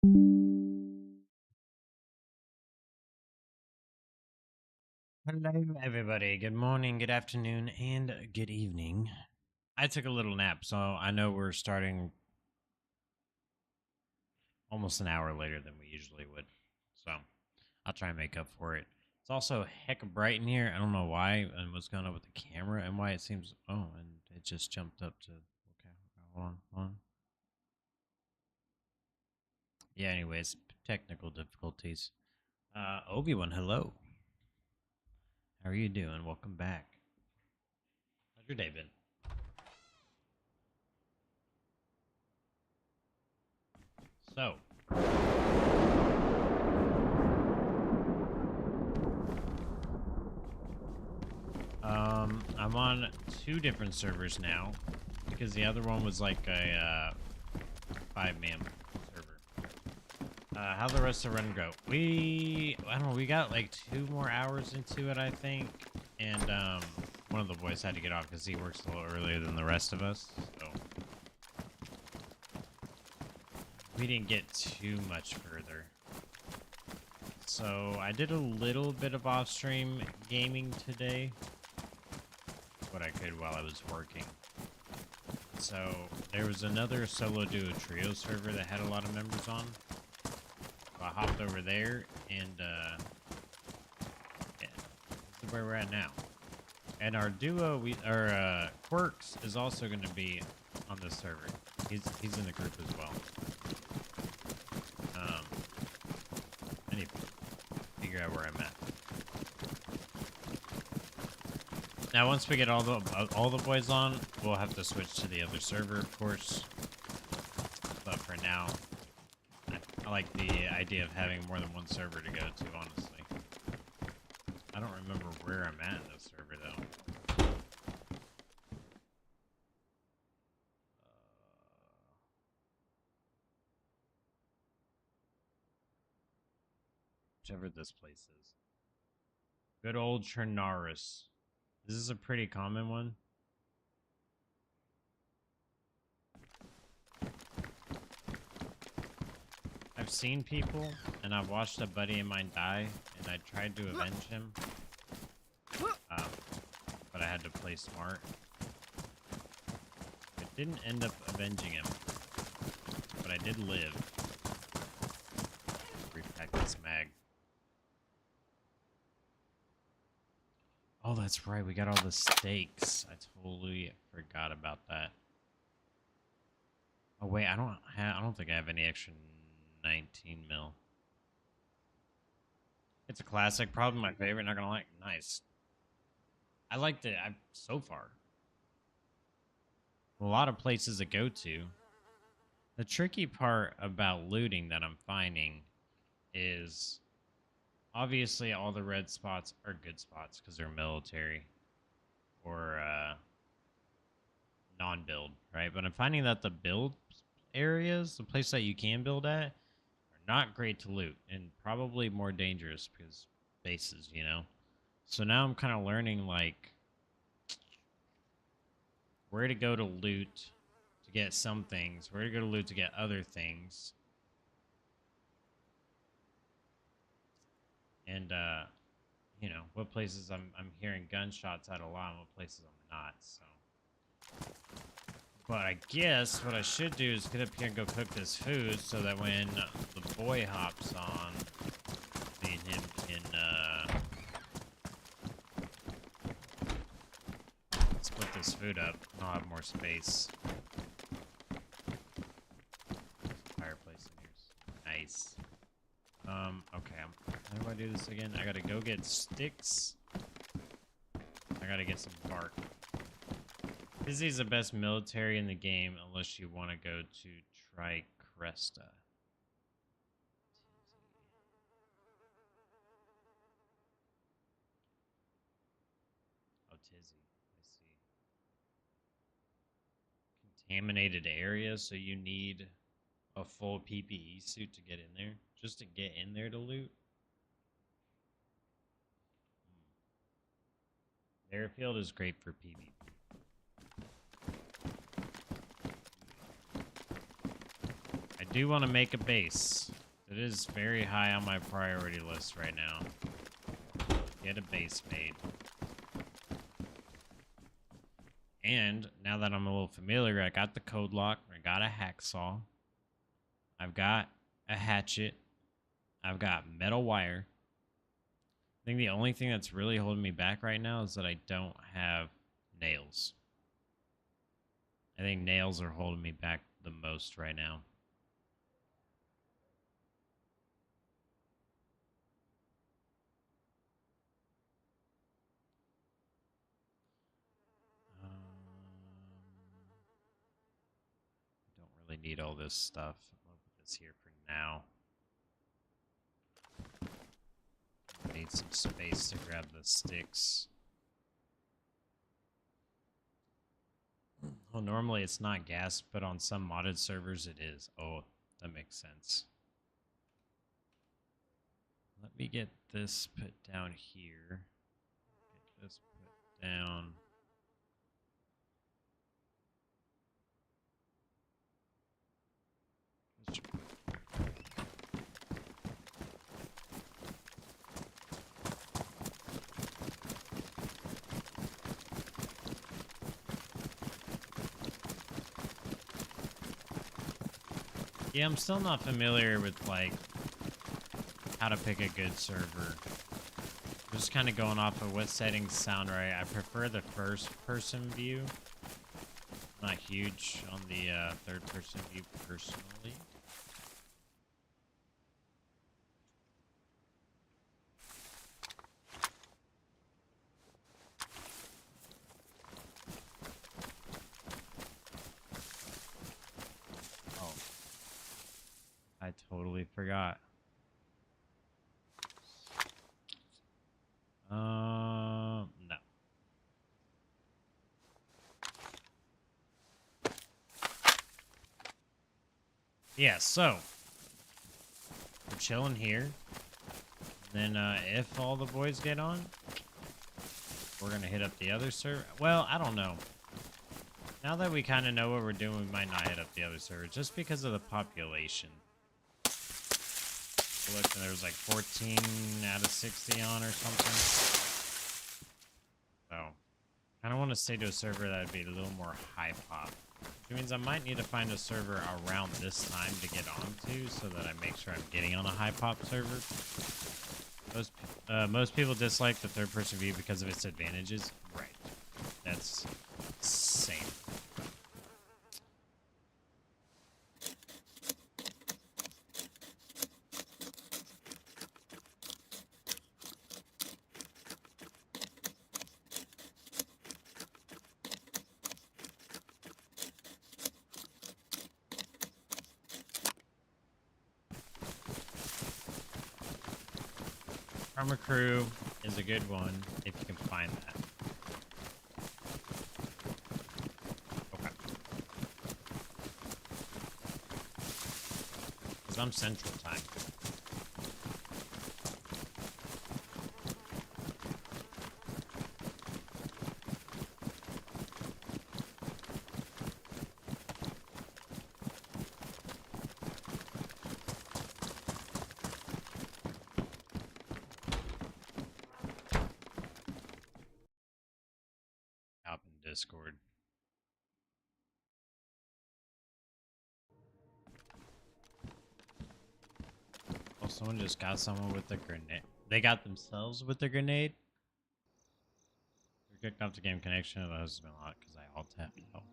Hello, everybody. Good morning, good afternoon, and good evening. I took a little nap, so I know we're starting almost an hour later than we usually would. So I'll try and make up for it. It's also heck bright in here. I don't know why and what's going on with the camera and why it seems. Oh, and it just jumped up to. Okay, hold on. Yeah, anyways, technical difficulties. Obi-Wan, hello. How are you doing? Welcome back. How's your day been? So, I'm on two different servers now because the other one was like a 5-man server. How the rest of the run go? I don't know, we got like 2 more hours into it, I think, and one of the boys had to get off because he works a little earlier than the rest of us, so we didn't get too much further. So I did a little bit of off-stream gaming today, what I could while I was working. So there was another solo duo trio server that had a lot of members on. So I hopped over there and yeah, this is where we're at now. And our duo, our Quirks is also going to be on this server. He's in the group as well. I need to figure out where I'm at. Now, once we get all the boys on, we'll have to switch to the other server, of course. But for now, I like the idea of having more than one server to go to, honestly. I don't remember where I'm at in this server, though. Whichever this place is. Good old Chernaris. This is a pretty common one. I've seen people, and I've watched a buddy of mine die, and I tried to avenge him. But I had to play smart. I didn't end up avenging him, but I did live. Repack this mag. Oh, that's right. We got all the steaks. I totally forgot about that. Oh wait, I don't think I have any extra 19 mil. It's a classic. Probably my favorite. Not gonna lie. Nice. I liked it so far. A lot of places to go to. The tricky part about looting that I'm finding is obviously all the red spots are good spots because they're military or non-build, right? But I'm finding that the build areas, the place that you can build at, are not great to loot and probably more dangerous because bases, you know? So now I'm kind of learning like where to go to loot to get some things, where to go to loot to get other things. And you know, what places I'm hearing gunshots at a lot and what places I'm not, so. But I guess what I should do is get up here and go cook this food so that when the boy hops on, me and him can split this food up and I'll have more space. Fireplace in here. Nice. Okay, how do I do this again? I gotta go get sticks. I gotta get some bark. Izzy's the best military in the game unless you want to go to Tricresta. Oh, Tizzy. I see. Contaminated area, so you need a full PPE suit to get in there? Just to get in there to loot? Airfield is great for PvP. I do want to make a base. It is very high on my priority list right now. Get a base made. And now that I'm a little familiar, I got the code lock, I got a hacksaw, I've got a hatchet, I've got metal wire. I think the only thing that's really holding me back right now is that I don't have nails. I think nails are holding me back the most right now. Don't really need all this stuff. I'll put this here for now. Need some space to grab the sticks. Well, normally it's not gas, but on some modded servers it is. Oh, that makes sense. Let me get this put down here. Get this put down. Yeah, I'm still not familiar with, like, how to pick a good server. I'm just kind of going off of what settings sound right. I prefer the first-person view. Not huge on the third-person view personally. Oh. I totally forgot. No. Yeah, so we're chilling here. Then if all the boys get on, we're gonna hit up the other server. Well, I don't know. Now that we kind of know what we're doing, we might not hit up the other server just because of the population. Look, there was like 14 out of 60 on or something. So, I don't want to stay to a server that would be a little more high pop. Which means I might need to find a server around this time to get onto so that I make sure I'm getting on a high pop server. Most people dislike the third person view because of its advantages. Right. That's insane. Armor Crew is a good one if you can find that. Okay. Because I'm Central Time. Up in Discord. Oh, someone just got someone with a grenade. They got themselves with a grenade? You're kicked off the game connection. The host has been locked because I alt tapped out.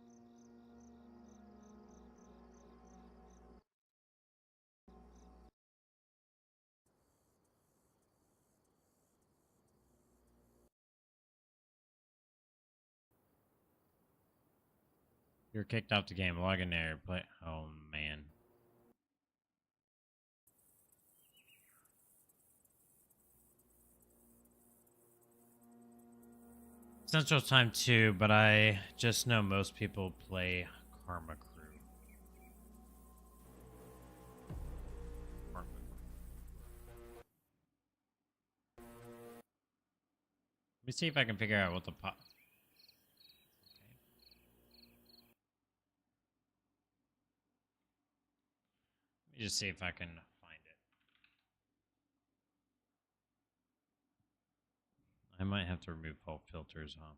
You're kicked off the game. Log in there. Play. Oh, man. Central Time too, but I just know most people play Karma Crew. Karma. Let me see if I can figure out what the pop. Okay. Let me just see if I can find it. I might have to remove all filters, huh?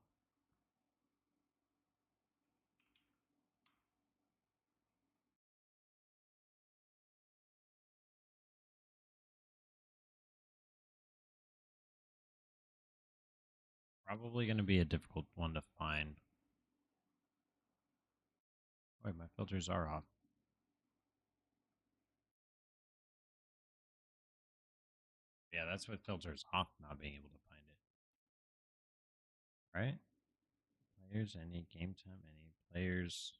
Probably going to be a difficult one to find. Wait, my filters are off. Yeah, that's what filters off, not being able to find it. Right? Players, any game time, any players.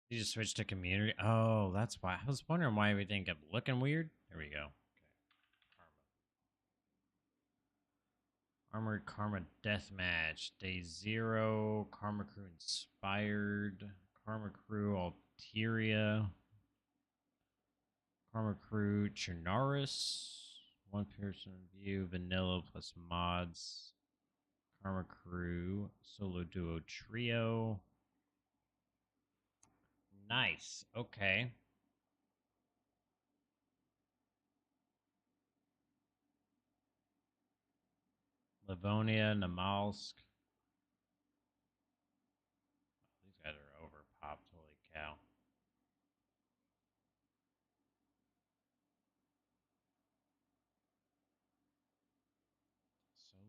You just switched to community. Oh, that's why. I was wondering why everything kept looking weird. There we go. Okay. Armored Karma Deathmatch. Day 0. Karma Crew Inspired. Karma Crew Alteria. Karma Crew Chernarus. One person view. Vanilla plus mods. Karma Crew Solo Duo Trio. Nice. Okay. Livonia, Namalsk. These guys are overpopped. Holy cow.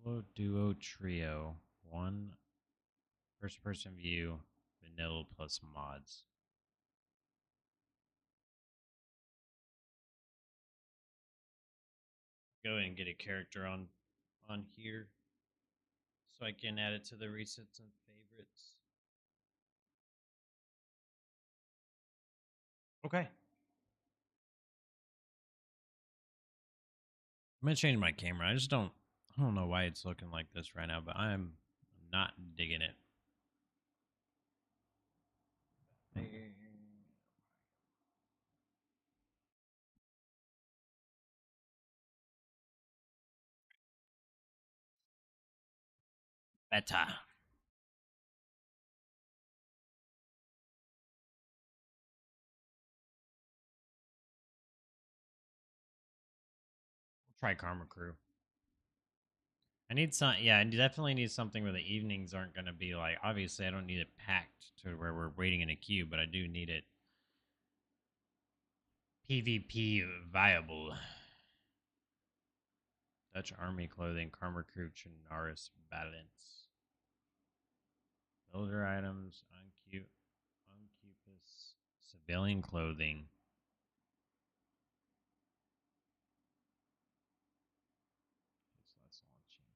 Solo Duo Trio. One first person view. Vanilla plus mods. Go ahead and get a character on here so I can add it to the resets and favorites. Okay. I'm gonna change my camera. I don't know why it's looking like this right now, but I'm not digging it. Better. Try Karma Crew. I need some. Yeah, I definitely need something where the evenings aren't going to be like. Obviously, I don't need it packed to where we're waiting in a queue, but I do need it PvP viable. Dutch Army clothing, Karma Crew, Chinaris balance. Builder items, Uncupus, civilian clothing. So that's launching.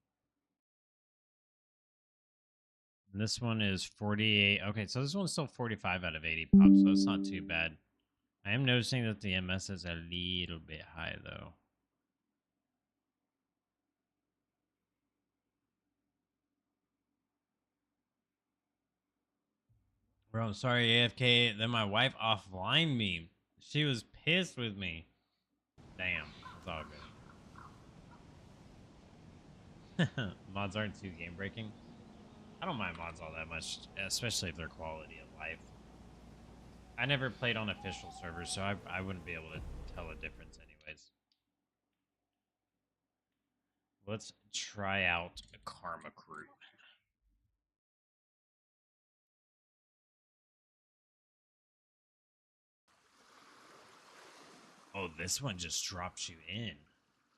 And this one is 48. Okay, so this one's still 45 out of 80 pops, so it's not too bad. I am noticing that the MS is a little bit high, though. Bro, I'm sorry, AFK. Then my wife offline me. She was pissed with me. Damn, it's all good. Mods aren't too game breaking. I don't mind mods all that much, especially if they're quality of life. I never played on official servers, so I wouldn't be able to tell a difference anyways. Let's try out a Karma Crew. Oh, this one just drops you in.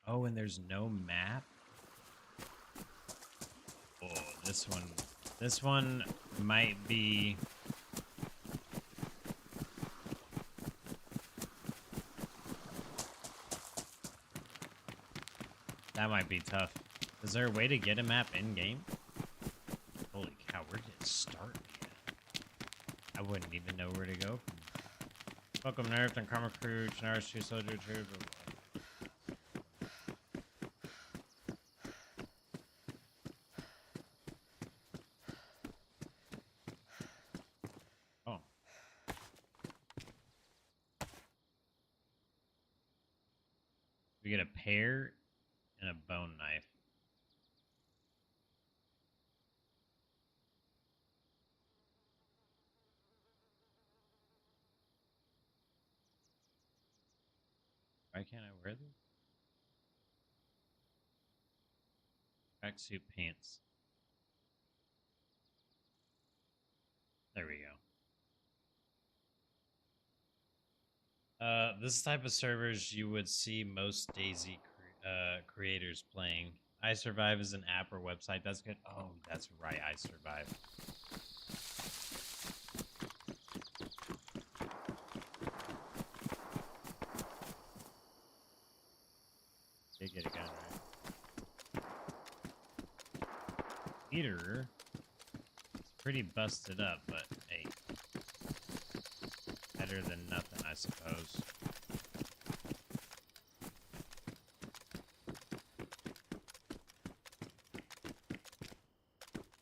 Oh, and there's no map? Oh, this one might be... That might be tough. Is there a way to get a map in-game? Holy cow, where did it start? I wouldn't even know where to go. Welcome, Nerf, and Karma Crew, Chinaris, Two Soldier, True. Oh. We get a pair. and a bone knife. Why can't I wear these? Tracksuit pants. There we go. This type of servers you would see most Daisy creators playing. iSurvive is an app or website. That's good. Oh, that's right. iSurvive. They get a gun, right? Peter. It's pretty busted up, but hey. Better than nothing, I suppose.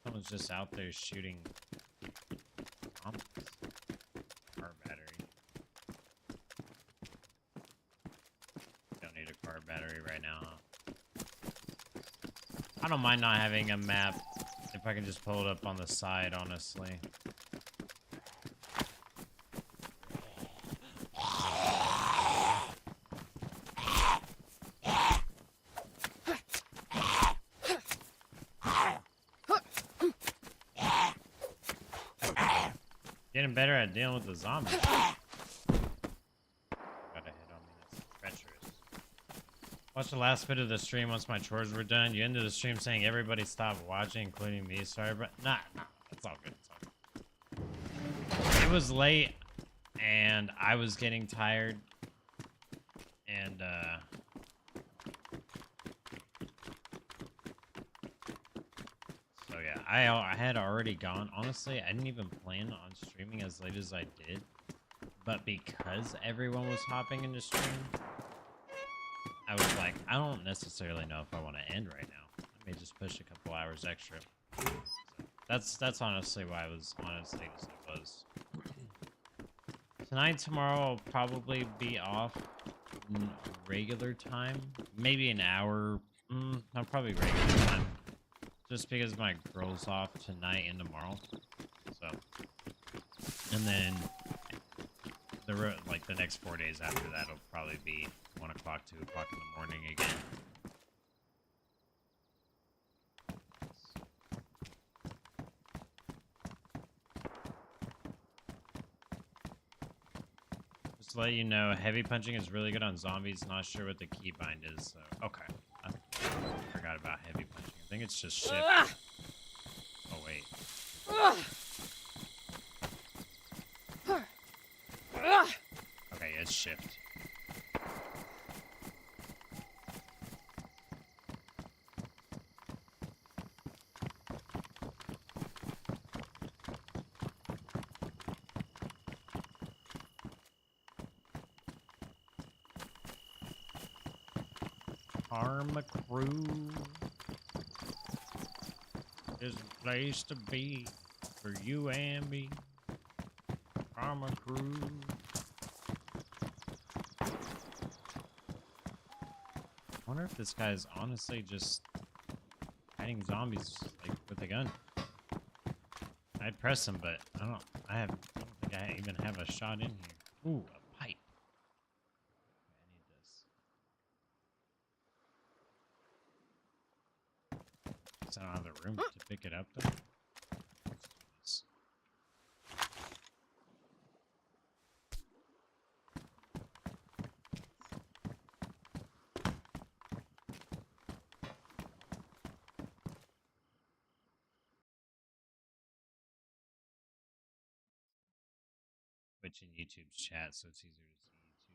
Someone's just out there shooting zombies. Car battery. Don't need a car battery right now, huh? I don't mind not having a map if I can just pull it up on the side, honestly. Getting better at dealing with the zombies. Got a hit on me. That's treacherous. Watched the last bit of the stream once my chores were done. You ended the stream saying everybody stopped watching, including me. Sorry, but nah, it's all good. It's all good. It was late, and I was getting tired, and so yeah, I had already gone. Honestly, I didn't even plan on streaming as late as I did, but because everyone was hopping into stream, I was like, I don't necessarily know if I want to end right now. I may just push a couple hours extra. So that's honestly why I was on as late as it was. Tonight, tomorrow, I'll probably be off regular time. Maybe an hour. Not probably regular time. Just because my girl's off tonight and tomorrow. So, and then the next 4 days after that will probably be 1 o'clock, 2 o'clock in the morning again. Just to let you know, heavy punching is really good on zombies. Not sure what the keybind is. So okay, I forgot about heavy punching. I think it's just shift. Oh wait. Okay, it's shift. Karma Crew is the place to be for you and me. Karma Crew. I wonder if this guy's honestly just fighting zombies like with a gun. I'd press him, but I don't think I even have a shot in here. Ooh, a pipe. I need this. I don't have the room to pick it up though. Let's do this. Twitch and YouTube's chat, so it's easier to see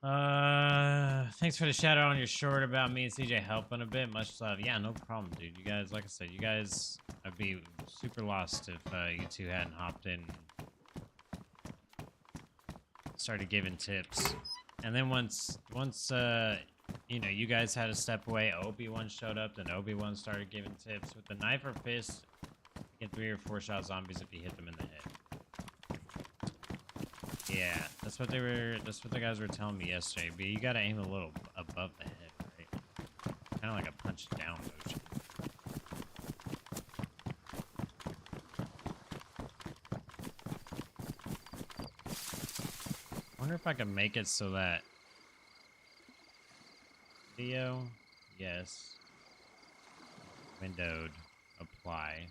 YouTube. Thanks for the shout out on your short about me and CJ helping a bit. Much love. Yeah, no problem, dude. You guys, like I said, you guys, I'd be super lost if you two hadn't hopped in, started giving tips, and then once you know, you guys had to step away. Obi-Wan showed up, then Obi-Wan started giving tips with the knife or fist. You get 3 or 4 shot zombies if you hit them in the head. Yeah, that's what the guys were telling me yesterday. But you gotta aim a little above the head, right? kind of like a punch down motion. I wonder if I can make it so that video, yes, windowed, apply.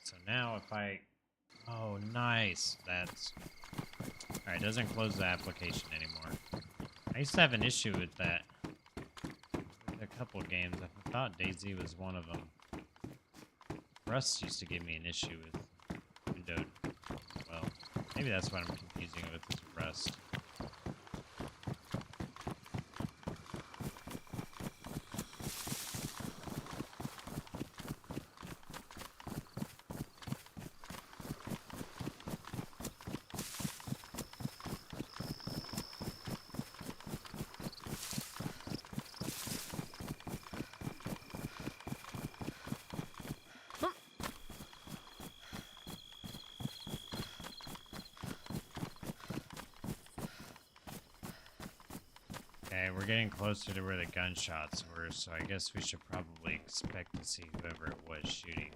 So now if I, oh, nice. That's, all right, it doesn't close the application anymore. I used to have an issue with that. With a couple games. I thought Dayz was one of them. Rust used to give me an issue with windowed as well. Maybe that's what I'm confusing it with is Rust. Okay, we're getting closer to where the gunshots were, so I guess we should probably expect to see whoever it was shooting.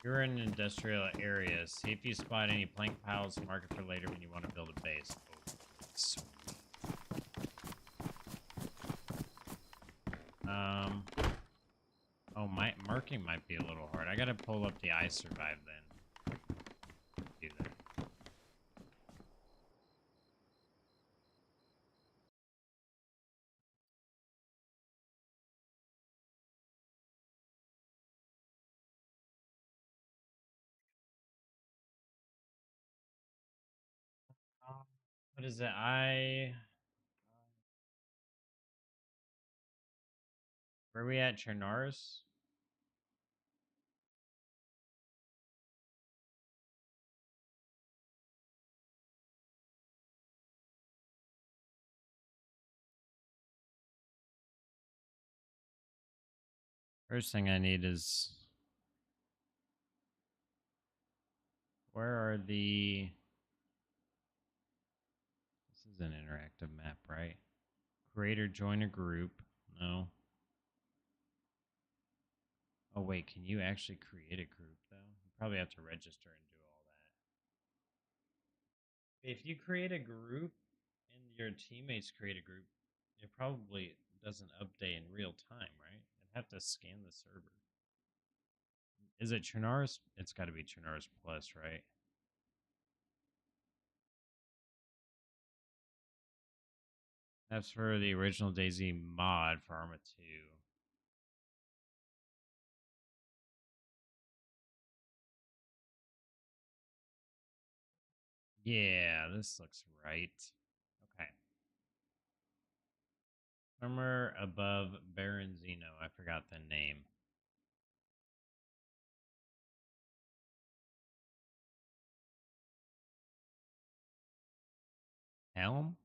You're in an industrial area. See if you spot any plank piles, mark it for later when you want to build a base. Oh, sweet. Oh, my marking might be a little hard. I gotta pull up the I survive then. Do that. What is it? Where are we at? Chernaris? First thing I need is where are the... This is an interactive map, right? Creator join a group. No. Oh wait, can you actually create a group though? You probably have to register and do all that. If you create a group and your teammates create a group, it probably doesn't update in real time, right? I'd have to scan the server. Is it Chernaris? It's got to be Chernaris Plus, right? That's for the original Dayz mod for Arma 2. Yeah, this looks right. Okay. Somewhere above Baronzino. I forgot the name. Helm?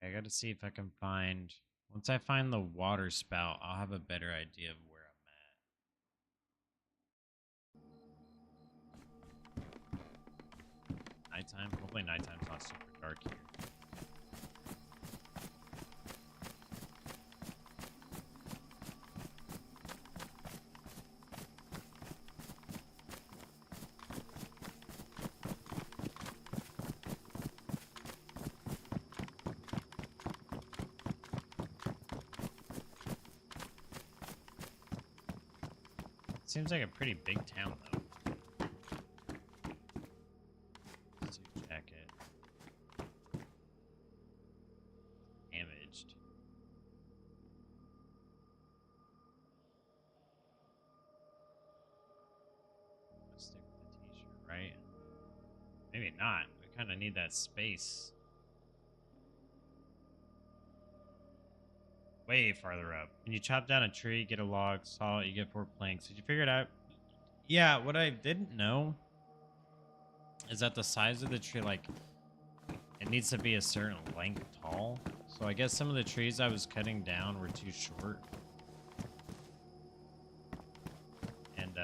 I gotta see if I can find... Once I find the water spout, I'll have a better idea of where I'm at. Nighttime? Hopefully nighttime's not super dark here. Seems like a pretty big town, though. Suit jacket. Damaged. Let's stick with the t-shirt, right? Maybe not. We kind of need that space. Way farther up. When you chop down a tree, get a log, saw it, you get 4 planks. Did you figure it out? Yeah, what I didn't know is that the size of the tree, like, it needs to be a certain length tall. So I guess some of the trees I was cutting down were too short. And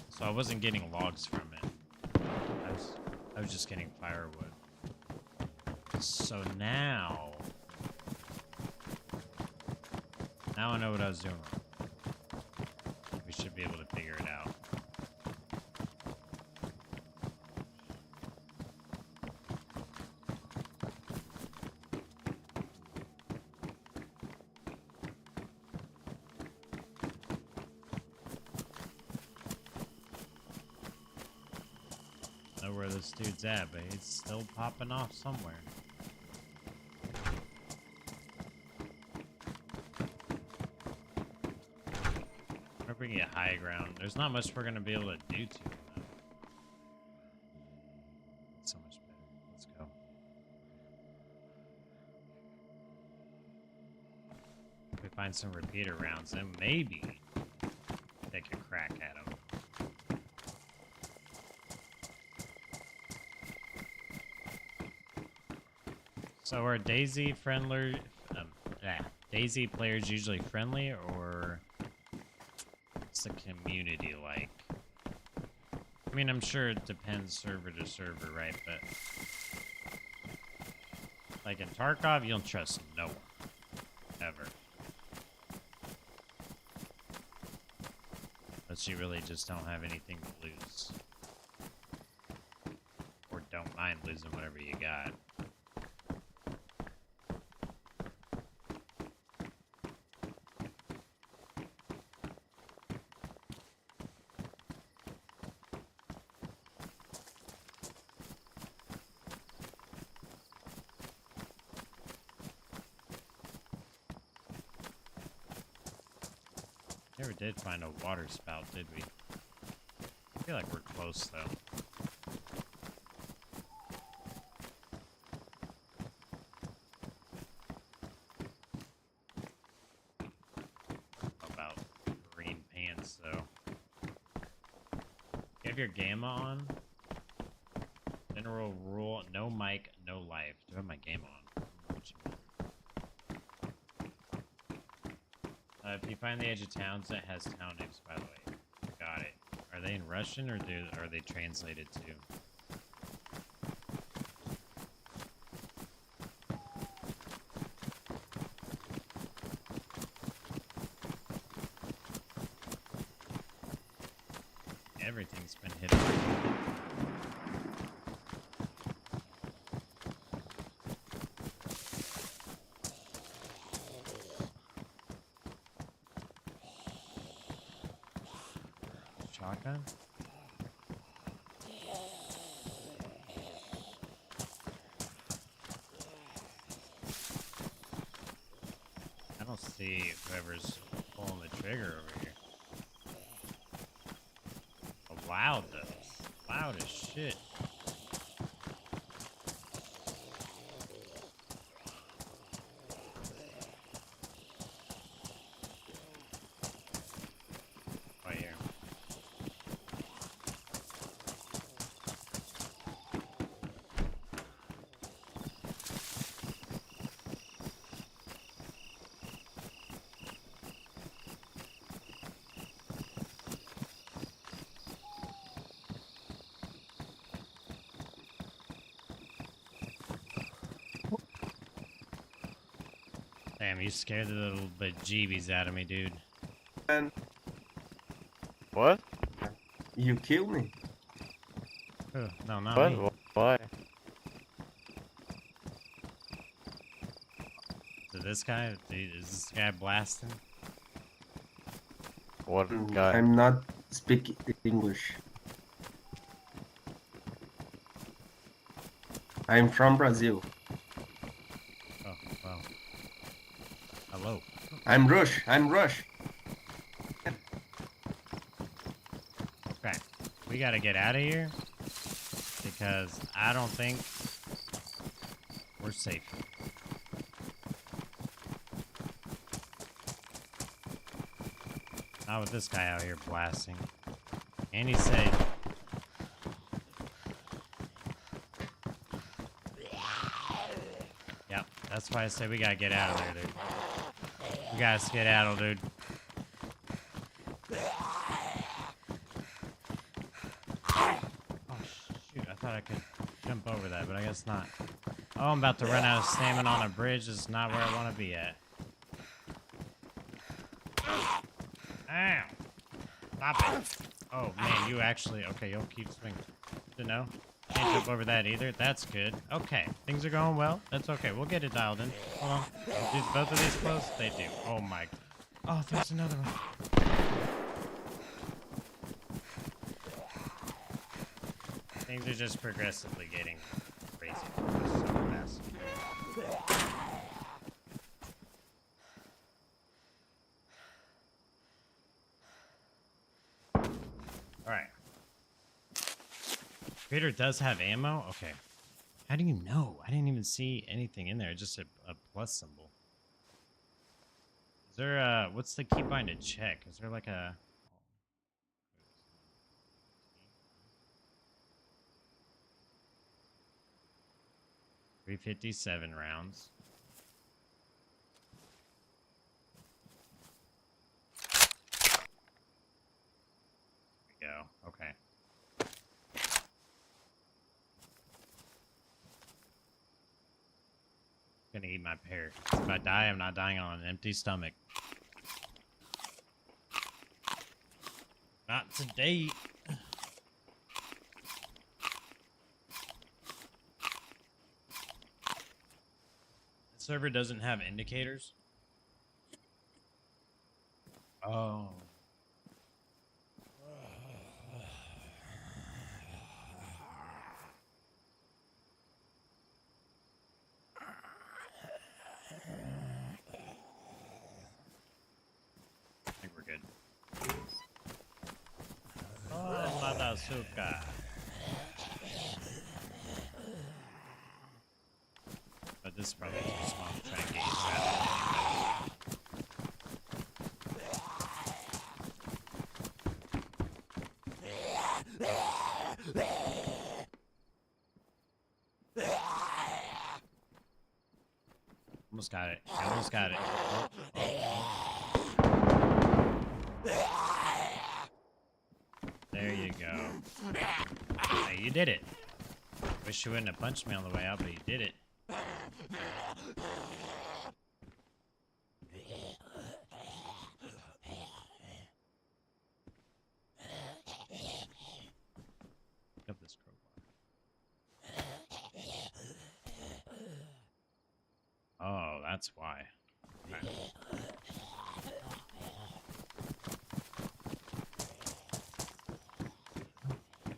so I wasn't getting logs from it. I was just getting firewood. So now I know what I was doing wrong. We should be able to figure it out. Know where this dude's at, but he's still popping off somewhere. If we can get high ground, there's not much we're gonna be able to do to him. That's so much better. Let's go. If we find some repeater rounds, then maybe take a crack at him. So are Dayz friendly? Dayz players usually friendly, or what's the community like? I mean, I'm sure it depends server to server, right? But like in Tarkov, you don't trust no one ever, unless you really just don't have anything to lose, or don't mind losing whatever you got. Never did find a water spout, did we? I feel like we're close, though. About green pants, though. You have your gamma on? General rule, no mic, no life. Do I have my gamma on? If you find the edge of towns, that has town names, by the way. Got it. Are they in Russian, or are they translated too? Everything's been hit. Shotgun? I don't see whoever's pulling the trigger over here. Oh, loud though. Loud as shit. Right here. Damn, you scared the little bejeebies out of me, dude. And What? you killed me. Oh, no, not What? me. Why? Is it this guy? Dude, is this guy blasting? What guy? I'm not speaking English. I'm from Brazil. Oh, wow. Hello. I'm Rush. I'm Rush. Okay, we gotta get out of here because I don't think we're safe. Not with this guy out here blasting. And he said That's why I say we gotta get out of there, dude. We gotta skedaddle, dude. Oh, shoot. I thought I could jump over that, but I guess not. Oh, I'm about to run out of stamina on a bridge. This is not where I want to be at. Ow. Stop it. Oh, man, you actually... Okay, you'll keep swinging. To know? Can't jump over that either. That's good. Okay, things are going well. That's okay. We'll get it dialed in. Hold on. Both of these close? They do. Oh, my... Oh, there's another one. Things are just progressively getting crazy. So fast. Alright. Creator does have ammo? Okay. How do you know? I didn't even see anything in there. Just a plus symbol. Is there a... What's the keybind to check? Is there like a... 357 rounds. There we go. Okay. Gonna eat my pear. If I die, I'm not dying on an empty stomach. Not today. The server doesn't have indicators. Oh. I think we're good. Oh, Madasuka. But this is probably too small to try and gauge that. Almost got it. Almost got it. Oh, oh. There you go. Hey, you did it. Wish you wouldn't have punched me on the way out, but you did it. Pick up this crowbar. Oh, that's why. Okay.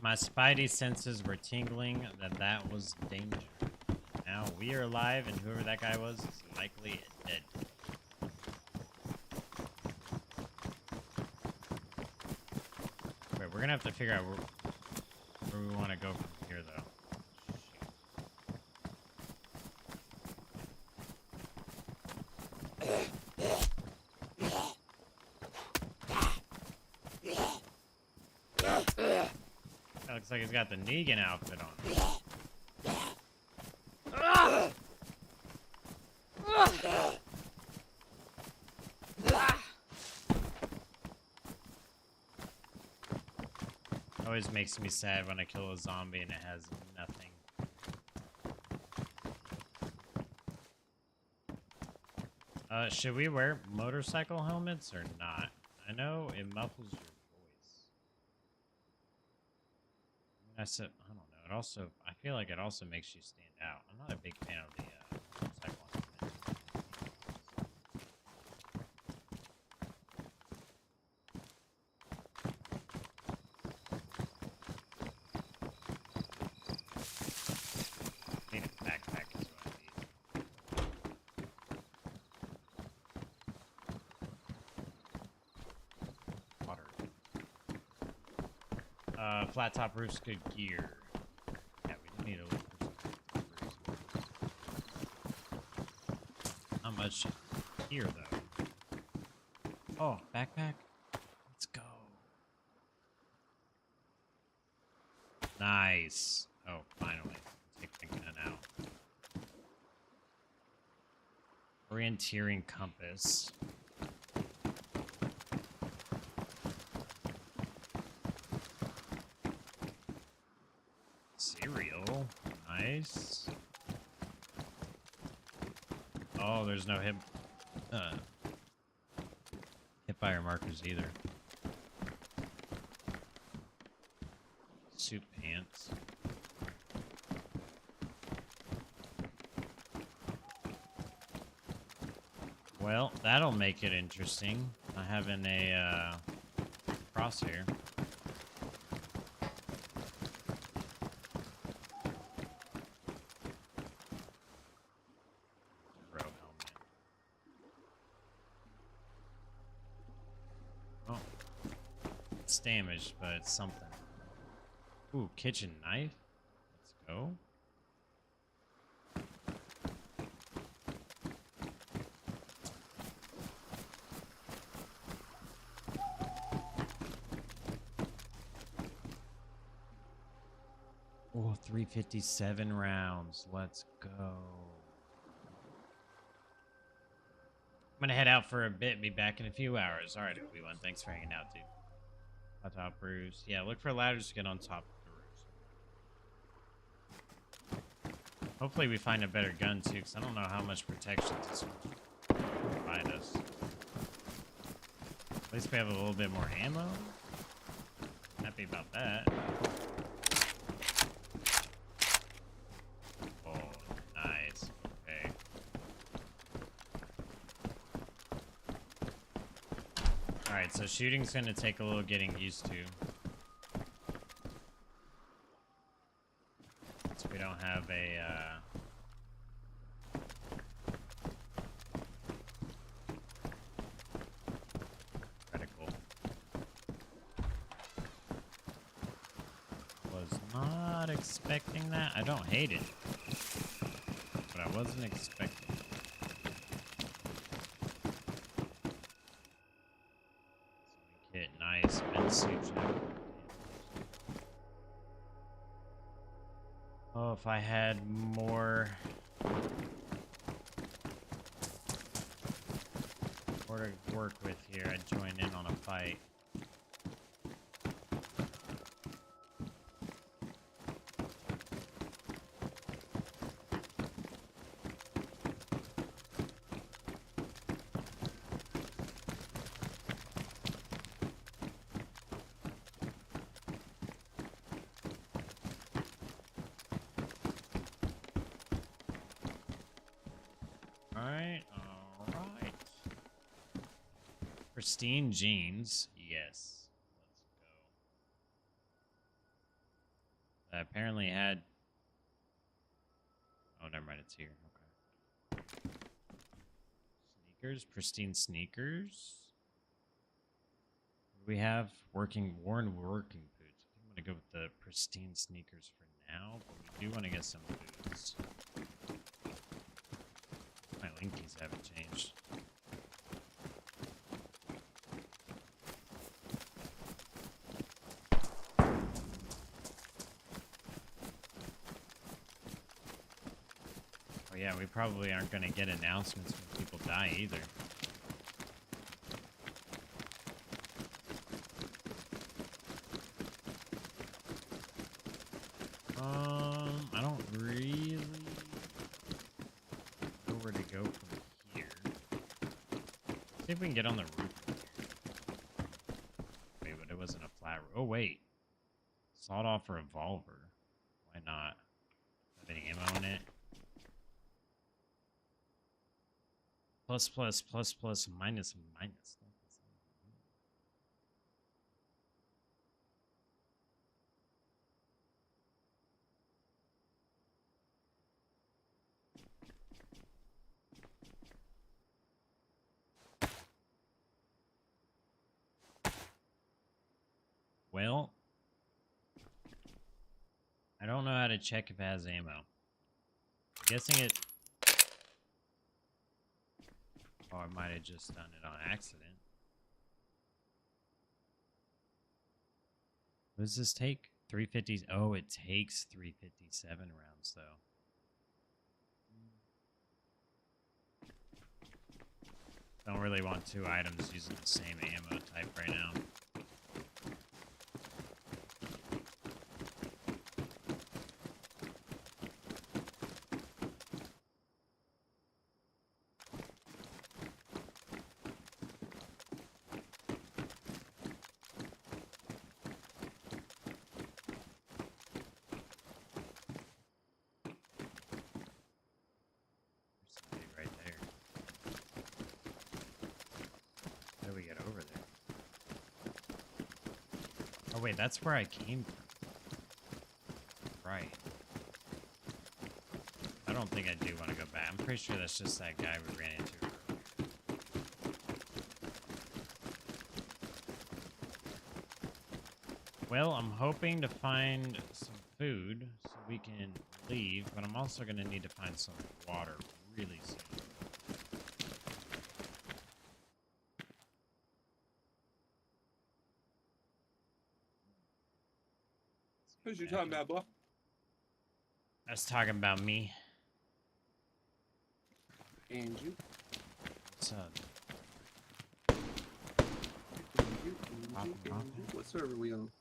My spidey senses were tingling that was danger. Now we are alive, and whoever that guy was is likely dead. Wait, we're gonna have to figure out where we want to go from here, though. That looks like he's got the Negan outfit on. Always makes me sad when I kill a zombie and it has nothing. Should we wear motorcycle helmets or not? I know it muffles your voice. I said, I don't know. It also, I feel like it also makes you stand out. I'm not a big fan of the motorcycle helmets. I need a backpack is what I need. Water. Flat top roof's good gear. Yeah, we do need a little roofs. Not much here though. Oh, backpack. Let's go. Nice. Oh, finally. Take the gun out. Orienteering compass. Cereal. Nice. Oh, there's no hip fire markers either. Soup pants. Well, that'll make it interesting. Not having a crosshair. Bro helmet. Oh, it's damaged, but it's something. Ooh, kitchen knife. Let's go. Oh, 357 rounds. Let's go. I'm gonna head out for a bit. Be back in a few hours. All right, everyone. Thanks for hanging out, dude. Hot top roofs. Yeah, look for ladders to get on top of the roofs. Hopefully we find a better gun too, because I don't know how much protection this will provide us. At least we have a little bit more ammo. Happy about that. Oh, nice. Okay. Alright, so shooting's gonna take a little getting used to. So we don't have a, reticle. Was not expecting that. I don't hate it. But I wasn't expecting it. Get nice med suit check. Oh, if I had more to work with here, I'd join in on a fight. Alright. Pristine jeans. Yes. Let's go. I apparently had... Oh, never mind. It's here. Okay. Sneakers. Pristine sneakers. We have worn working boots. I think I'm going to go with the pristine sneakers for now, but we do want to get some boots. My linkies haven't changed. Oh yeah, we probably aren't going to get announcements when people die either. I don't really know where to go from here. See if we can get on the roof. Wait, but it wasn't a flat roof. Oh, wait. Sawed-off revolver. Why not? Have any ammo in it? Plus, plus, plus, plus, minus, minus. Well, I don't know how to check if it has ammo. I'm guessing it... Oh, I might have just done it on accident. What does this take? 350s. Oh, it takes 357 rounds, though. Don't really want two items using the same ammo type right now. There's somebody right there. How do we get over there? Oh wait, that's where I came from. Right. I don't think I do want to go back. I'm pretty sure that's just that guy we ran into earlier. Well, I'm hoping to find some food so we can leave, but I'm also going to need to find some water really soon. Who's you talking about, boy? I was talking about me. And you. What's up? What server we on?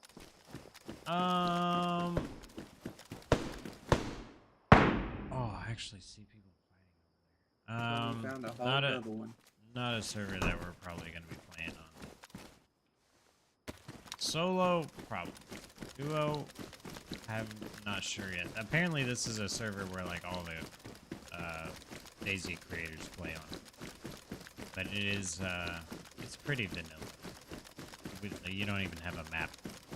Oh, I actually see people fighting over there. We found a whole Not a other one. not a server that we're probably going to be playing on. Solo, probably. Duo, I'm not sure yet. Apparently, this is a server where like all the Dayz creators play on. But it is it's pretty vanilla. You don't even have a map.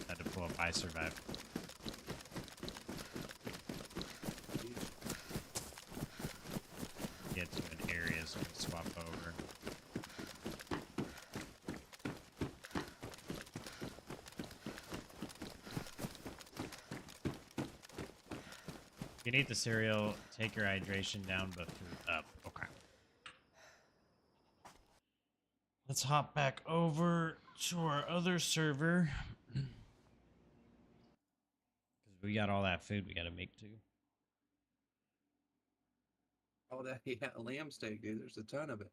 Had to pull up I Survived. Get to an area so we can swap over. If you need the cereal, take your hydration down, but food up. Okay. Let's hop back over to our other server. Because we got all that food we got to make too. Oh, that yeah, lamb steak, dude. There's a ton of it.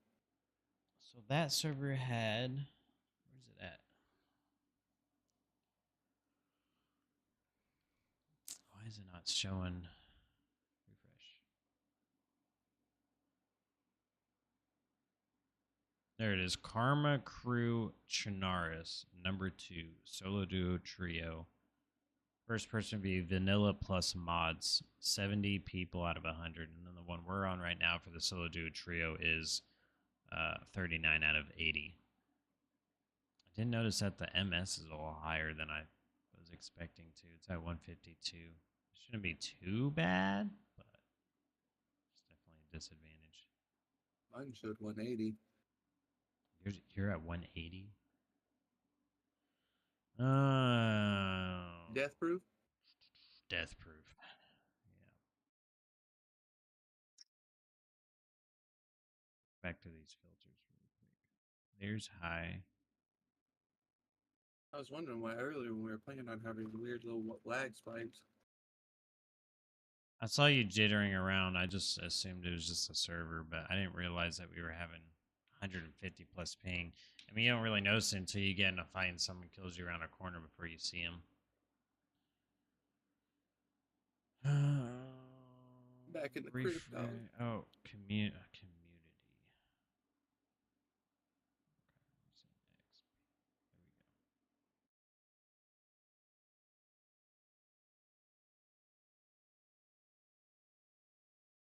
So that server had... Where's it at? Why is it not showing? Refresh. There it is. Karma Crew Chinaris, number 2. Solo duo trio. First person be vanilla plus mods. 70 people out of 100. And then the one we're on right now for the solo duo trio is 39 out of 80. I did notice that the MS is a little higher than I was expecting to. It's at 152. It shouldn't be too bad, but it's definitely a disadvantage. Mine showed 180. You're at 180? Oh. Death proof? Death proof. Yeah. Back to these filters really quick. There's high. I was wondering why earlier when we were playing on having weird little lag spikes. I saw you jittering around. I just assumed it was just a server, but I didn't realize that we were having 150 plus ping. I mean, you don't really notice it until you get in a fight and someone kills you around a corner before you see him. Back in the crib, dog. Oh, community.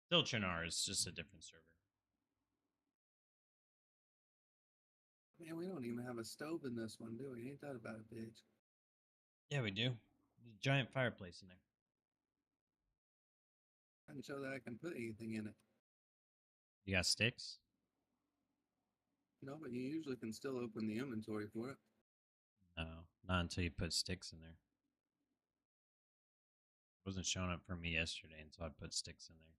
Still Chinar, it's just a different server. Man, we don't even have a stove in this one, do we? Ain't that about a bitch? Yeah, we do. There's a giant fireplace in there. I can show that I can put anything in it. You got sticks? No, but you usually can still open the inventory for it. No, not until you put sticks in there. It wasn't showing up for me yesterday until I put sticks in there.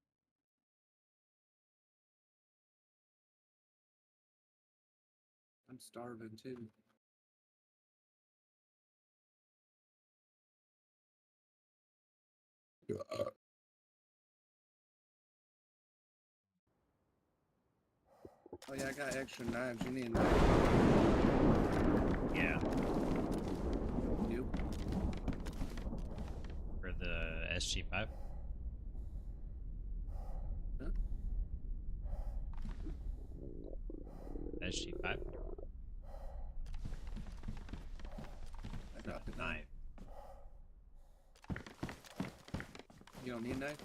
I'm starving too. Oh yeah, I got extra knives. You need a knife? Yeah, You? for the SG5. Huh? SG5. I For dropped the it down. knife. You don't need a knife?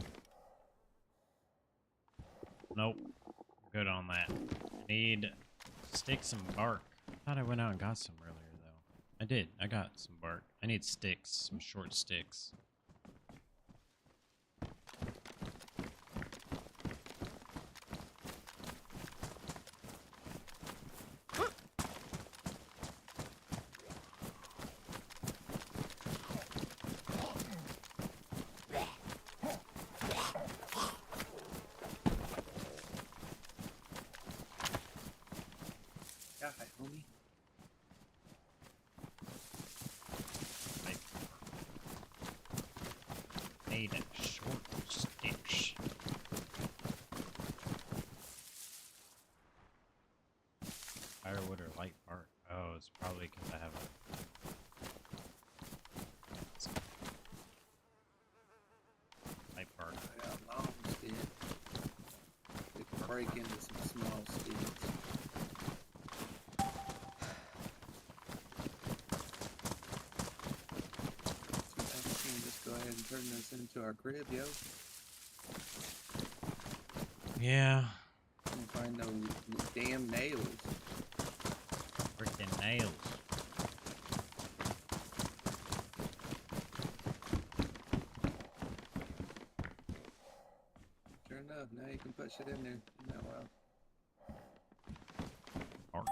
Nope. Good on that. I need sticks and bark. I thought I went out and got some earlier though. I did. I got some bark. I need sticks, some short sticks. Yeah, hi, homie. I need short sticks. Firewood or light bark? Oh, it's probably because I have a... light bark. I got a long stick. We can break into some small sticks. So we can just go ahead and turn this into our crib, yo. Yeah. And find those damn nails. Freaking nails. Sure enough, now you can put shit in there. Now, wow. Bark.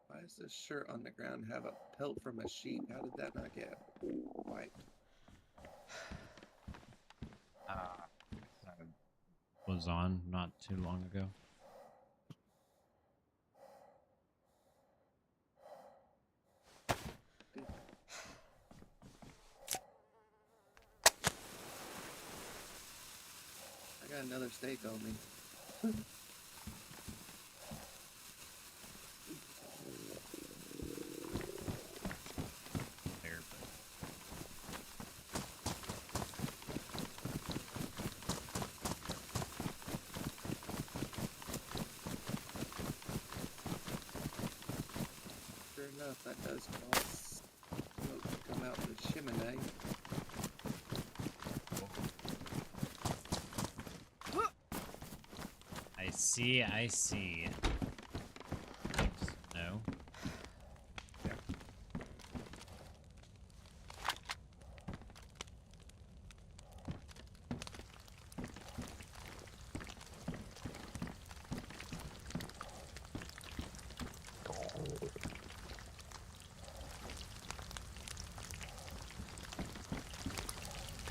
Why does this shirt on the ground have a pelt from a sheep? How did that not get wiped? Was on not too long ago. I got another steak on me. There, Sure enough, that does cause smoke to come out the chimney. I see, I see. No.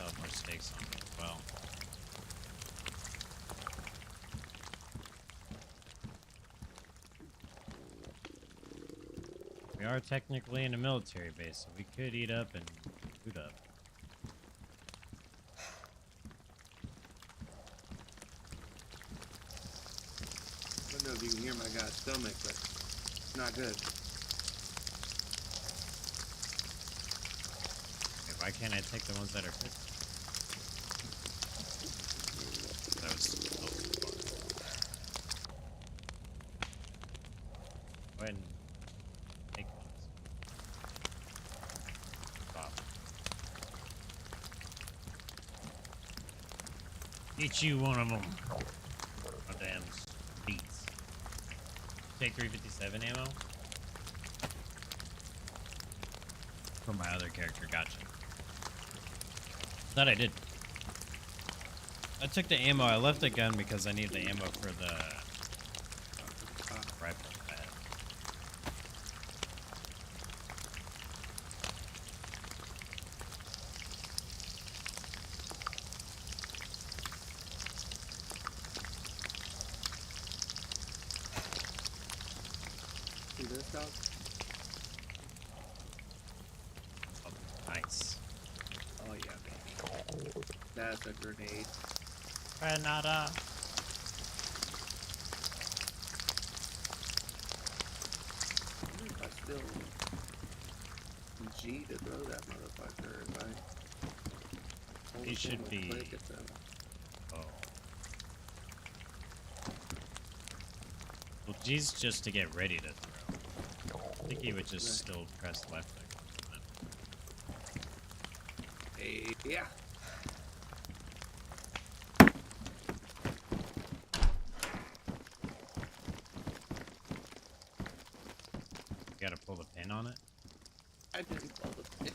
Oh, more steaks on me as well. We are technically in a military base, so we could eat up and food up. I don't know if you can hear my guy's stomach, but it's not good. Okay, why can't I take the ones that are cooked? That was oh, go ahead and take ones. Stop. Get you one of them. Oh, damn beats. Take 357 ammo? From my other character, gotcha. That I did. I took the ammo. I left the gun because I need the ammo for the rifle pad. See this dog? Oh, nice. That's a grenade. Granada. I wonder if I still G to throw that motherfucker if I hold You it should and be- click it though. Oh. Well, G's just to get ready to throw. I think he would just Right. still press left click. Hey, yeah. You gotta pull the pin on it. I didn't pull the pin.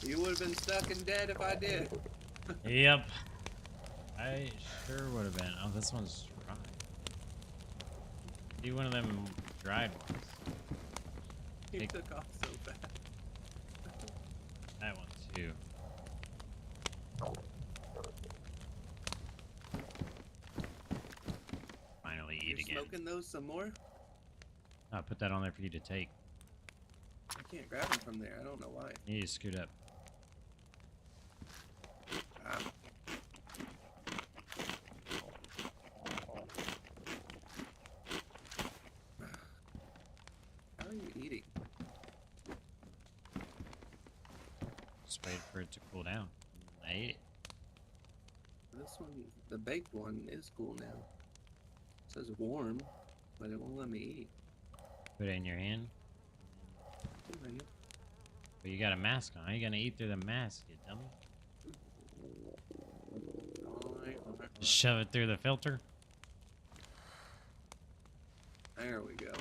You would have been stuck and dead if I did. Yep. I sure would have been. Oh, this one's dry. Be one of them dried ones. He Take- took off so fast. That one too. Finally eat You're again. smoking those some more? I'll put that on there for you to take. I can't grab them from there. I don't know why. You need to scoot up. Ah. How are you eating? Just wait for it to cool down. I ate it. This one, the baked one, is cool now. It says warm, but it won't let me eat. Put it in your hand. Right. But you got a mask on. How you gonna eat through the mask, you dummy? Alright. Just shove it through the filter. There we go.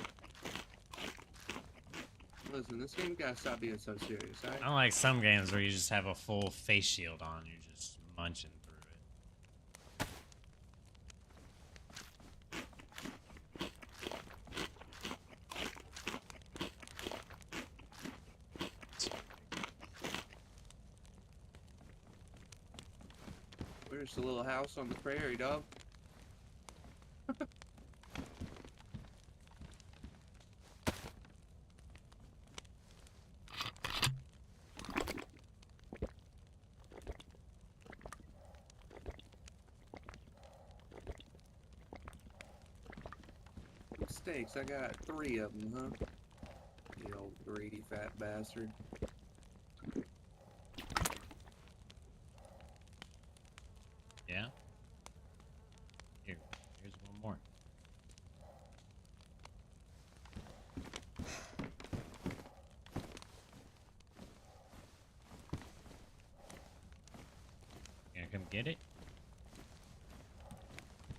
Listen, this game gotta stop being so serious, alright? Unlike some games where you just have a full face shield on, you're just munching through it. Where's the little house on the prairie, dog? Steaks, I got 3 of them, huh? You old greedy fat bastard. Yeah? Here's one more. You gonna come get it?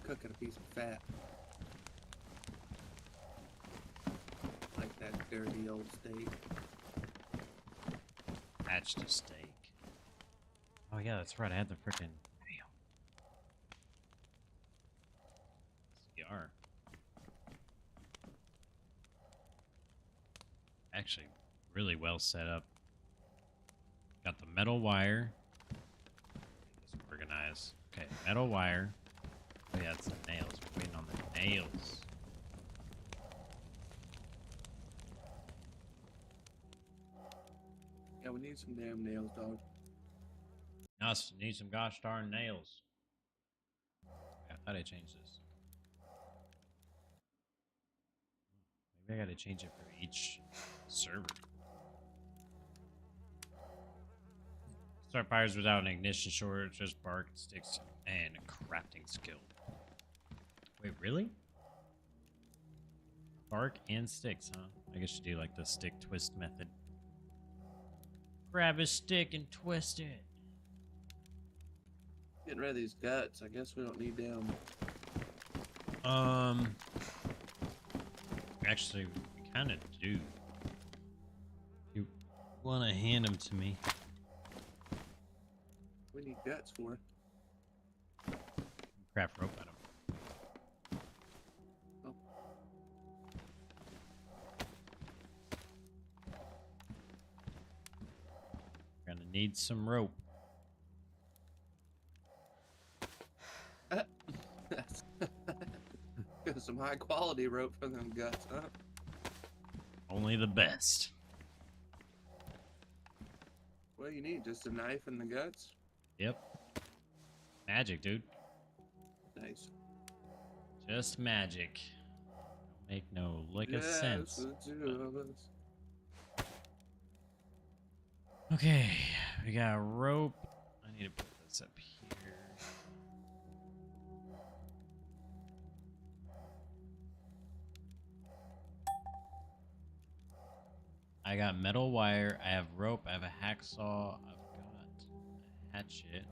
Cooking a piece of fat. Like that dirty old steak. Hatched a steak. Oh yeah, that's right. I had the frickin' CR. Actually, really well set up. Got the metal wire. Just organize. Okay, metal wire. Oh yeah, it's the nails. We're waiting on the nails. Yeah, we need some damn nails, dog. Us need some gosh darn nails. I thought I changed this. Maybe I gotta change it for each server. Start fires without an ignition short, just bark, sticks, and a crafting skill. Wait, really? Bark and sticks, huh? I guess you do like the stick twist method. Grab a stick and twist it. Getting rid of these guts. I guess we don't need them. Actually, we kind of do. You want to hand them to me? We need guts for it. Craft rope out of them. Oh. Gonna need some rope. Got some high quality rope for them guts, huh? Only the best. What do you need? Just a knife in the guts? Yep. Magic, dude. Nice. Just magic. Don't make no lick of Just sense. the two of us. Okay, we got a rope. I need to put this up here. I got metal wire, I have rope, I have a hacksaw, I've got a hatchet.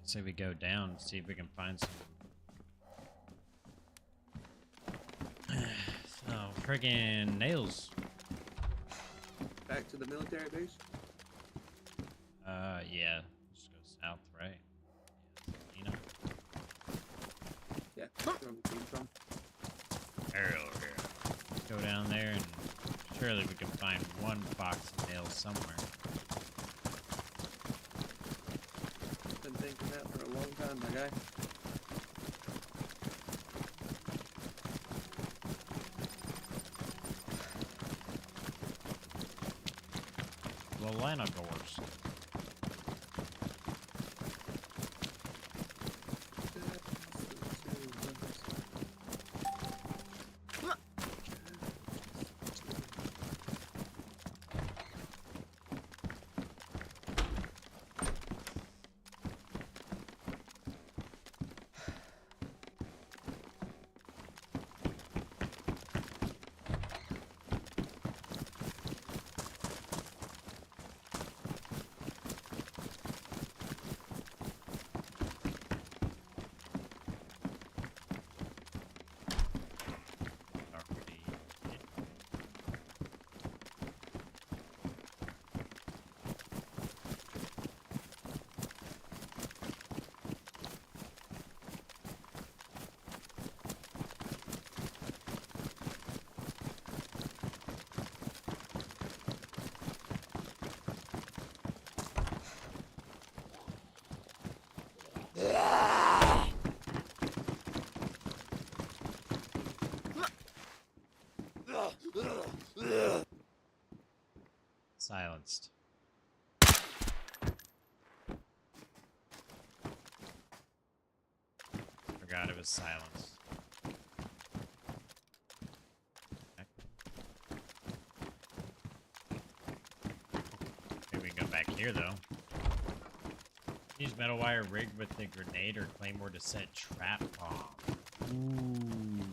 Say we go down, see if we can find some. So, friggin' nails. Back to the military base? Yeah. Just go south, right? Yeah, Selena. Yeah. Where we came from. Hell yeah. Go down there and surely we can find one box of nails somewhere. Been thinking that for a long time, my guy. The Lanagors. Silenced. Forgot it was silenced. Okay. Maybe we can go back here though. Use metal wire rigged with the grenade or claymore to set trap bomb. Ooh.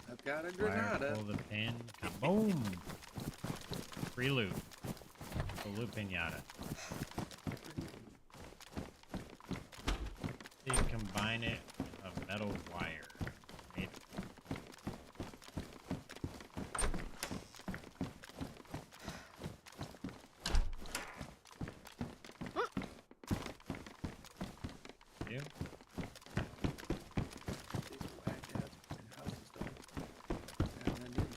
I've got a Wire, granada. pull the pin. Boom! Free loot. The loot pinata. You combine it with a metal wire. Made you? These whack-ass houses don't have that in them.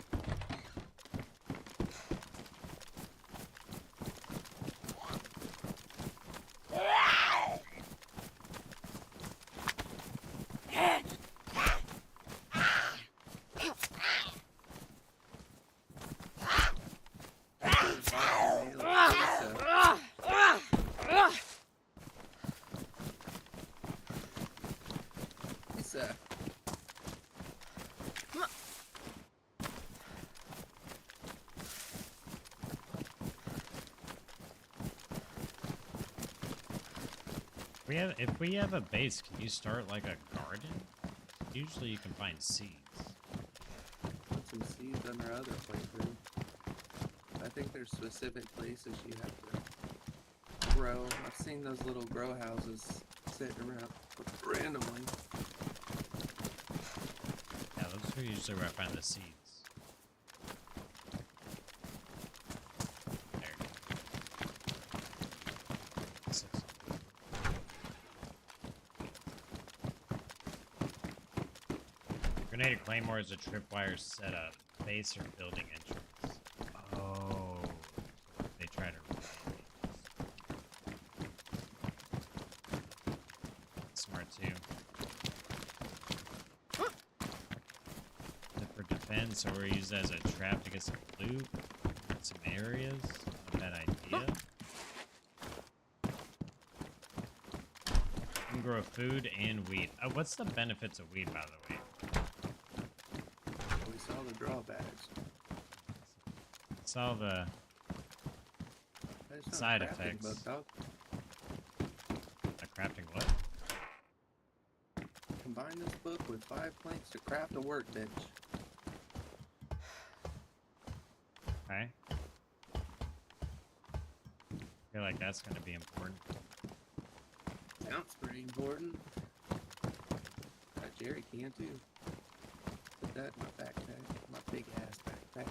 Pizza. If we have a base, can you start like a garden? Usually you can find seeds. Put some seeds on our other playthrough. I think there's specific places you have to grow. I've seen those little grow houses sitting around randomly. Yeah, those are usually where I find the seeds. There. 6. Grenade claymore is a tripwire setup, base or building entrance. Oh, they try to. Smart too. fence or use it as a trap to get some loot in some areas. Not a bad idea. You can grow food and wheat. What's the benefits of wheat, by the way? We saw the drawbacks. It's all the There's no Side crafting effects. book, dog. crafting what? Combine this book with 5 planks to craft a workbench. Okay. I feel like that's going to be important. Sounds pretty important. Got Jerry can too. Put that in my backpack. My big ass backpack.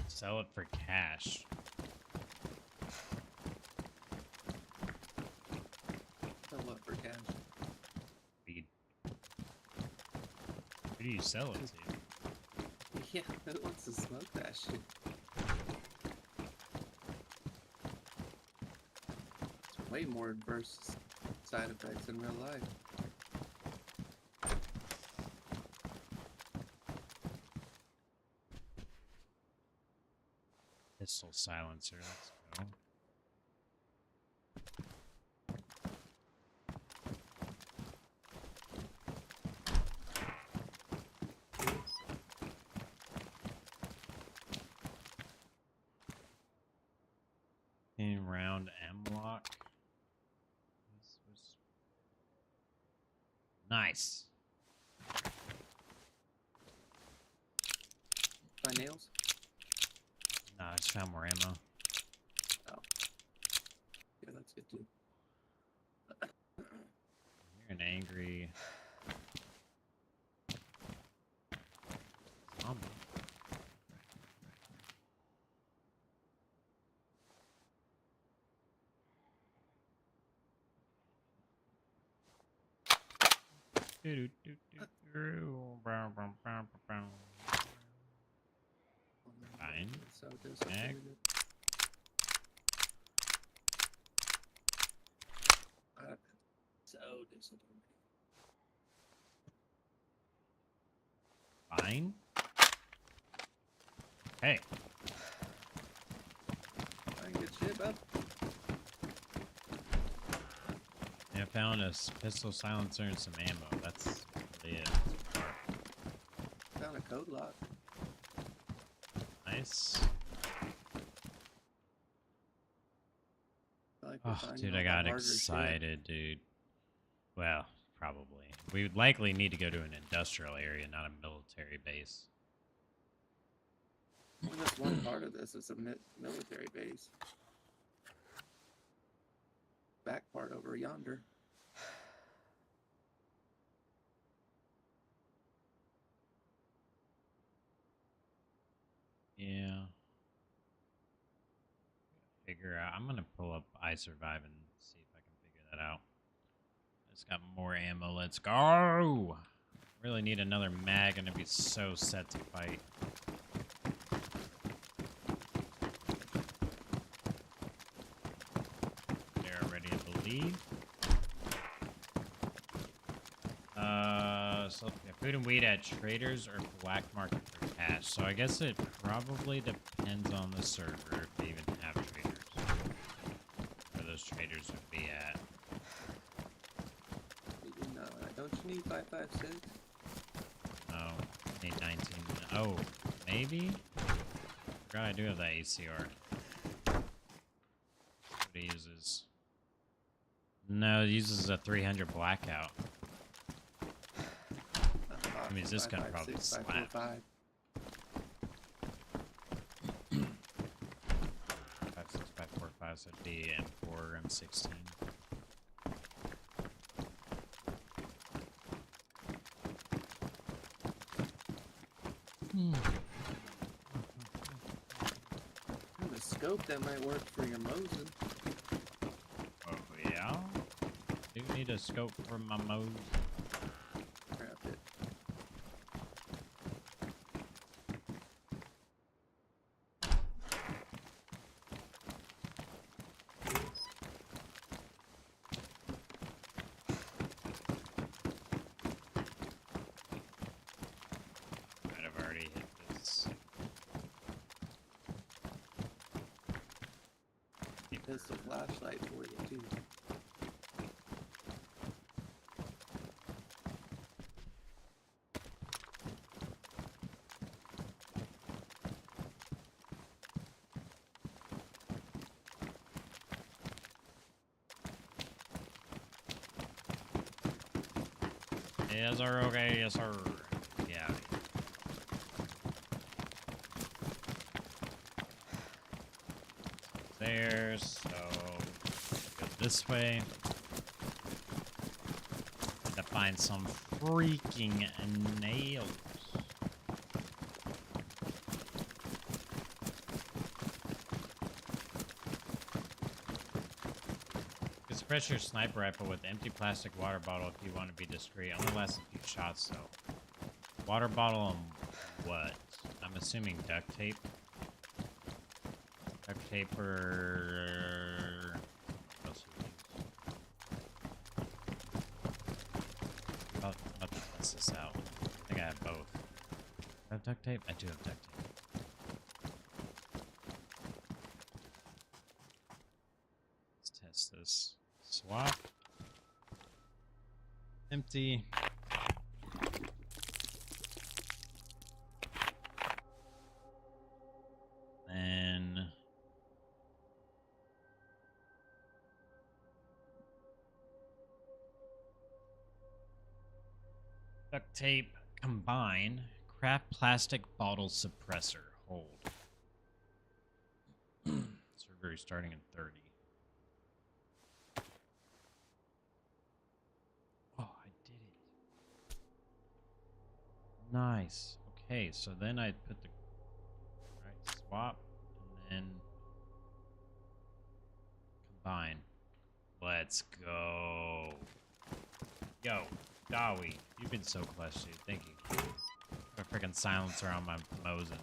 Sell it for cash. So what for cash? Weed. Who do you sell it to? Yeah, who wants to smoke that shit? It's way more adverse side effects in real life. Pistol silencer. Let's go. In round M-lock. This was nice. Find nails? Nah, I just found more ammo. Yeah, that's good too. You're an angry zombie. Fine. So disappointed. I'm so disappointed. Fine. Hey, I ain't good shit, bud. I found a pistol silencer and some ammo. That's really it. Found a code lock. Nice. I like we're Oh, finding dude, all I the got harder shit. excited, dude. Well, probably. We would likely need to go to an industrial area, not a military base. Well, that's one part of this is a military base. Back part over yonder. Yeah. Figure out. I'm gonna pull up I Survive and see if I can figure that out. It's got more ammo. Let's go. Really need another mag. Gonna be so set to fight. They're ready to believe. So yeah, food and weed at traders or black market for cash. So I guess it probably depends on the server if they even have traders. Where those traders would be at. No, don't you need 556? Oh, I need 19. Oh, maybe? Forgot I do have that ACR. What it uses. No, it uses a 300 blackout. That means this gun probably 556, 545. 56545, so it'd be M4, M16. Have a scope that might work for your Mosin. Oh, yeah? Do need a scope for my Mose. Grab it. pistol flashlight for you too. Yes, sir. Okay, yes, sir. Yeah. There, so go this way. To find some freaking nails. You can suppress your sniper rifle with empty plastic water bottle if you want to be discreet. Only lasts a few shots though. Water bottle and what? I'm assuming duct tape. Duct tape or what else would we use? I'll test this out. I think I have both. Do I have duct tape? I do have duct tape. Let's test this. Swap. Empty. Then duct tape, combine, craft plastic bottle suppressor, hold. Server restarting in 30. Oh, I did it. Nice. Okay, so then I put the right swap and then combine. Let's go. Yo, Dawi, you've been so clutch, dude. Thank you. Got a freaking silencer on my Mosin.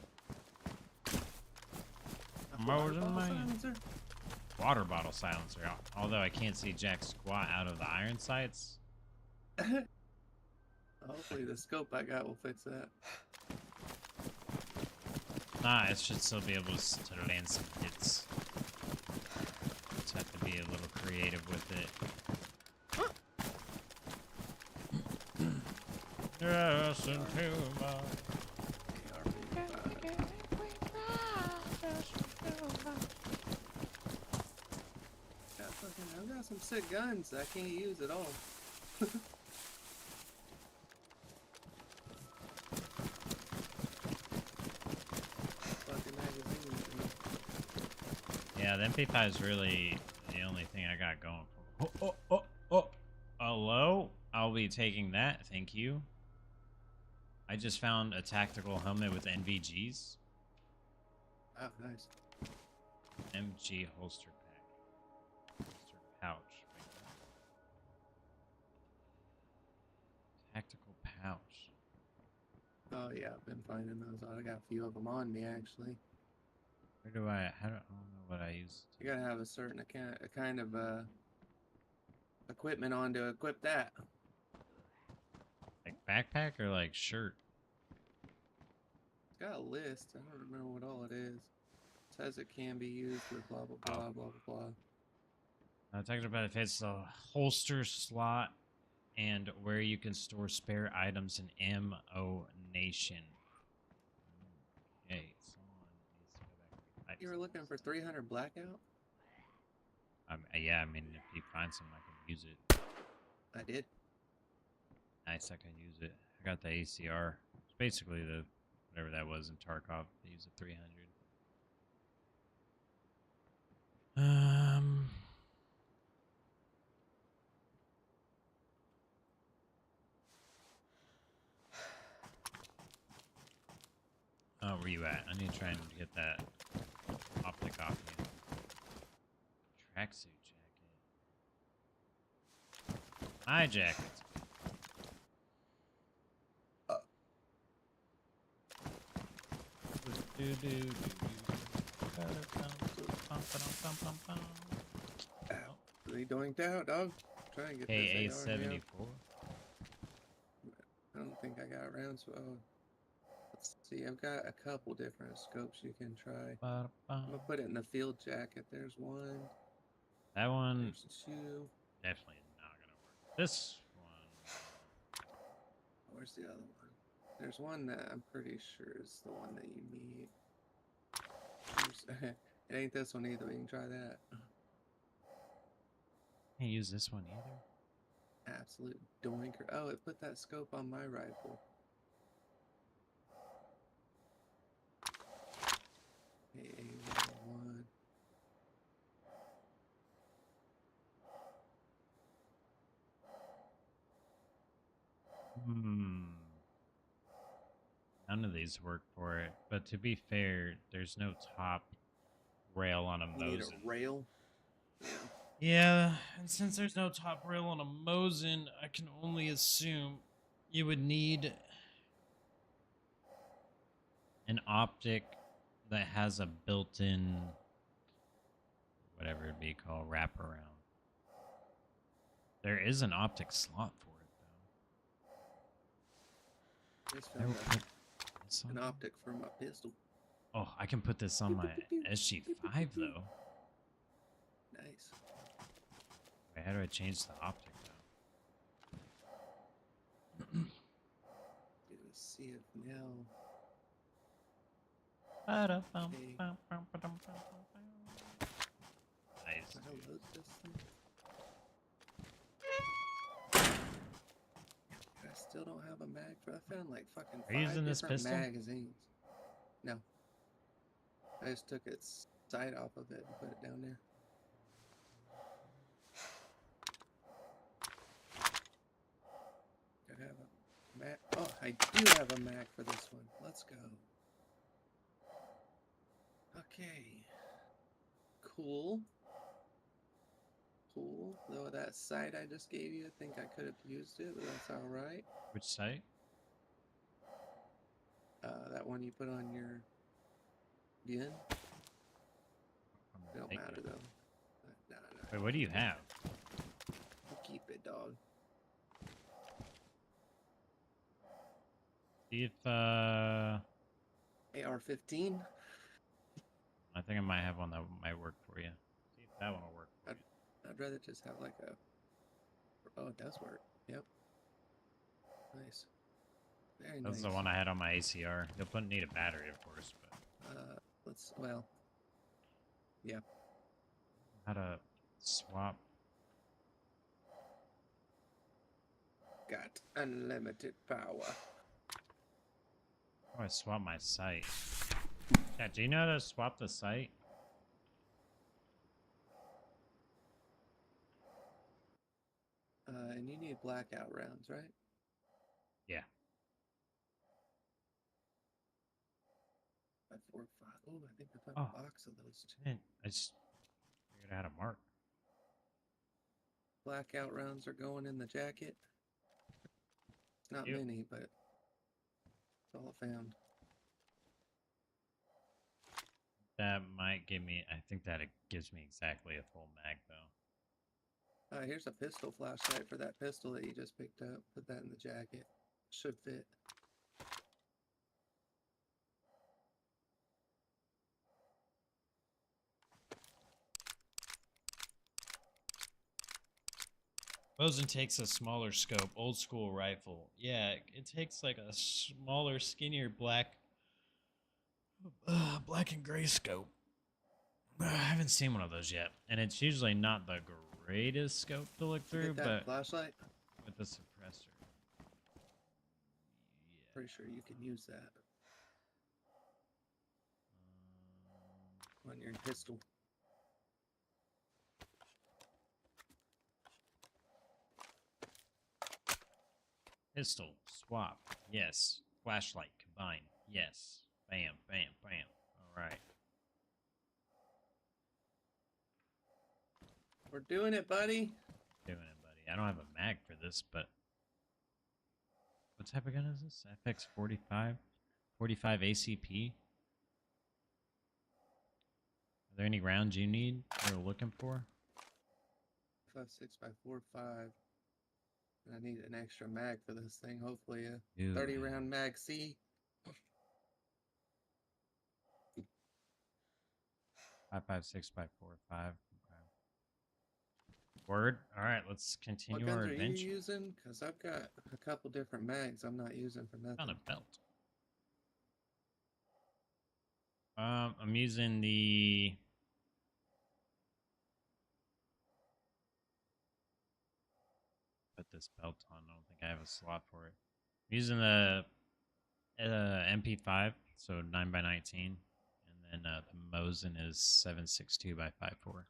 Mosin, man. Water bottle silencer. Although I can't see jack squat out of the iron sights. Hopefully the scope I got will fix that. Nah, it should still be able to land some hits. Just have to be a little creative with it. Yes, into my... I've got some sick guns I can't use at all. Fucking magazines. Yeah, the MP5 is really the only thing I got going for. Oh. Hello? I'll be taking that, thank you. I just found a tactical helmet with NVGs. Oh, nice. MG holster pack. Holster pouch. Tactical pouch. Oh yeah, I've been finding those. I got a few of them on me actually. Where do I don't know what I use. You gotta have a certain kind of equipment on to equip that. Like backpack or like shirt? It's got a list. I don't remember what all it is. It says it can be used with blah blah blah blah blah blah. Tactical benefits the holster slot and where you can store spare items in MO Nation. Okay, someone needs to go back. You were looking for 300 blackout? Yeah, I mean, if you find some, I can use it. I did. Nice, I can use it. I got the ACR. It's basically the whatever that was in Tarkov. They use a 300. Oh, where you at? I need to try and get that optic off you. Tracksuit jacket. My jacket. They doinked out, dog. Try and get this AR, KA-74. I don't think I got rounds. Oh, let's see. I've got a couple different scopes you can try. I'm gonna put it in the field jacket. There's one. That one There's two. definitely not gonna work. This one. Where's the other one? There's one that I'm pretty sure is the one that you need. It ain't this one either. We can try that. Can't use this one either. Absolute doinker. Oh, it put that scope on my rifle. AA1. None of these work for it. But to be fair, there's no top rail on a You need Mosin. a rail? Yeah. Yeah, and since there's no top rail on a Mosin, I can only assume you would need an optic that has a built-in, whatever it'd be called, wraparound. There is an optic slot for it, though. Just Never found put this an on. optic for my pistol. Oh, I can put this on my SG5, though. Nice. Wait, how do I change the optic, though? Get a CFL. Nice. Can I load this thing? I still don't have a mag for. I found like fucking Are you 5 using this different pistol? magazines. No. I just took its sight off of it and put it down there. I have a mag. Oh, I do have a mag for this one. Let's go. Okay. Cool. Cool. Though that sight I just gave you, I think I could have used it, but that's alright. Which site? That one you put on your gun. I'm gonna Don't take matter it. though. Nah. Wait, what do you have? You keep it, dog. See if, AR-15. I think I might have one that might work for you. See if that one will work for you. I'd rather just have like a. Oh, it does work. Yep. Nice. Very nice. That's the one I had on my ACR. You'll need a battery, of course, but Let's. Well. Yeah. how to swap. Got unlimited power. How do I swap my sight? Yeah, do you know how to swap the sight? And you need blackout rounds, right? Yeah. 5, 4, 5. Oh, I think I found Oh. a box of those too. Man, I just figured out how to mark. Blackout rounds are going in the jacket. It's not Yep. many, but it's all I found. That might give me, I think that it gives me exactly a full mag, though. Here's a pistol flashlight for that pistol that you just picked up. Put that in the jacket. Should fit. Mosin takes a smaller scope, old school rifle. Yeah, it takes like a smaller, skinnier black and gray scope. I haven't seen one of those yet, and it's usually not the greatest scope to look through, Get that but flashlight? with the suppressor. Yeah. Pretty sure you can use that on your pistol. Pistol, swap, yes. Flashlight, combine, yes. Bam, bam, bam. Alright. We're doing it, buddy. Doing it, buddy. I don't have a mag for this, but... What type of gun is this? FX45? 45 ACP? Are there any rounds you need or looking for? 5.6x4.5. I need an extra mag for this thing. Hopefully a Ooh, 30 round mag C. 5.56 by 4.5. Okay. Word. All right, let's What continue guns our are you adventure. using? Because I've got a couple different mags I'm not using for Found a nothing. belt. I'm using the. Put this belt on. I don't think I have a slot for it. I'm using the MP5, so 9x19, and then the Mosin is 7.62 by 5.4.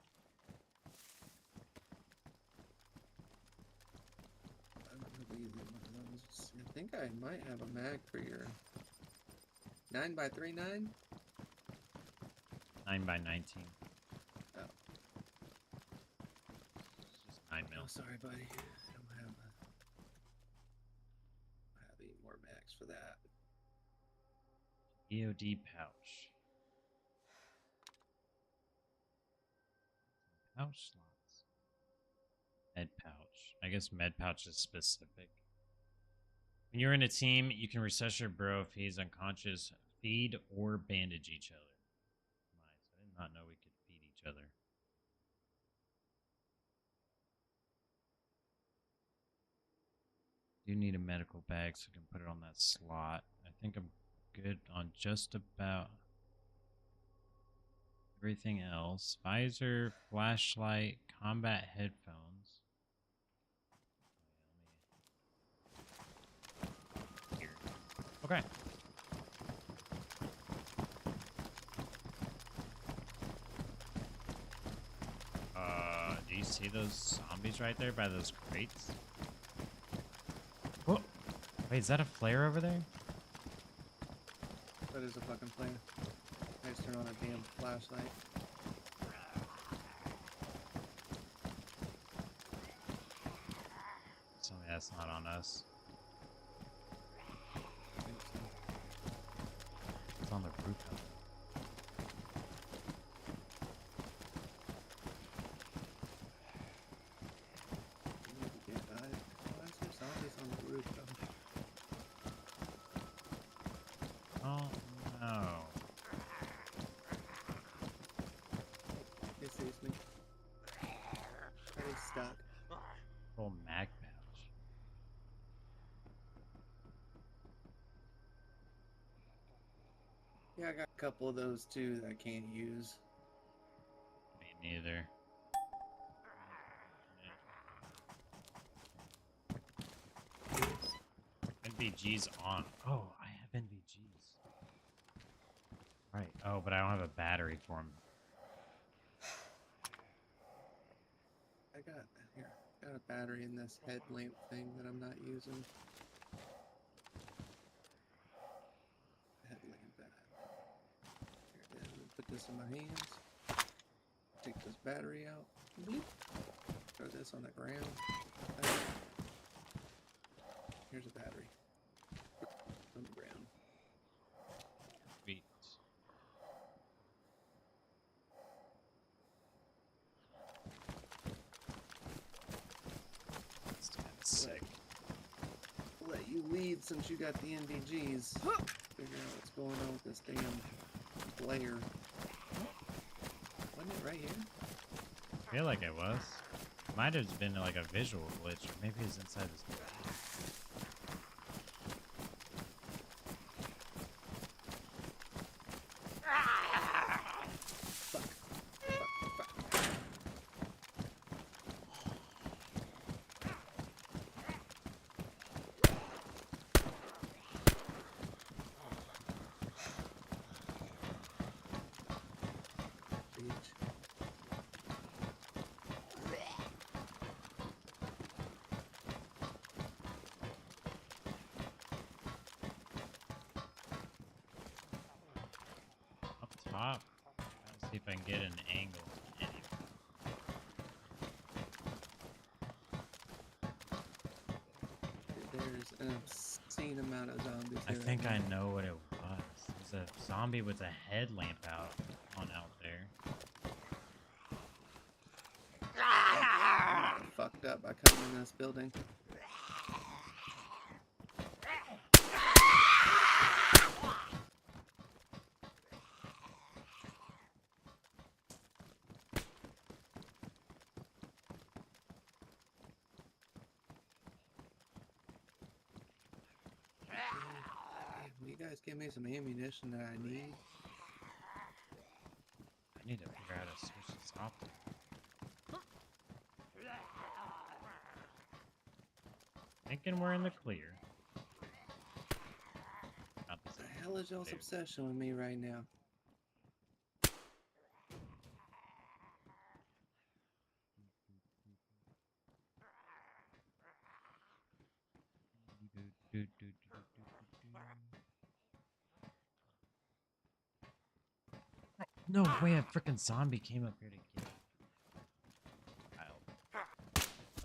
I don't have either one of those. I think I might have a mag for your 9x39. 9x19. Oh. Just 9 Oh, mil. sorry, buddy. I don't have any more mags for that. EOD pouch. Pouch slots. Med pouch. I guess med pouch is specific. When you're in a team, you can resuscitate your bro if he's unconscious, feed or bandage each other. Nice. I did not know we could feed each other. Do need a medical bag so I can put it on that slot. I think I'm good on just about everything else. Visor, flashlight, combat headphones. Here. Okay. Do you see those zombies right there by those crates? Whoa. Wait, is that a flare over there? That is a fucking flare. I just turned on a damn flashlight. Tell me that's not on us. I think so. It's on the roof. We need to get died. Why is there zombies on the roof though? Oh no. He sees me. Are they stuck? Full mag pouch. Yeah, I got a couple of those too that I can't use. Me neither. NVG's on. Oh, I have NVGs. Right. Oh, but I don't have a battery for them. I got a battery in this headlamp thing that I'm not using. Headlamp bat. Here it is. I'm gonna put this in my hands. Take this battery out. Bleep. Throw this on the ground. Here's a battery. On the ground. Sweet. That's kind of sick. Let you lead since you got the NVGs. Figure out what's going on with this damn player. Wasn't it right here? I feel like it was. Might have been like a visual glitch, or maybe it's inside this door. Fuck. Fuck. Bitch. Up top. Let's see if I can get an angle. There's an obscene amount of zombies I here. think I know what it was. There's a zombie with a headlamp out there. I'm fucked up by coming in this building. guys give me some ammunition that I need? I need to figure out how to switch this optic. Thinking we're in the clear. Not What the same hell is y'all's clear. obsession with me right now? No way, a freaking zombie came up here to get Kyle.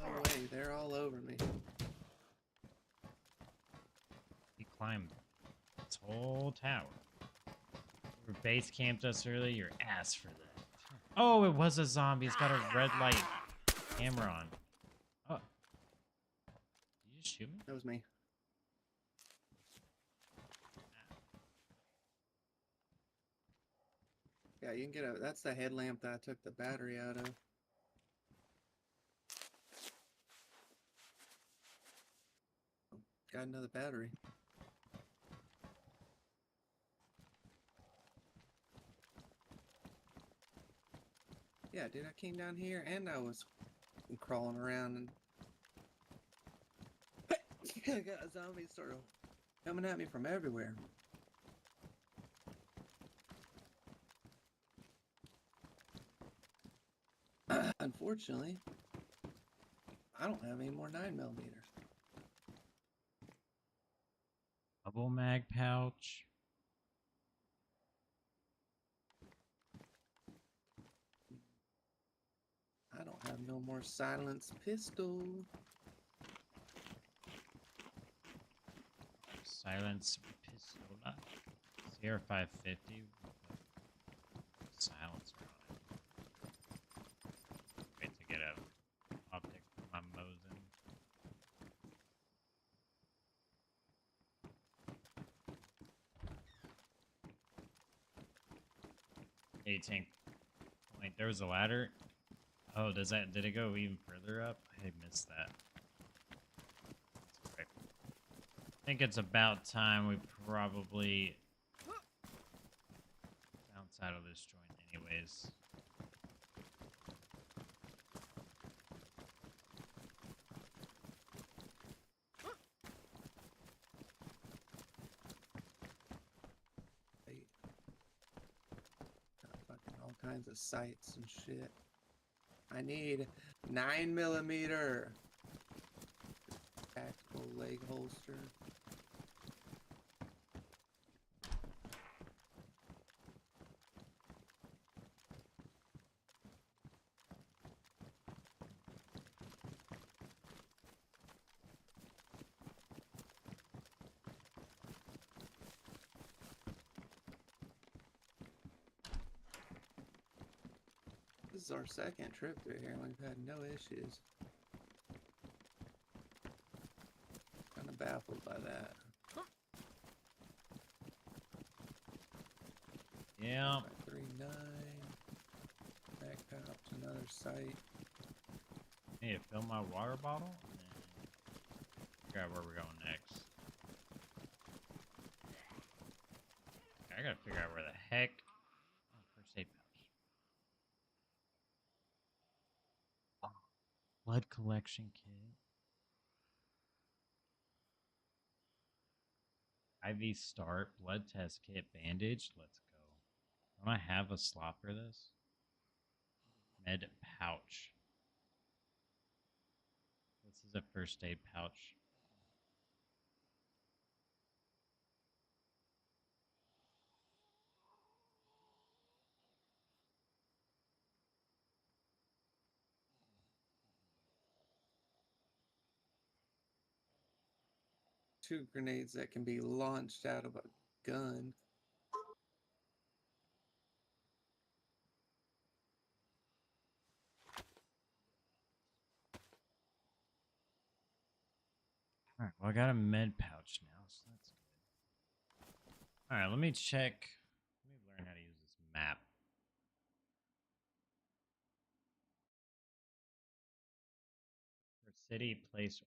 Oh wait, they're all over me. He climbed this whole tower. You base camped us earlier, your ass for that. Oh, it was a zombie. It's got a red light camera on. Oh. Did you just shoot me? That was me. Yeah, you can get a. That's the headlamp that I took the battery out of. Got another battery. Yeah, dude, I came down here and I was crawling around and I got a zombie started coming at me from everywhere. Unfortunately, I don't have any more 9mm. Double mag pouch. I don't have no more silenced pistol. Silence pistola. CR550. Silencer on it. Wait to get a optic for my Mosin. 18 point. There was a ladder. Oh, did it go even further up? I missed that. That's right. I think it's about time we probably bounce out of this joint anyways. Wait. Got fucking all kinds of sights and shit. I need 9mm tactical leg holster. This is our second trip through here and we've had no issues. Kind of baffled by that. Yeah. 539. Back pouch, another sight. Need to fill my water bottle and then figure out where we're going next. I gotta figure out where the heck. Oh, first aid pouch. Oh, blood collection kit. IV start, blood test kit, bandage. Let's go. Don't I have a slot for this? Med pouch. This is a first aid pouch. Two grenades that can be launched out of a gun. Alright, well I got a med pouch now, so that's good. Alright, let me check. Let me learn how to use this map. For city, place,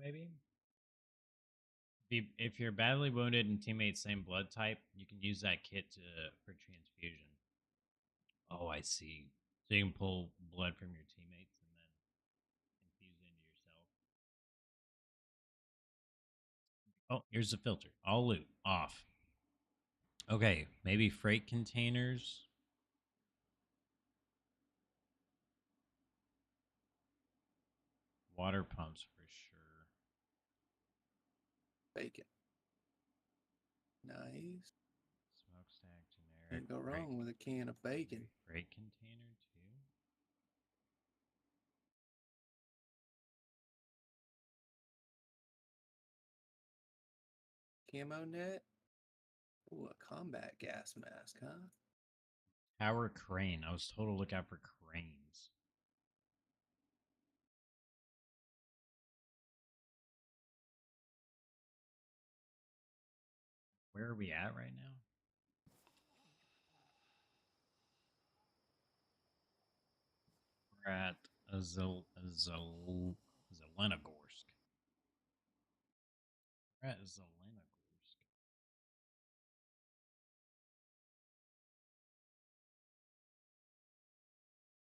maybe. If you're badly wounded and teammates same blood type, you can use that kit for transfusion. Oh, I see. So you can pull blood from your teammates and then infuse it into yourself. Oh, here's the filter. All loot off. Okay, maybe freight containers. Water pumps for sure. Bacon. Nice. Smokestack, generic. Can't go freight- wrong with a can of bacon. Freight container too. Camo net. Ooh, a combat gas mask, huh? Tower crane. I was told to look out for cranes. Where are we at right now? We're at Zelenogorsk. We're at Zelenogorsk.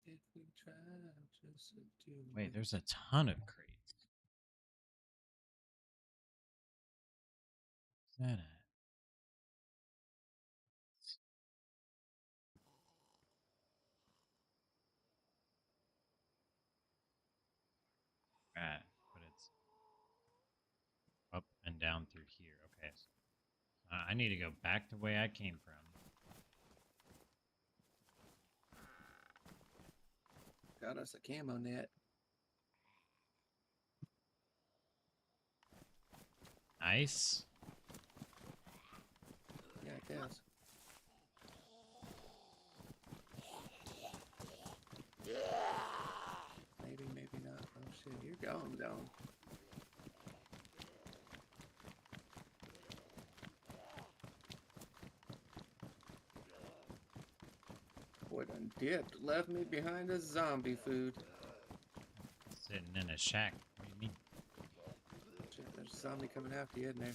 If we try just to do Wait, it. there's a ton of crates. What's that at? Right, but it's up and down through here. Okay. So, I need to go back the way I came from. Got us a camo net. Nice. Yeah, I guess. Maybe, maybe not. Oh shit, you're going down. Boy done dipped. Left me behind a zombie food. Sitting in a shack. What do you mean? Shit, there's a zombie coming after you, isn't there?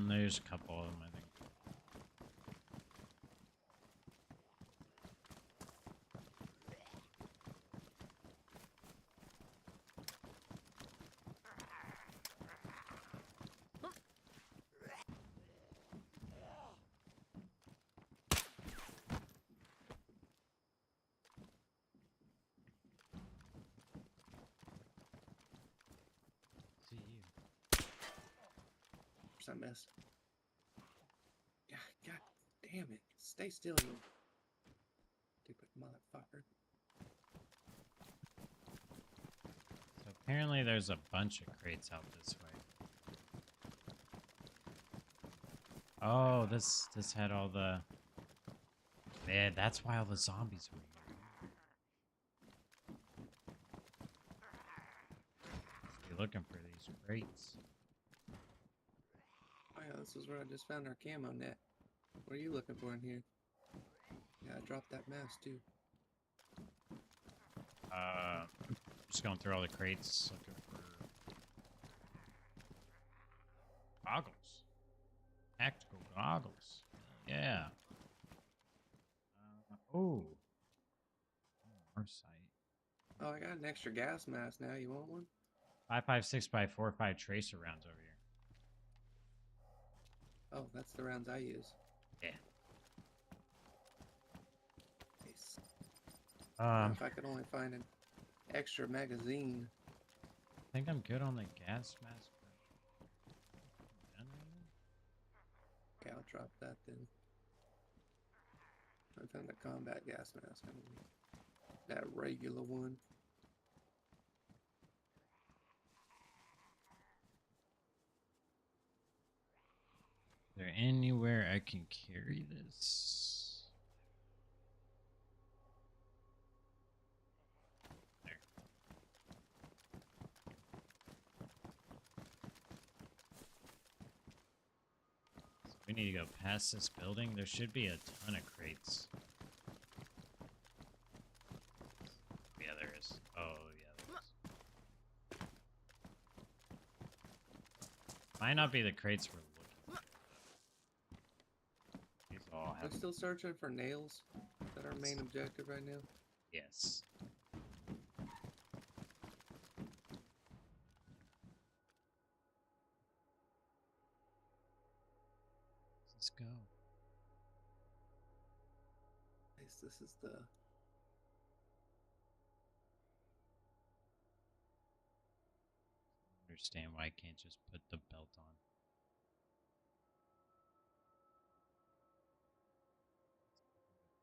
There's a couple of them, I think. See you. I missed. God damn it. Stay still, you stupid motherfucker. So apparently there's a bunch of crates out this way. Oh, this had all the... Man, that's why all the zombies were here. Be looking for these crates. Oh yeah, this is where I just found our camo net. What are you looking for in here? Yeah, I dropped that mask too. Just going through all the crates looking for goggles. Tactical goggles. Yeah. Oh. Our site. Oh, I got an extra gas mask now. You want one? 5.56x4.5 tracer rounds over here. Oh, that's the rounds I use. Yeah. Nice. I If I could only find an extra magazine. think I'm good on the gas mask. Done right Yeah, I'll drop that then. I found a combat gas mask. I mean, that regular one. Is there anywhere I can carry this? There. So we need to go past this building. There should be a ton of crates. Yeah, there is. Oh, yeah, there is. Might not be the crates we're looking for. These all I'm have. still searching for nails. Is that our main objective right now? Yes. Let's go. Nice, this is the... Understand why I can't just put the belt on.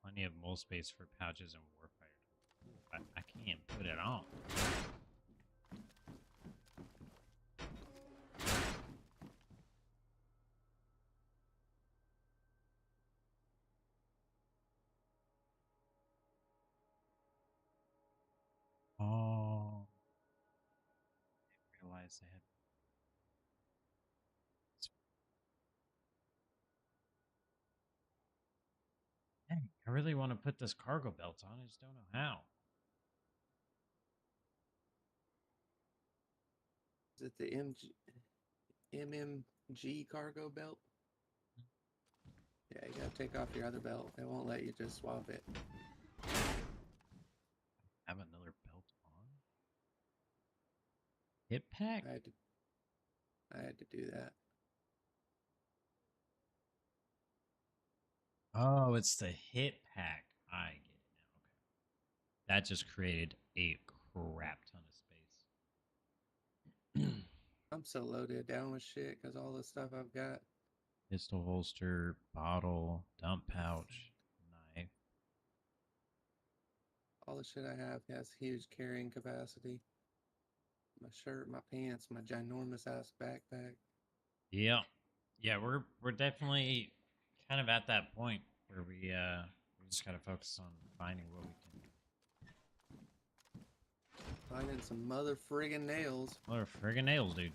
Plenty of mole space for pouches and warfighter. But I can't put it on. Oh, I didn't realize I had. Dang, I really want to put this cargo belt on. I just don't know how. Is it the MMG cargo belt? Yeah, you gotta take off your other belt. They won't let you just swap it. Have another belt on. Hit pack. I had to do that. Oh, it's the hit pack. I get it now. Okay. That just created a crap ton of space. I'm so loaded down with shit because all the stuff I've got. Pistol holster, bottle, dump pouch, knife. All the shit I have has huge carrying capacity. My shirt, my pants, my ginormous ass backpack. Yeah. Yeah, we're definitely kind of at that point where we just gotta focus on finding what we can. Finding some mother friggin' nails. What are friggin' nails, dude?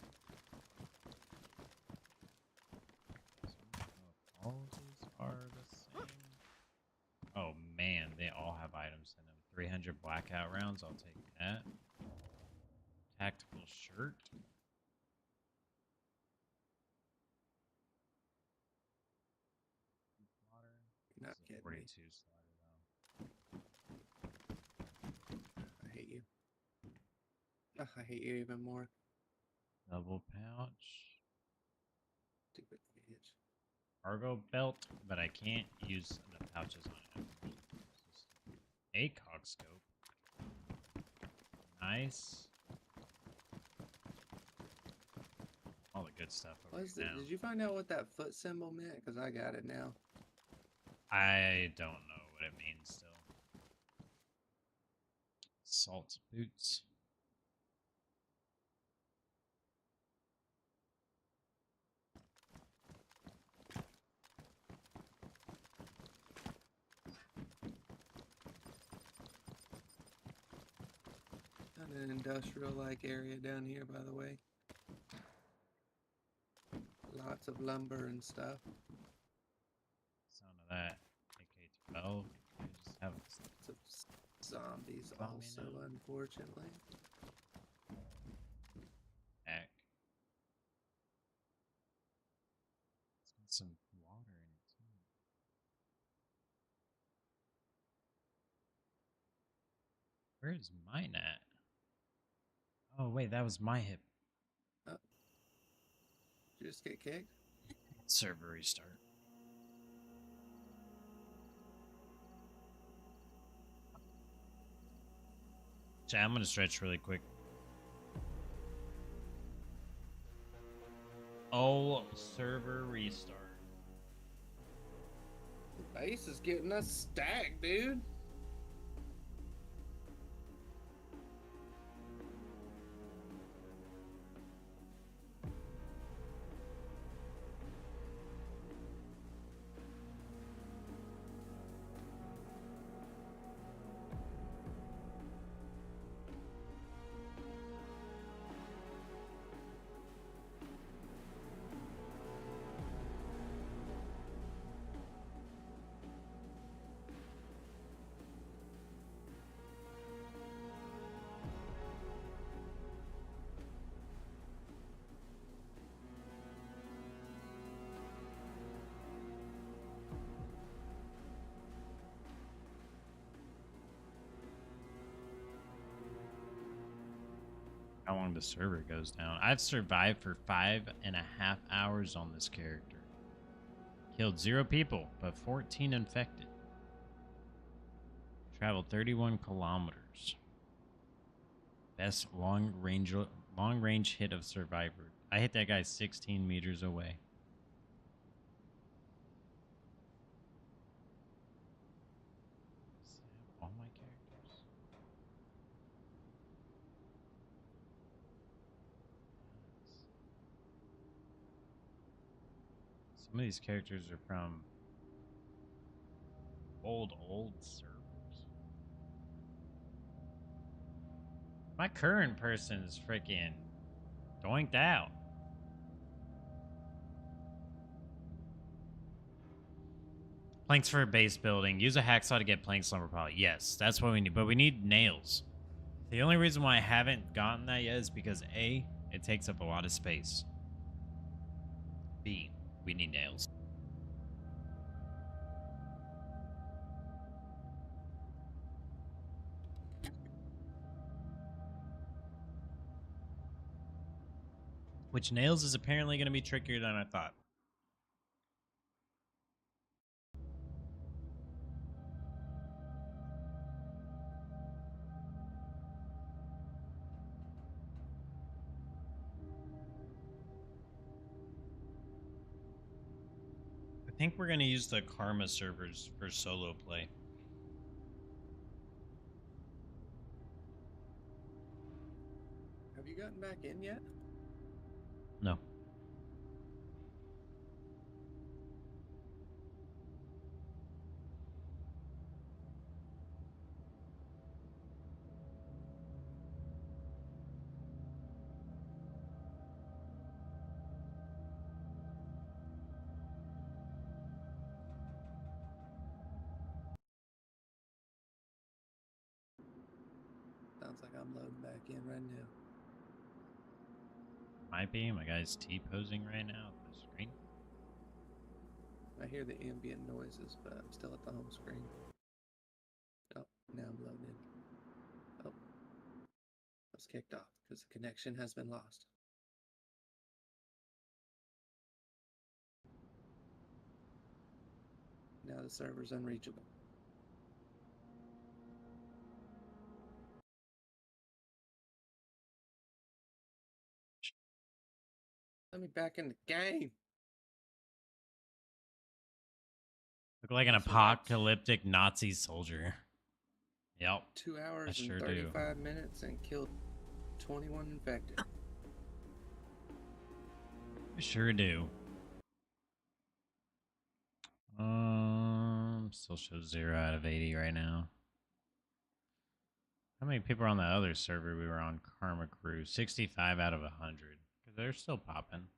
All of these are the same. Oh man, they all have items in them. 300 blackout rounds, I'll take that. Tactical shirt. Water. You're not This is a kidding 42 me. slider though. I hate you. Ugh, I hate you even more. Double pouch. Stupid bitch. Cargo belt, but I can't use the pouches on it. Just a cog scope. Nice. All the good stuff over here now. Did you find out what that foot symbol meant? Because I got it now. I don't know what it means still. Salt boots. An industrial-like area down here, by the way. Lots of lumber and stuff. Sound of that. AK-12. I just have Lots of zombies Zombie also, now. unfortunately. back. It's got some water in it too. Where is mine at? Oh wait, that was my hip. Did you just get kicked? Server restart. Chat, I'm gonna stretch really quick. Oh, server restart. Base is getting us stacked, dude. how long the server goes down. I've survived for 5.5 hours on this character. Killed 0 people, but 14 infected. Traveled 31 kilometers. Best long range hit of Survivor. I hit that guy 16 meters away. All my characters. Some of these characters are from old servers. My current person is freaking doinked out. Planks for a base building. Use a hacksaw to get planks lumber pile. Yes, that's what we need. But we need nails. The only reason why I haven't gotten that yet is because A, it takes up a lot of space. B, we need nails. Which nails is apparently going to be trickier than I thought. I think we're going to use the Karma servers for solo play. Have you gotten back in yet? No. Sounds like I'm loading back in right now. Might be. My guy's T-posing right now at the screen. I hear the ambient noises, but I'm still at the home screen. Oh, now I'm loading in. Oh, I was kicked off because the connection has been lost. Now the server's unreachable. Let me back in the game. Look like an So that's- apocalyptic Nazi soldier. Yep. 2 hours sure and do. 35 minutes and killed 21 infected. I sure do. Still shows 0 out of 80 right now. How many people are on the other server we were on, Karma Crew? 65 out of 100. Because they're still popping.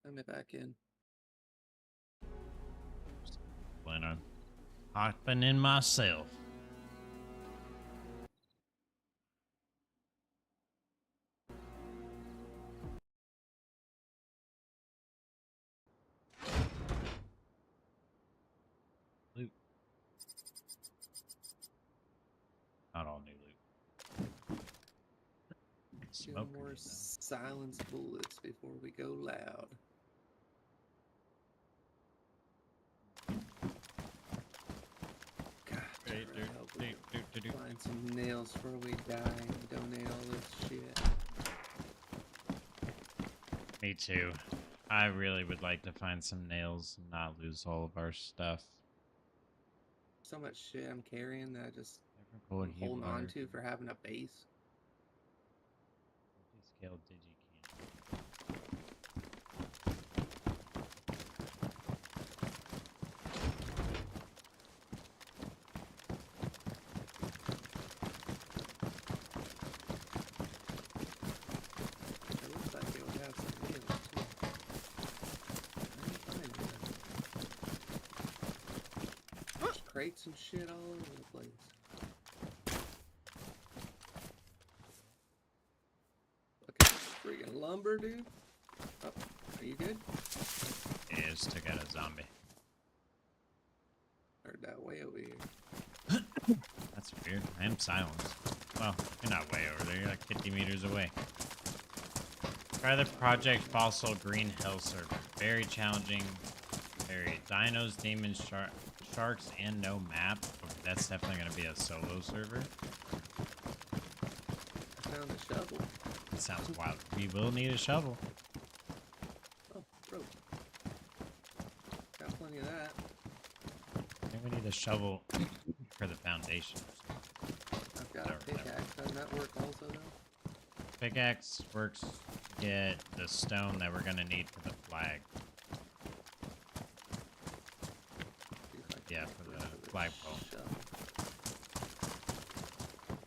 Let me back in. Plan on hopping in myself. Loot. Not all new loot. Two Smoke more grenade, though. silence bullets before we go loud. God, I really hope we can find some nails before we die and donate all this shit. Me too. I really would like to find some nails and not lose all of our stuff. So much shit I'm carrying that I just Different bullet I'm heat holding on water, to for having a base. multi-scale digican. It looks like it would have some nails too. I ain't finding none. There's crates and shit all over the place. Look at this freaking lumber, dude. Oh, are you good? Yeah, just took out a zombie. Heard that way over here. That's weird. I am silenced. Well, you're not way over there. You're like 50 meters away. Try the Project Fossil Green Hill server. Very challenging. Very dinos, demons, sharks, and no map. Okay, that's definitely going to be a solo server. I found a shovel. That sounds wild. We will need a shovel. Oh, rope. Got plenty of that. I think we need a shovel for the foundation. I've got a Never, never. pickaxe. Doesn't that work also though? Pickaxe works to get the stone that we're going to need for the flag. See if I can Yeah, make for room the flagpole. shovel.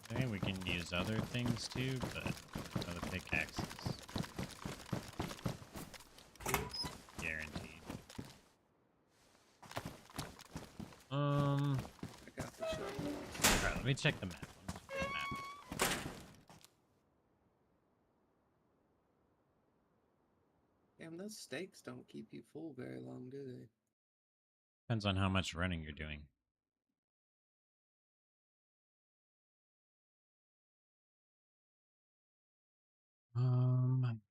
I think we can use other things too, but other pickaxes. Guaranteed. I got the shovel. Alright, let me check the map. Let me check the map. Damn, those steaks don't keep you full very long, do they? Depends on how much running you're doing.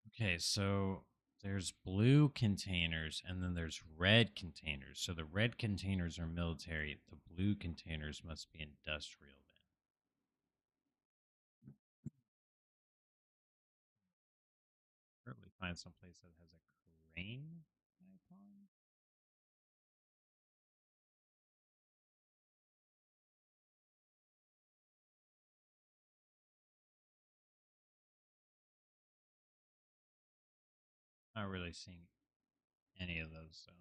Okay, so there's blue containers and then there's red containers. So the red containers are military. The blue containers must be industrial then. Probably find some place that has a crane icon. Not really seeing any of those, so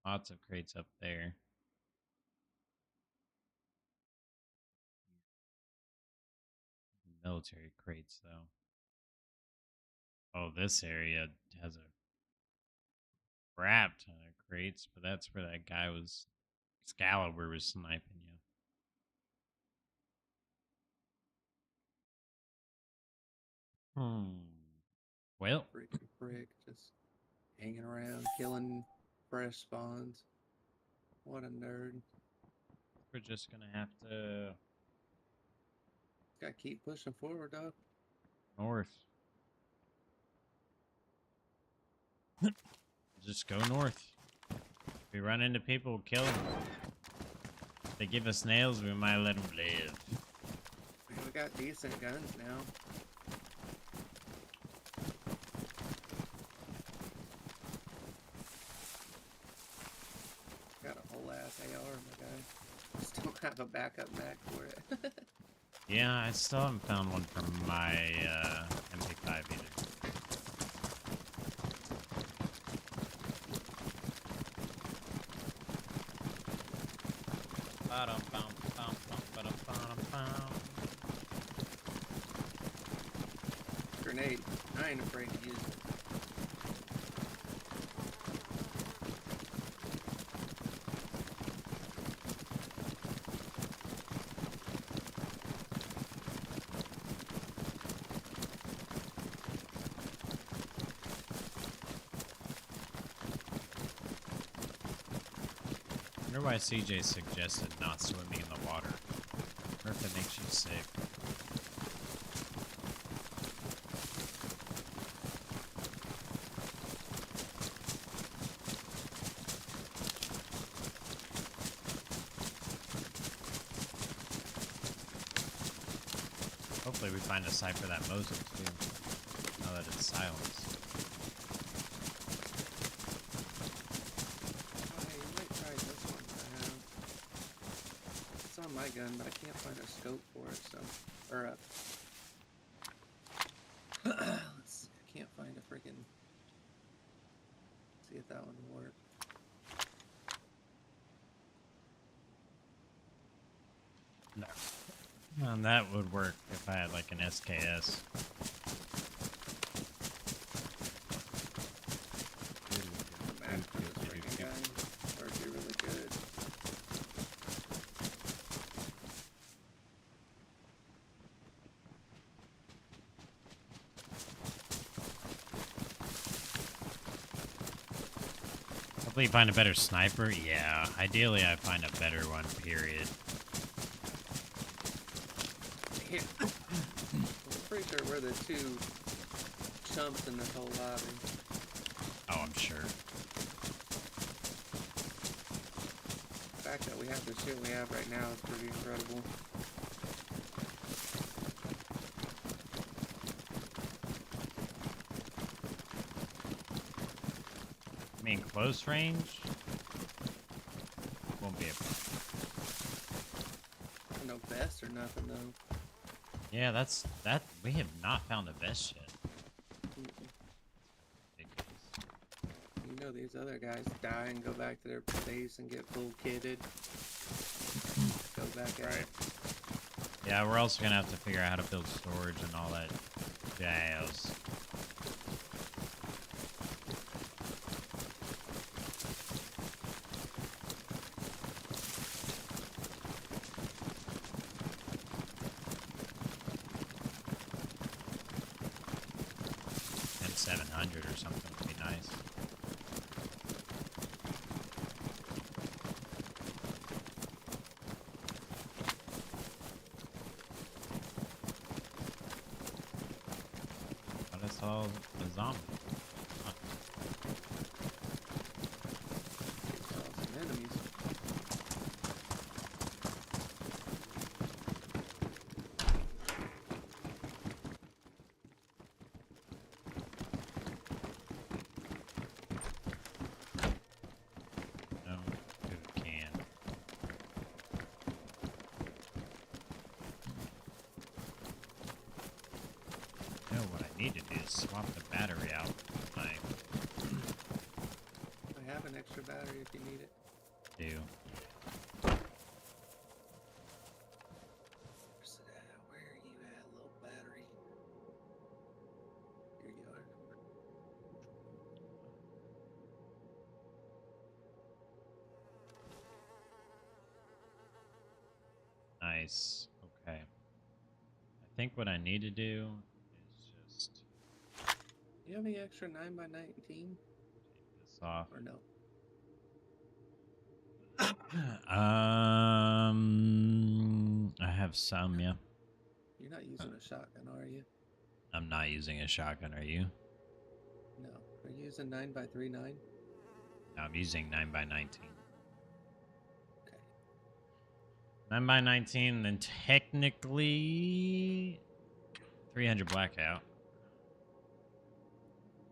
lots of crates up there. Military crates though. Oh, this area has a crap ton of crates, but that's where that guy was. Excalibur was sniping you. Well, Freaking prick, just hanging around, killing fresh spawns. What a nerd. we're just gonna have to Gotta keep pushing forward, dog. north. Just go north. If we run into people, kill them. If they give us nails, we might let them live. Man, we got decent guns now. Got a whole ass AR, my guy. Just don't have a backup mag for it. Yeah, I still haven't found one for my MP5 either. Grenade. I ain't afraid to use it. I wonder why CJ suggested not swimming in the water. Or if it makes you sick. Hopefully we find a site for that Moser too. Now that it's silenced. Oh, hey, you might try this one I have. It's on my gun, but I can't find a scope for it, so. Or let's see, I can't find a freaking. See if that one will work. No. And that would work if I had like an SKS. The mag for this freaking gun would be really good. Hopefully you find a better sniper. Yeah, ideally I find a better one, period. Yeah. I'm pretty sure we're the two chumps in this whole lobby. Oh, I'm sure. The fact that we have the shit we have right now is pretty incredible. I mean, close range won't be a problem. No vest or nothing though. Yeah, that's that. We have not found a vest yet. Ridiculous. You know these other guys die and go back to their base and get full kitted. Go back at it. Yeah, we're also gonna have to figure out how to build storage and all that jazz. And 700 or something would be nice. But I saw a zombie. Huh. Saw some enemies. No, who can? No, what I need to do is swap the battery out. I I have an extra battery if you need it. do. Where's it at? Where are you at, little battery? Here you are. Nice. Okay. I think what I need to do is just Do you have any extra 9x19 take this off. or no? I have some, yeah. You're not using a shotgun, are you? I'm not using a shotgun, are you? No. Are you using 9x39? No, I'm using 9x19. Okay. 9x19, then technically 300 blackout.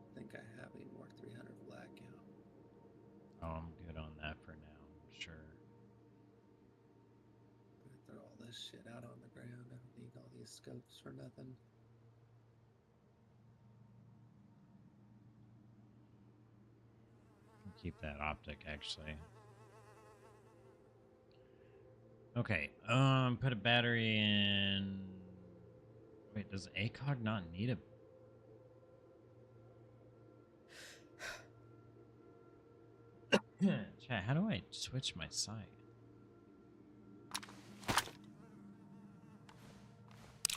I think I have a more 300 blackout. Oh, I'm good on that for now, sure. I'm gonna throw all this shit out on the ground. I don't need all these scopes for nothing. Keep that optic, actually. Okay, put a battery in. Wait, does ACOG not need a? Chat, how do I switch my sight?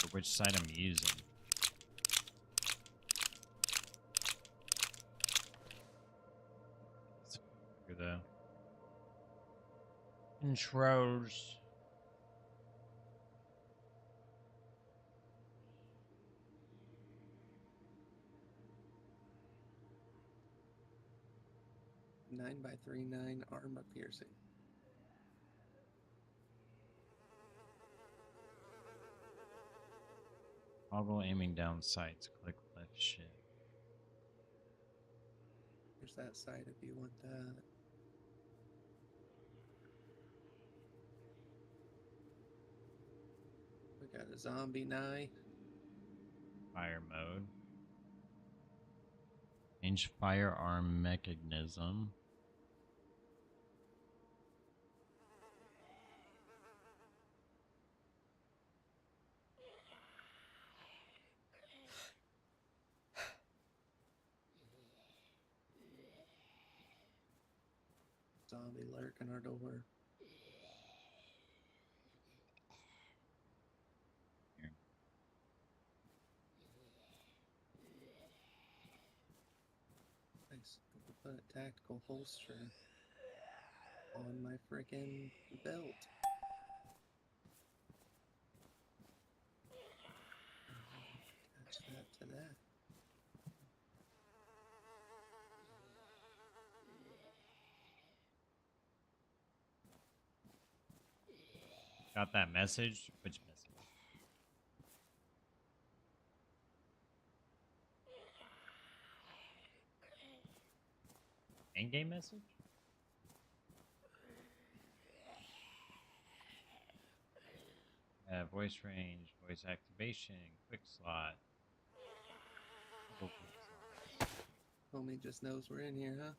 Or which side I'm using? The controls. 9x39 armor piercing. Toggle aiming down sights. Click left shift. There's that side if you want that. We got a zombie knife. Fire mode. Change firearm mechanism. Zombie lurking our door. Here. Nice. put a tactical holster on my freaking belt. Attach that to that. Got that message? Which message? In-game message? Voice range, voice activation, quick slot. Oh, quick slot. Homie just knows we're in here, huh?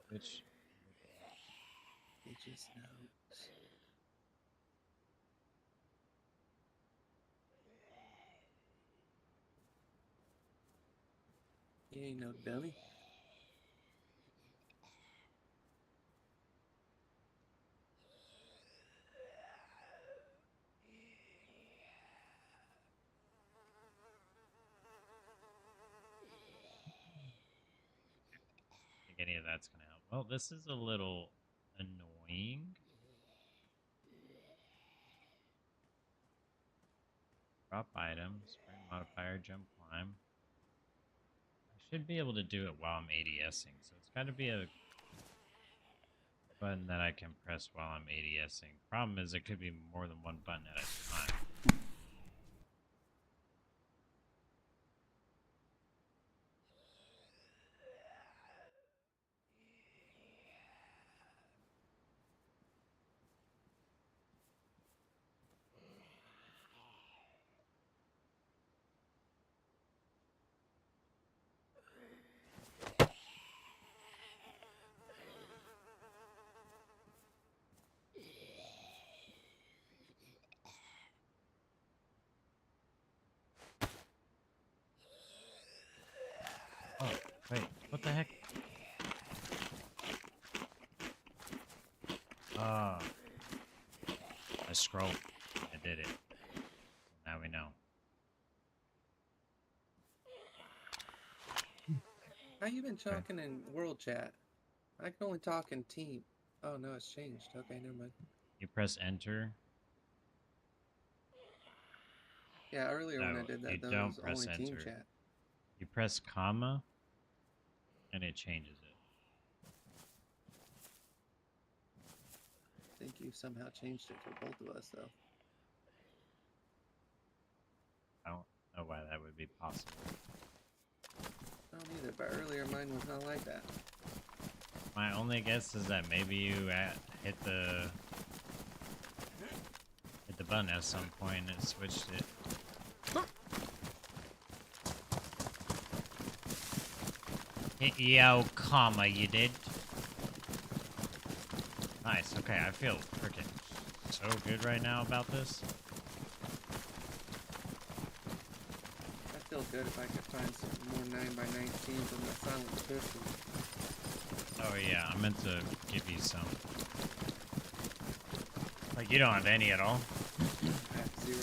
Which? He just knows. He ain't no dummy. Think any of that's gonna help. Well, this is a little annoying. Drop item, sprint modifier, jump climb. I should be able to do it while I'm ADSing, so it's got to be a button that I can press while I'm ADSing. Problem is, it could be more than one button at a time. Oh, wait, what the heck? Oh, I scrolled. I did it. Now we know. How you been talking in world chat? I can only talk in team. Oh no, it's changed. Okay, never mind. You press enter. Yeah, earlier when I No, did you that, though, it don't was press only team enter. chat. You press comma, and it changes it. I think you somehow changed it for both of us, though. I don't know why that would be possible. I don't either, but earlier mine was not like that. My only guess is that maybe you hit the button at some point and it switched it. Yo, comma, you did. Nice. Okay, I feel freaking so good right now about this. I feel good if I could find some more 9x19s on the silent pistol. Oh yeah, I meant to give you some. Like, you don't have any at all. I have 0.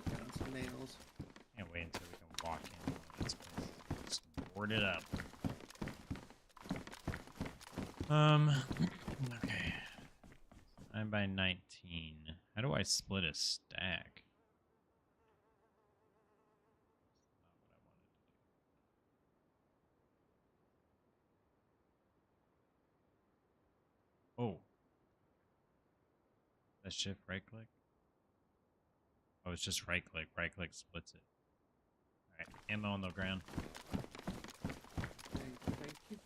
Down some nails. Can't wait until we can walk in. This place is boarded up. Okay. 9x19. How do I split a stack? Not what I wanted to do. Oh. That shift right click? Oh, it's just right click. Right click splits it. Alright, ammo on the ground. Thank you, thank you.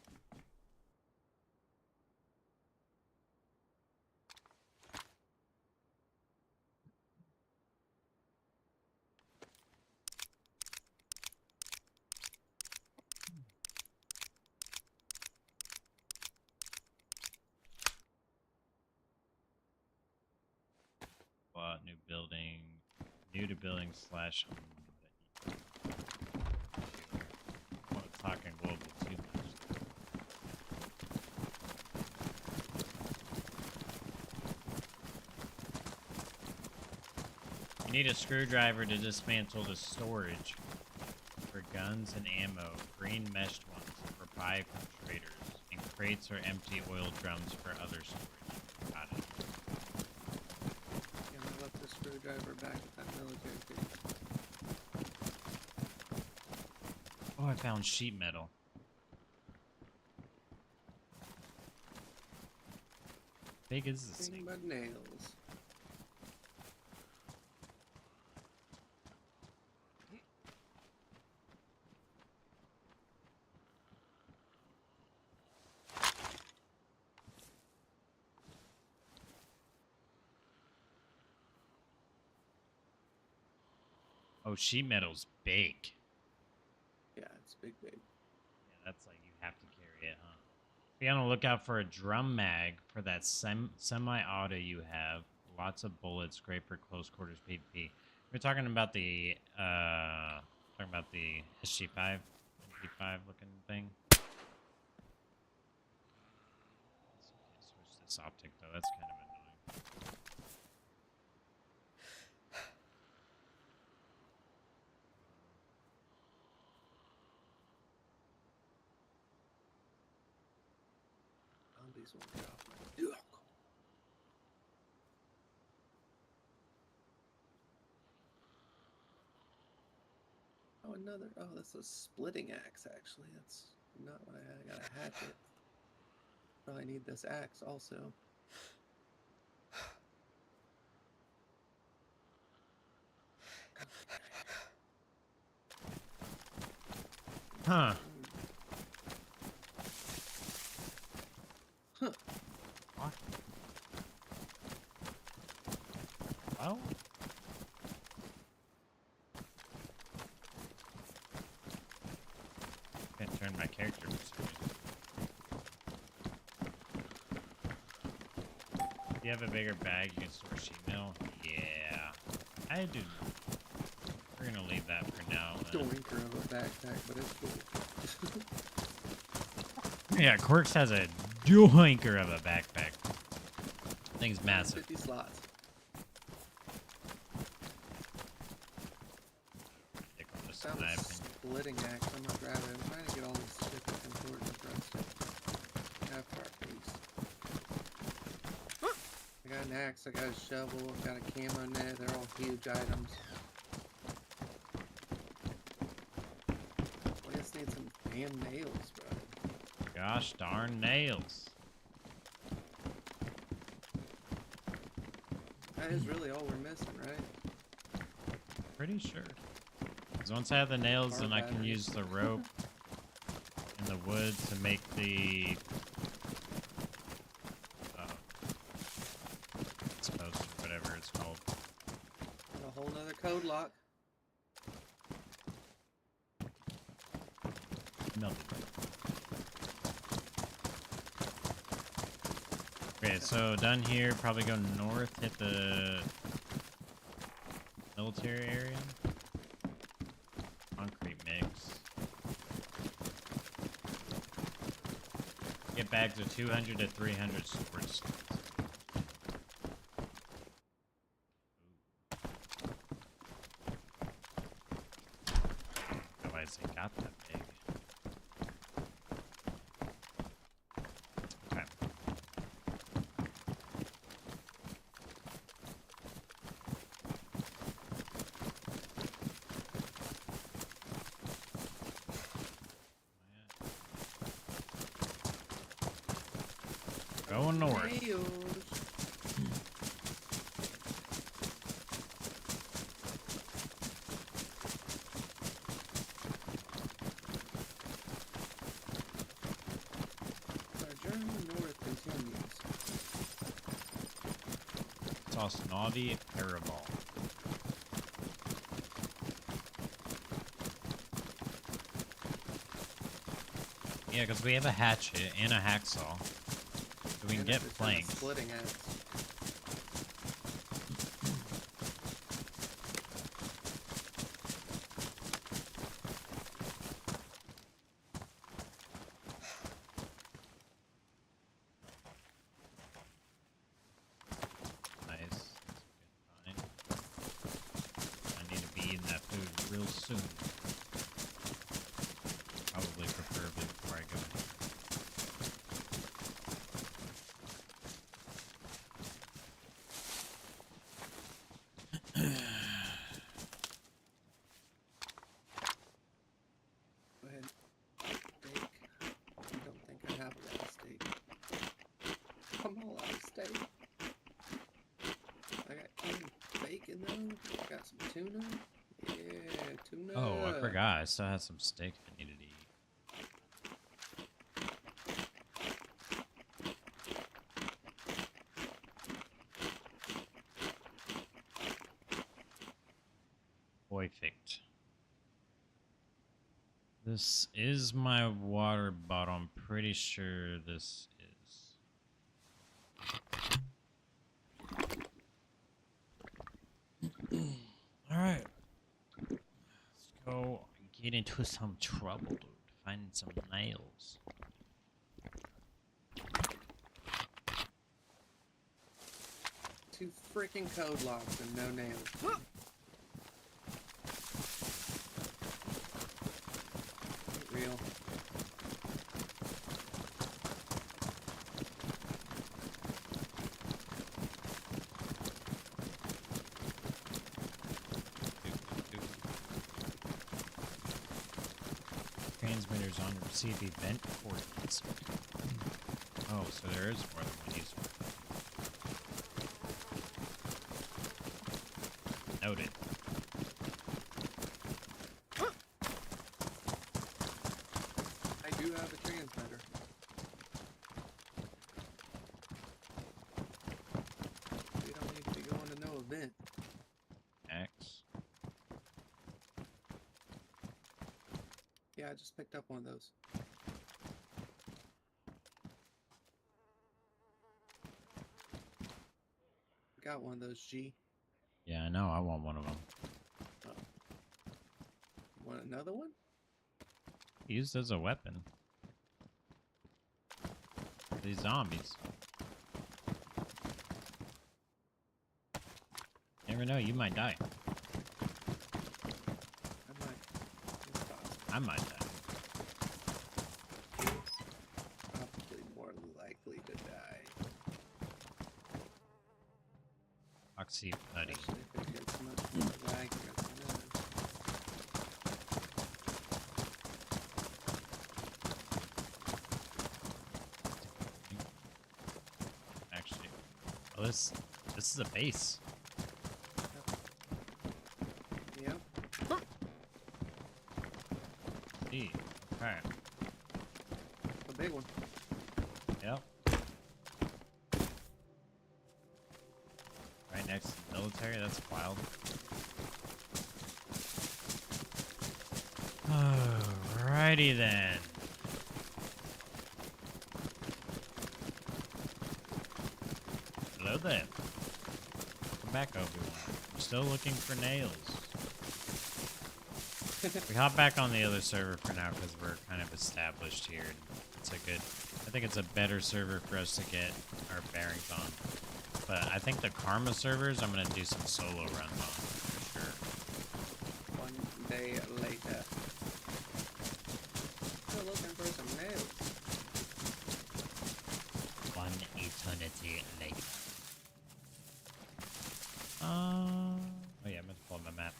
New building. New to building slash. I'm not talking global too much. Need a screwdriver to dismantle the storage for guns and ammo. Green meshed ones for buy from traders. And crates or empty oil drums for other storage. Got it. Yeah, I left the screwdriver back at that military base. Oh, I found sheet metal. Big is this Nothing thing? but nails. Oh, sheet metal's big. Yeah, it's big. Yeah, that's like you have to carry it, huh? Be on the lookout for a drum mag for that semi-auto you have. Lots of bullets, great for close quarters PvP. We're talking about the SG5, MP5 looking thing. Switch this optic though. That's kind of annoying. Zombies won't get off my duck. Oh, another. Oh, that's a splitting axe, actually. That's not what I got a hatchet. Probably need this axe also. Huh. Huh. What? Well. Can't turn my character for some reason. Do you have a bigger bag you can store sheet metal? Yeah. I do. We're gonna leave that for now. Doinker of a backpack, but it's cool. Yeah, Quirks has a doinker of a backpack. Thing's massive. 50 slots. Stick on this Found a knife. splitting axe. I'm gonna grab it. I'm trying to get all this shit that's important for us to have for our base. I got an axe, I got a shovel, I got a camera net. They're all huge items. We just need some damn nails, bro. Gosh darn nails. That is really all we're missing, right? Pretty sure. Because once I have the nails, then I can batteries. use the rope and the wood to make the exposed or whatever it's called. And a whole nother code lock. Melted. Okay, so done here. Probably go north, hit the military area. Concrete mix. Get bags of 200 to 300 storage slots. Otherwise, they got that big. Okay. Going north. Nails. Our journey north continues. Toss naughty parabol. Yeah, because we have a hatchet and a hacksaw. So we can And get it's a planks. Splitting axe. Nice. That's a good find. soon. Probably preferably before I go in. Go ahead. Steak. I don't think I have a lot of steak. I'm all out of steak. I got canned bacon though. I got some tuna. Yeah, tuna. Oh, I forgot. I still had some steak I needed to eat. Perfect. This is my water bottle. I'm pretty sure this is. All right. Let's go get into some trouble, dude. Finding some nails. Two freaking code locks and no nails. Ain't real. Transmitters on receive event coordinates. Oh, so there is more than one user. Noted. I do have a transmitter. We don't need to be going to no event. X. Yeah, I just picked up one of those. Got one of those, G. Yeah, I know. I want one of them. Want another one? Used as a weapon. These zombies. Never know. You might die. I might. It's possible. I might die. Probably more likely to die. Oxy putty. Especially if it gets much more laggier than that. Actually, oh, this is a base. Yep. See, okay. A big one. Yep. Right next to the military. That's wild. Alrighty then. Hello there. Welcome back, Obi-Wan. I'm still looking for nails. We hop back on the other server for now because we're kind of established here. It's a good, I think it's a better server for us to get our bearings on. But I think the Karma servers, I'm going to do some solo runs on for sure. 1 day later. Still looking for some nails. 1 eternity later. Oh yeah, I'm going to pull up my map.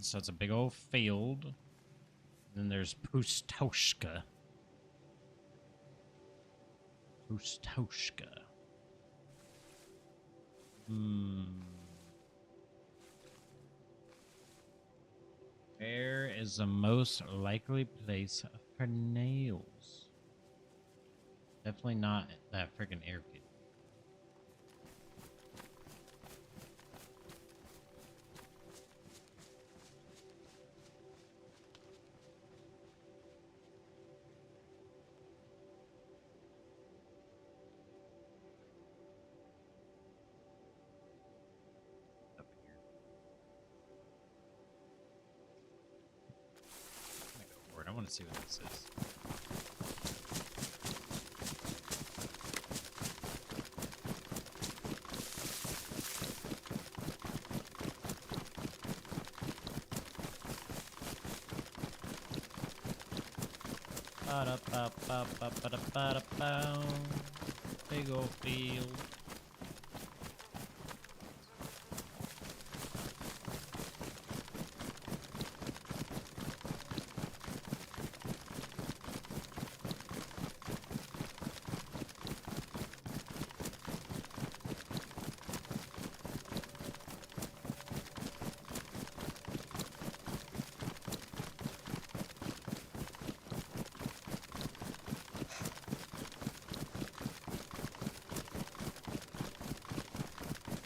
So it's a big old field. Then there's Pustaushka. Pustaushka. Where is the most likely place for nails? Definitely not that freaking airfield. Up here. I'm gonna go for it. I want to see what this is. Ba-da-ba-ba-ba-ba-da-ba-da-bow. Big old field.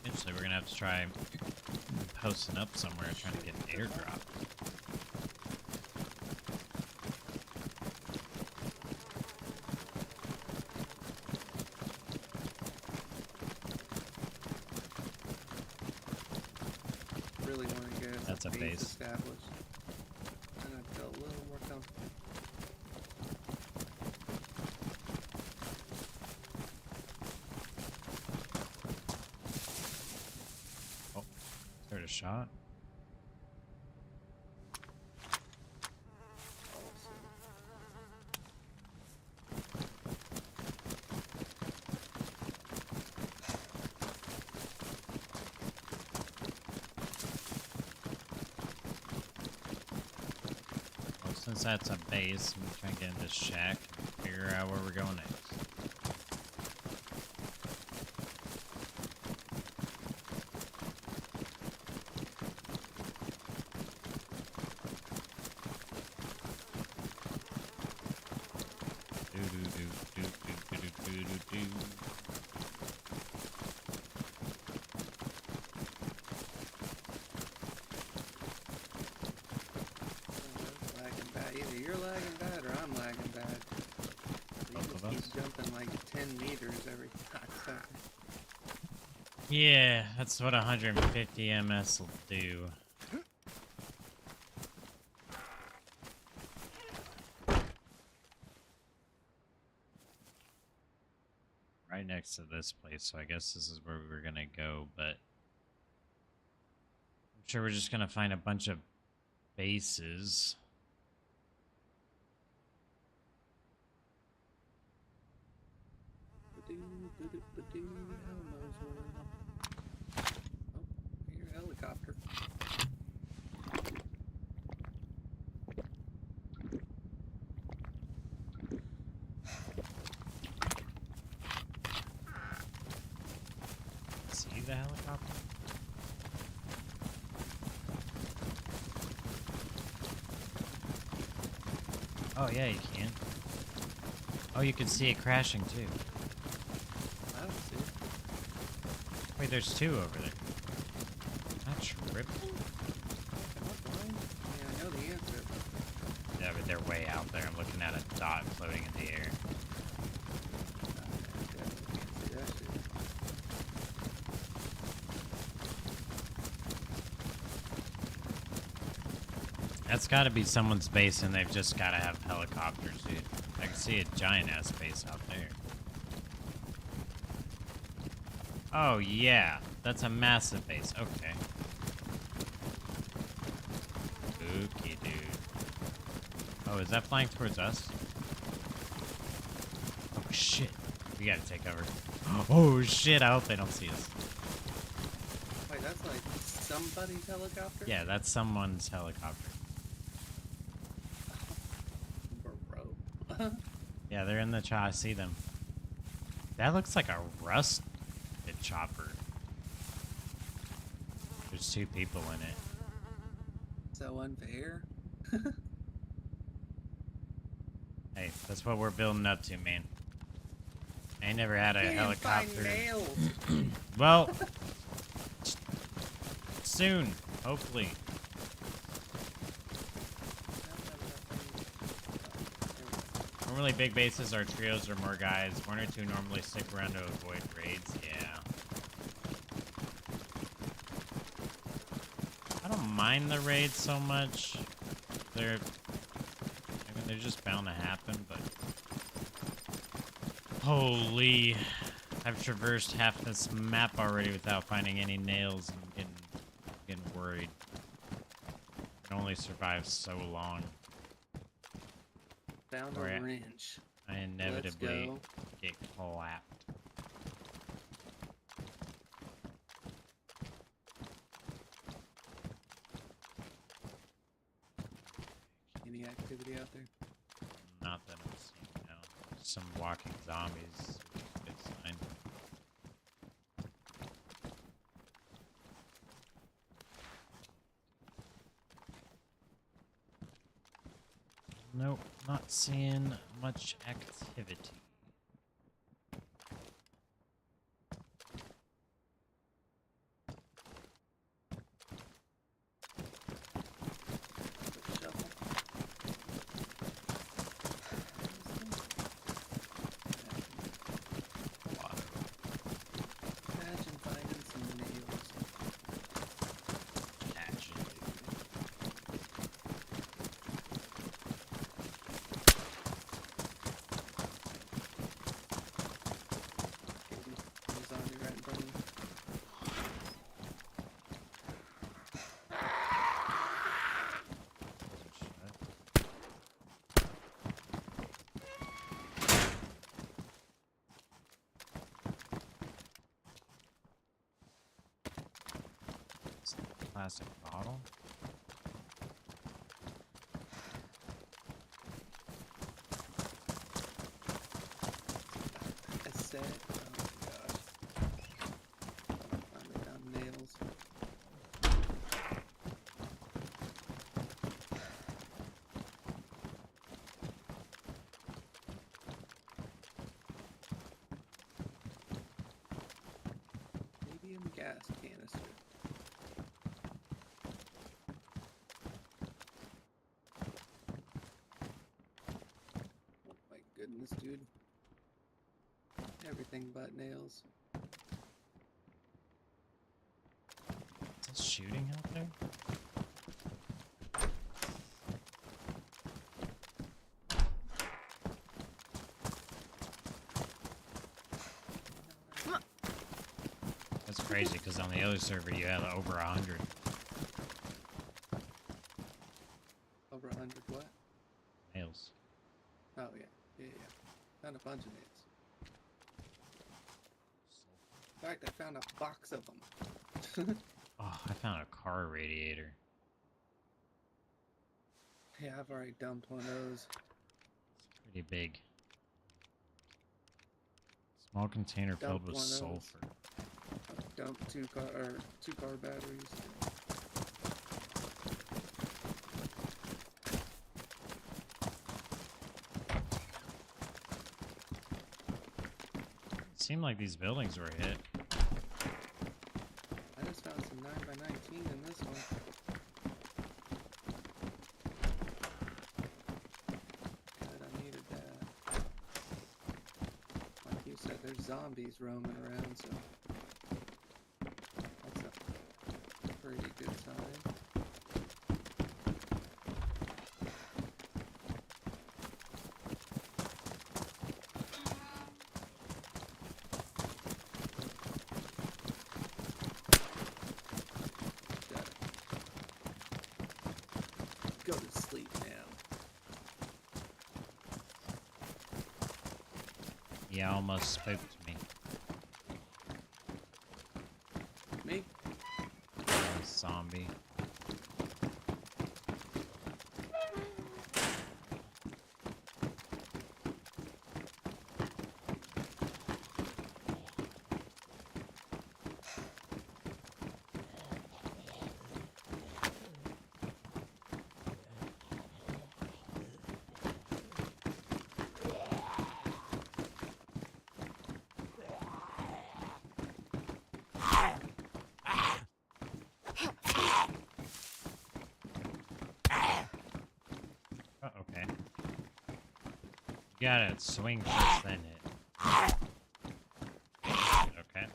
Eventually, we're gonna have to try posting up somewhere trying to get an airdrop. Really want to get us That's a base. established. And I feel a little more comfortable. Oh, heard a shot. Well, since that's a base, I'm gonna try and get in this shack and figure out where we're going next. Lagging bad. Either you're lagging bad or I'm lagging bad. You Both just of keep us? jumping like 10 meters every 5 seconds. Yeah, that's what 150 ms will do. Right next to this place, so I guess this is where we were gonna go, but I'm sure we're just gonna find a bunch of bases. Elmo's one. Oh, your helicopter. See the helicopter? Oh yeah, you can. Oh, you can see it crashing too. I don't see it. Wait, there's two over there. Not tripping? Am I blind? I mean, I know the answer, but Yeah, but they're way out there. I'm looking at a dot floating in the air. I definitely can't see that shit. That's gotta be someone's base, and they've just gotta have helicopters, dude. I can see a giant-ass base out there. Oh, yeah. That's a massive base. Okay. Spooky, dude. Oh, is that flying towards us? Oh, shit. We gotta take cover. Oh, shit. I hope they don't see us. Wait, that's like somebody's helicopter? Yeah, that's someone's helicopter. Bro. Yeah, they're in the chopper. I see them. That looks like a rusted chopper. There's two people in it. So unfair. Hey, that's what we're building up to, man. I ain't never had a Can't find helicopter. nails. Well, soon, hopefully. Normally big bases are trios or more guys. One or two normally stick around to avoid raids. Yeah. I don't mind the raids so much. They're, I mean, they're just bound to happen, but holy, I've traversed half this map already without finding any nails and getting worried. I can only survive so long. Found Where a at? wrench. I Let's inevitably go. get clapped. Any activity out there? Not that I'm seeing now. Some walking zombies. Good sign. Nope, not seeing much activity. Shuffle. Imagine finding some nails. Actually. There's zombie right in front of you. It's a plastic bottle. A set. Oh my gosh. Finally found nails. Medium gas canister. Oh my goodness, dude. Everything but nails. Is it shooting out there? That's crazy because on the other server you had over 100 Over 100 what? nails. Oh yeah. Yeah. Found a bunch of nails. In fact, I found a box of them. Oh, I found a car radiator. Yeah, I've already dumped one of those. It's pretty big. Small container filled Dumped with one of those. sulfur. I've dumped two car batteries. It seemed like these buildings were hit. I just found some 9x19 in this one. Good, I needed that. Like you said, there's zombies roaming around, so that's a pretty good sign. Got it. Go to sleep now. Yeah, almost spooked me. Me? Zombie. Oh, okay. You gotta swing first, then hit. Okay,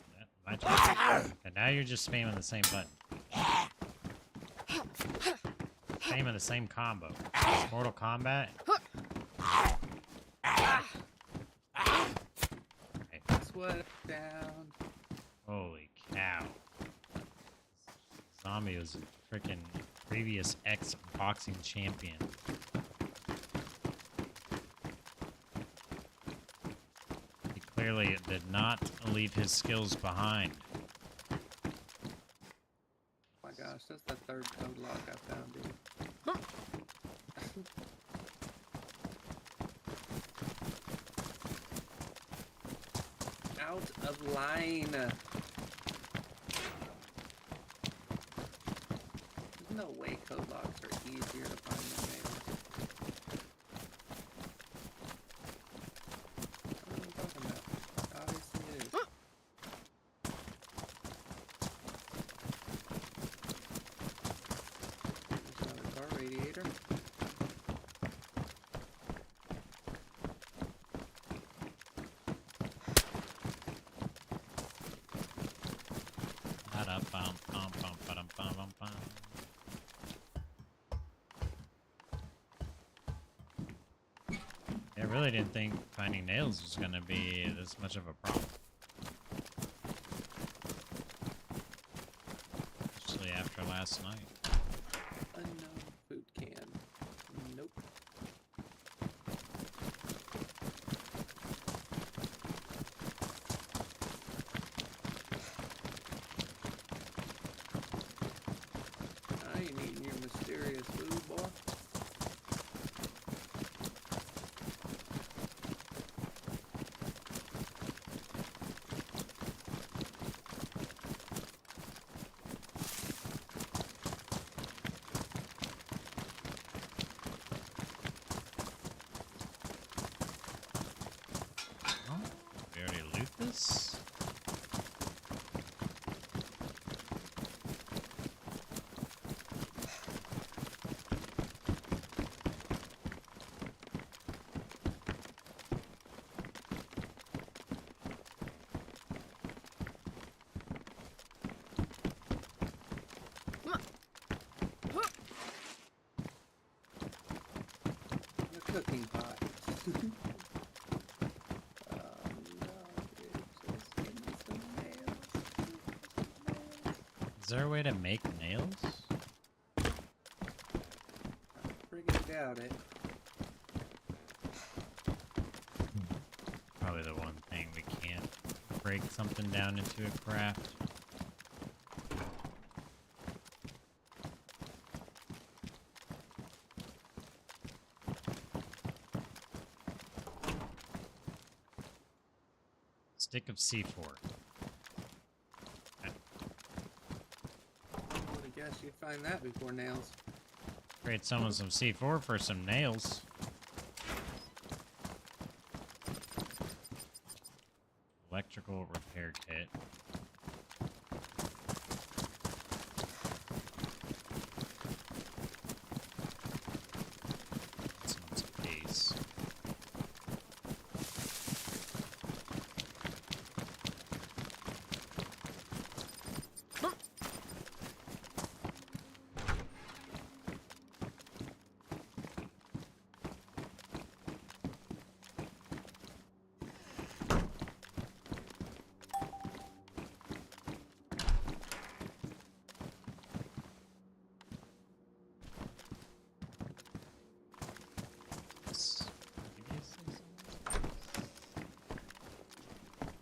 my turn. And now you're just spamming the same button. Spamming the same combo. It's Mortal Kombat. Okay. Sweat down. Holy cow. Zombie was a freaking previous ex-boxing champion. clearly did not leave his skills behind. Oh my gosh, that's the third code lock I found, dude. Out of line. There's no way code locks are easier to find than nails. What am I talking about? Obviously it is. There's another car radiator. Ba-da-bum-bum-bum-ba-dum-bum-bum-bum. I really didn't think finding nails was going to be this much of a problem. Especially after last night. Unknown food can. Nope. I ain't eating your mysterious food, boy. Oh, we already loot this? The cooking pot. Oh no, dude, just give me some nails. Is there a way to make nails? I friggin' doubt it. Probably the one thing we can't break something down into a craft. Stick of C4. I would have guessed you'd find that before nails. Trade someone some C4 for some nails. Electrical repair kit. Someone's base.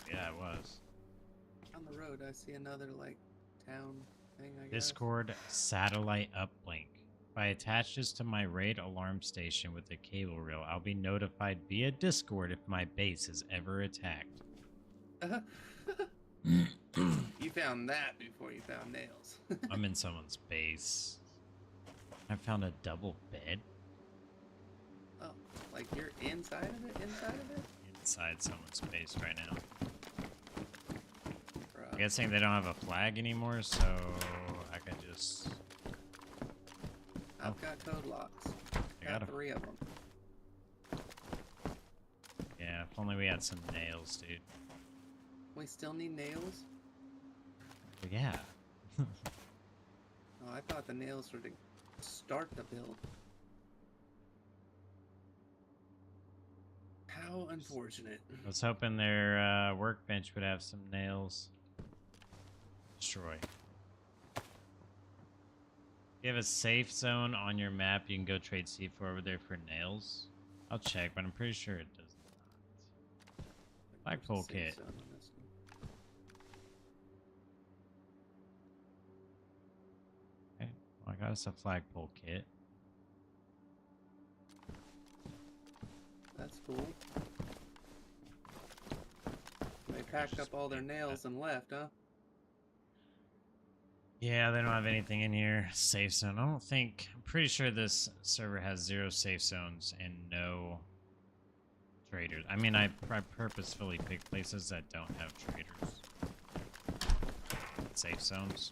Yeah, it was. On the road, I see another, like, town thing, I guess. Discord satellite uplink. If I attach this to my raid alarm station with a cable reel, I'll be notified via Discord if my base is ever attacked. You found that before you found nails. I'm in someone's base. I found a double bed Oh, like you're inside of it? Inside of it? inside someone's base right now. Bruh. I'm guessing they don't have a flag anymore, so I can just... I've got code locks. I got Got 3 of them. Yeah, if only we had some nails, dude. We still need nails? But yeah. Oh, I thought the nails were to start the build. How unfortunate. I was hoping their workbench would have some nails. Destroy. If you have a safe zone on your map, you can go trade C4 over there for nails. I'll check, but I'm pretty sure it does not. Flagpole Safe kit. zone on this one. Okay. Well, I got us a flagpole kit. That's cool. They packed up all their nails and left, huh? Yeah, they don't have anything in here. Safe zone. I don't think. I'm pretty sure this server has 0 safe zones and no traders. I mean, I purposefully pick places that don't have traders. Safe zones.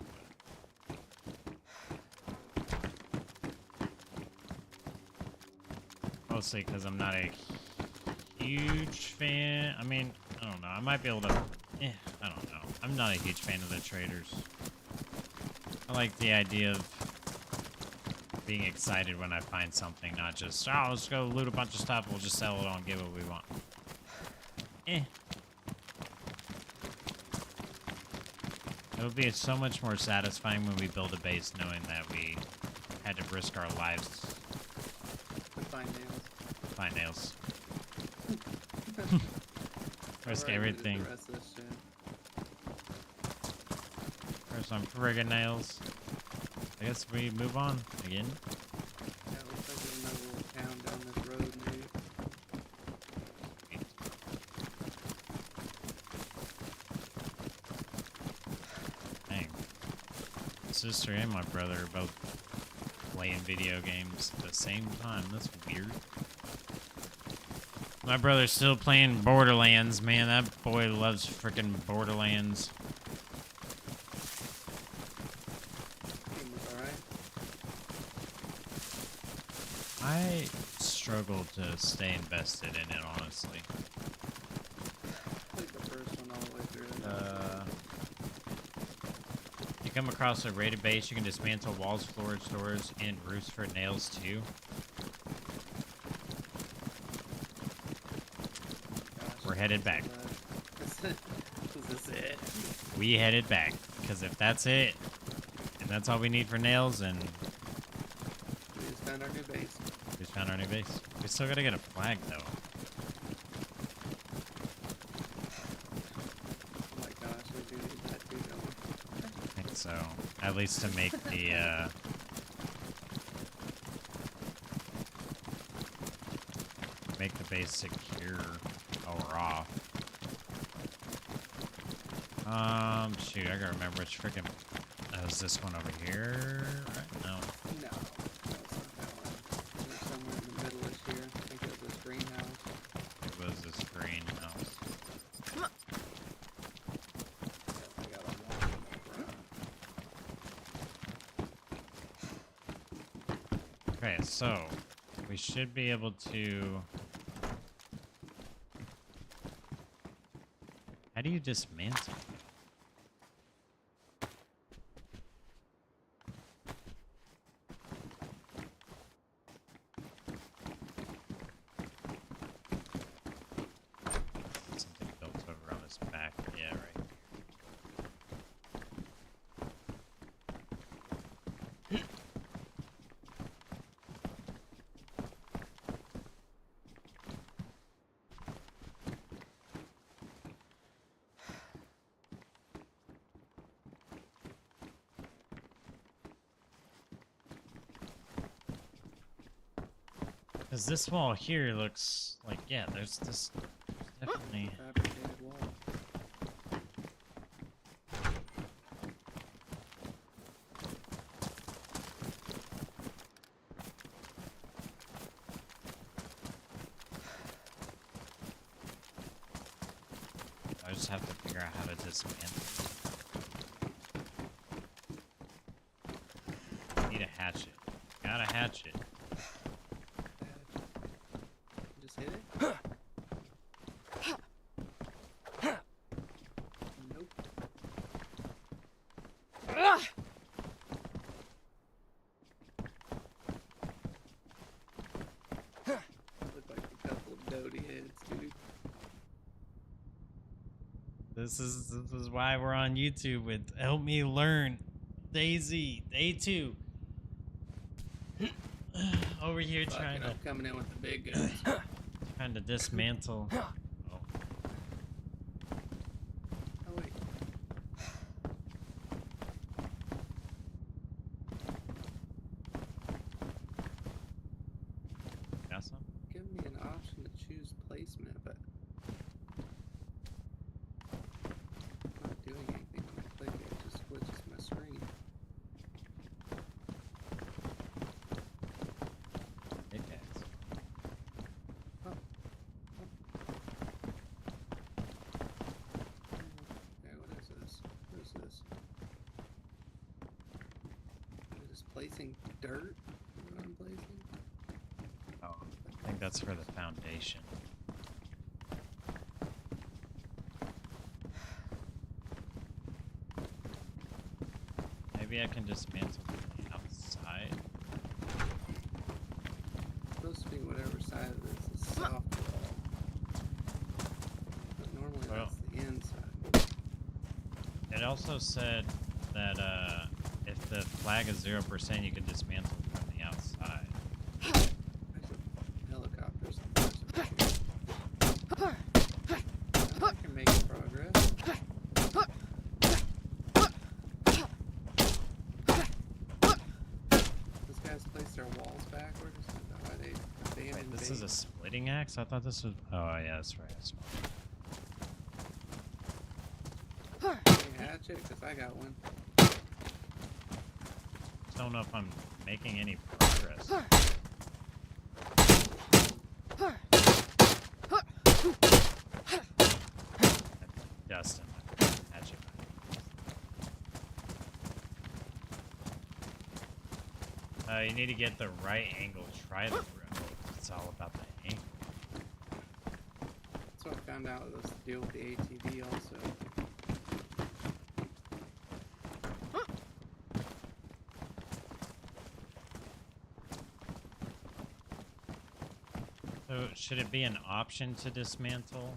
Mostly because I'm not a huge fan. I mean, I don't know. I might be able to. I don't know. I'm not a huge fan of the traders. I like the idea of being excited when I find something, not just, oh, let's go loot a bunch of stuff, we'll just sell it all and get what we want. It would be so much more satisfying when we build a base knowing that we had to risk our lives To find nails. to find nails. Risk Alright, everything. the rest of this shit. For some friggin' nails. I guess we move on again. Yeah, it looks like there's another little town down this road, maybe. Dang. My sister and my brother are both playing video games at the same time. That's weird. My brother's still playing Borderlands, man. That boy loves freaking Borderlands. Game was alright. I struggle to stay invested in it, honestly. Played the first one all the way through. You come across a raided base, you can dismantle walls, floors, doors, and roofs for nails too. Gosh, We're headed back. Is this it? We headed back, because if that's it, and that's all we need for nails, and We just found our new base. we just found our new base. We still gotta get a flag, though. Oh my gosh, we do need that too, don't we? I think so. At least to make the, make the base secure while we're off. Shoot, I gotta remember which freaking... Oh, is this one over here? Right? No. No, it's not that one. It's somewhere in the middle-ish here. I think it was this greenhouse. It was this greenhouse. Yeah, I got a wall in the front. Okay, so we should be able to... How do you dismantle? Something built over on his back. Yeah, right. Because this wall here looks like, yeah, there's this definitely... Fabricated wall. I just have to figure out how to dismantle. Need a hatchet. Got a hatchet. Just hit it? Nope. Look like a couple of doty heads, dude. This is why we're on YouTube with Help Me Learn. Dayz, Day 2. Over here Fucking, I'm coming in with the big guns. trying to dismantle. Oh. placing dirt? What I'm placing? Oh, I think that's for the foundation. Maybe I can dismantle the outside. It's supposed to be whatever side of this is soft wall. But normally Well, that's the inside. it also said that if the flag is 0%, you can dismantle from the outside. There's a helicopter somewhere. I can make progress. Those guys place their walls backwards. Are they abandoned? Wait, this is a splitting axe? I thought this was... Oh, yeah, that's right. I saw it. hatchet? Because I got one. Don't know if I'm making any progress. Dust in my hatchet. You need to get the right angle. Try the row. It's all about the angle. That's what I found out was to deal with the ATV also. So, should it be an option to dismantle?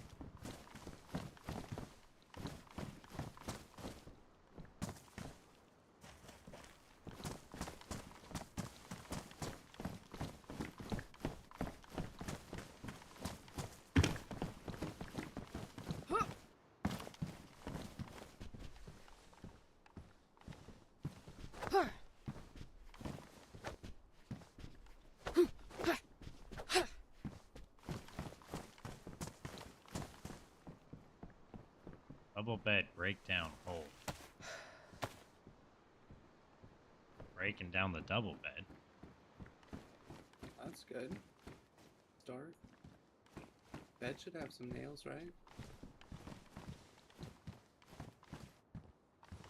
Double bed, breakdown, hold. Breaking down the double bed. That's good. Start. Bed should have some nails, right?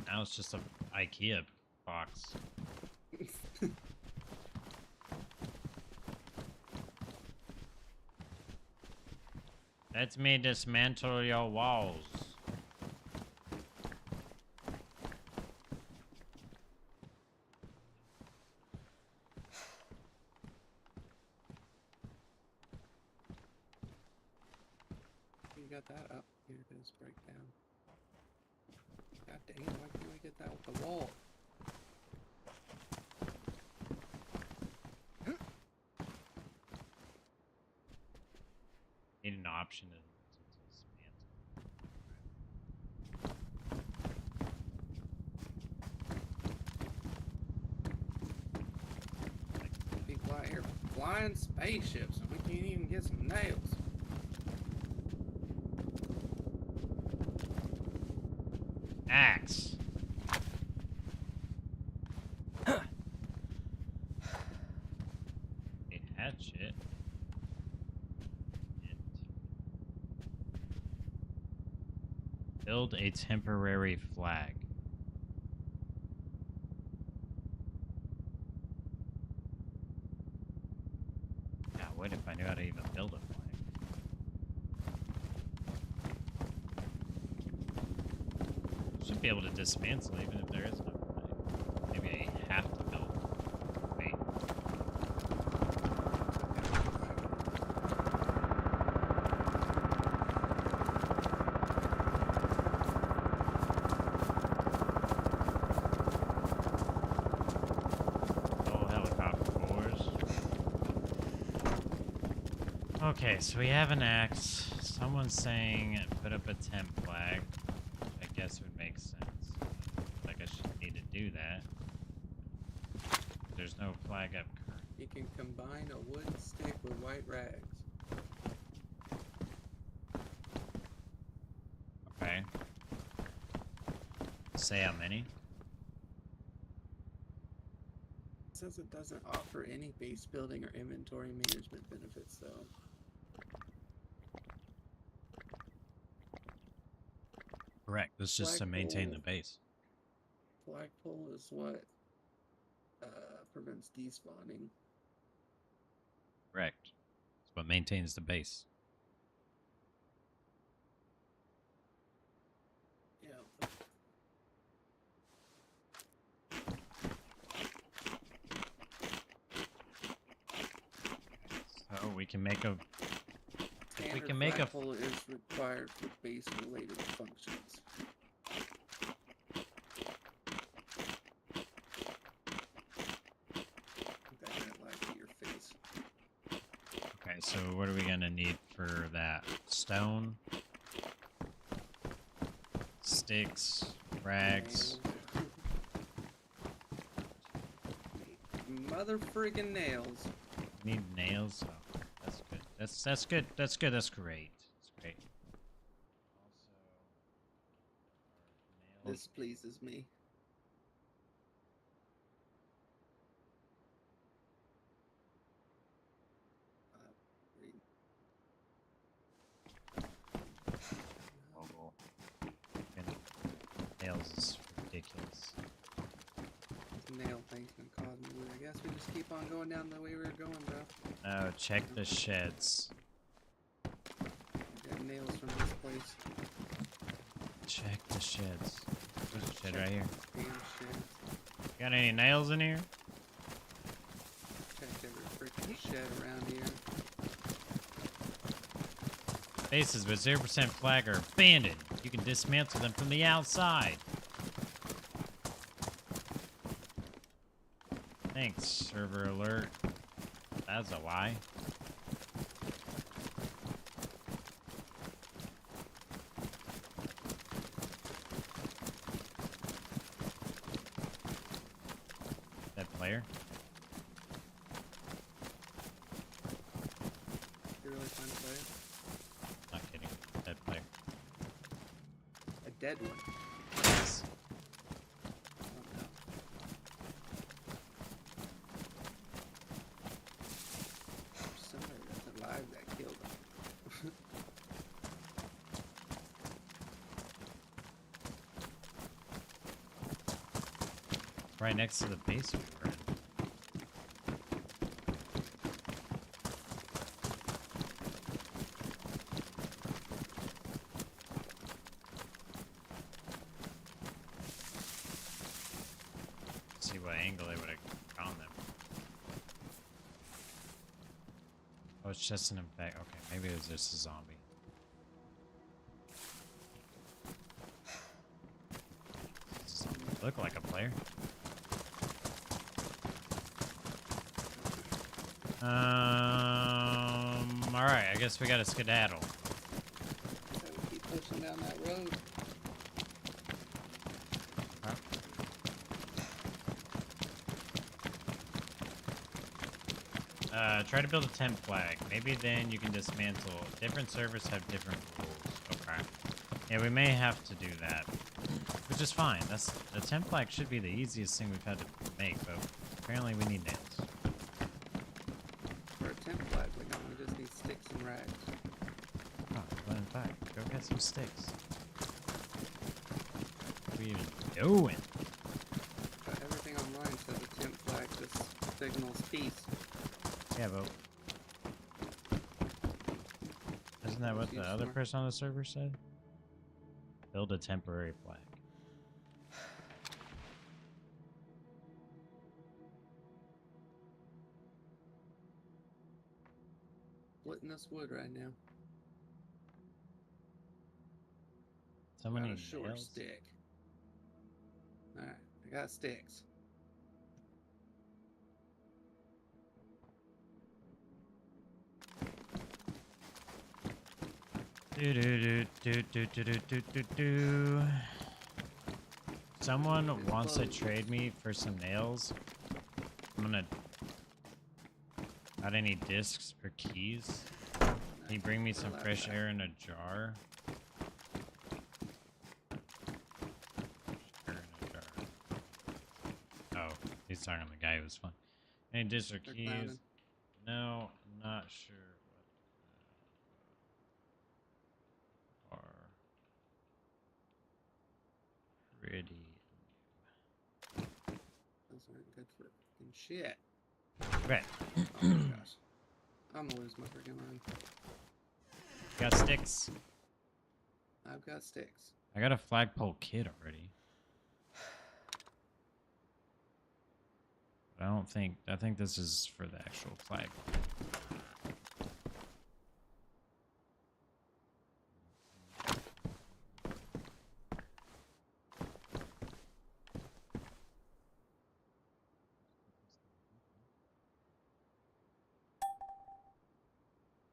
Now it's just a IKEA box. Let me dismantle your walls. You got that up. Here it is. Break down. God dang it, why can't we get that with the wall? Need an option to dismantle. People out here flying spaceships and we can't even get some nails. Axe. A hatchet. Build a temporary flag. Yeah, what if I knew how to even build a flag? Should be able to dismantle even if there is no flag. Maybe I have to build. Wait. Oh, helicopter boys. Okay, so we have an axe. Someone's saying put up a temp flag. I guess would make sense. Like I should need to do that. There's no flag up current. You can combine a wooden stick with white rags. Okay. Say how many? It says it doesn't offer any base building or inventory management benefits though. Correct. This is just to maintain the Flagpole. base. Flagpole is what? prevents despawning. Correct. It's what maintains the base. Yeah. So we can make a. If we Standard can make a. flagpole is required for base-related functions. That didn't lie to your face. Okay, so what are we gonna need for that? Stone, sticks, rags. Mother friggin' nails. Need nails. Oh, that's good. That's good. That's good. That's great. That's great. Also, our nails. This pleases me. Read. Mobile. Nails is ridiculous. This nail thing's gonna cause me. I guess we just keep on going down the way we were going, bro. Oh, check the sheds. I got nails from this place. Check the sheds. There's a shed right here. Damn shit. Got any nails in here? Check every freaking shed around here. Bases with 0% flag are abandoned. You can dismantle them from the outside. Thanks, server alert. That's a why. That player? You really find a player? Not kidding. That player. A dead one. Yes. Oh no. Somebody that's alive that killed him. Right next to the base we were in. See what angle they would have found them. Oh, it's just an infect. Okay, maybe it was just a zombie. Doesn't look like a player. Alright, I guess we gotta skedaddle. So we keep pushing down that road. Try to build a tent flag. Maybe then you can dismantle. Different servers have different rules. Okay. Yeah, we may have to do that. Which is fine. That's the tent flag should be the easiest thing we've had to make, but apparently we need nails. For a tent flag, we just need sticks and rags. Oh, but in fact, go get some sticks. What are we even doing? But everything online says a tent flag just signals peace. Yeah, but isn't that what the other person on the server said? Build a temporary flag. Splitting this wood right now. So Got many a short nails. stick. Alright, I got sticks. Do do do do do do do do do. Someone wants to trade me for some nails. I'm gonna. Got any discs or keys? Can you bring me some fresh air in a jar? Air in a jar. Oh, he's talking to the guy who was fun. Any discs or They're keys? clowning. No, I'm not sure what are pretty. Those aren't good for fucking shit. Okay. Oh my gosh. I'm gonna lose my freaking mind. Got sticks. I've got sticks. I got a flagpole kit already. But I think this is for the actual flag.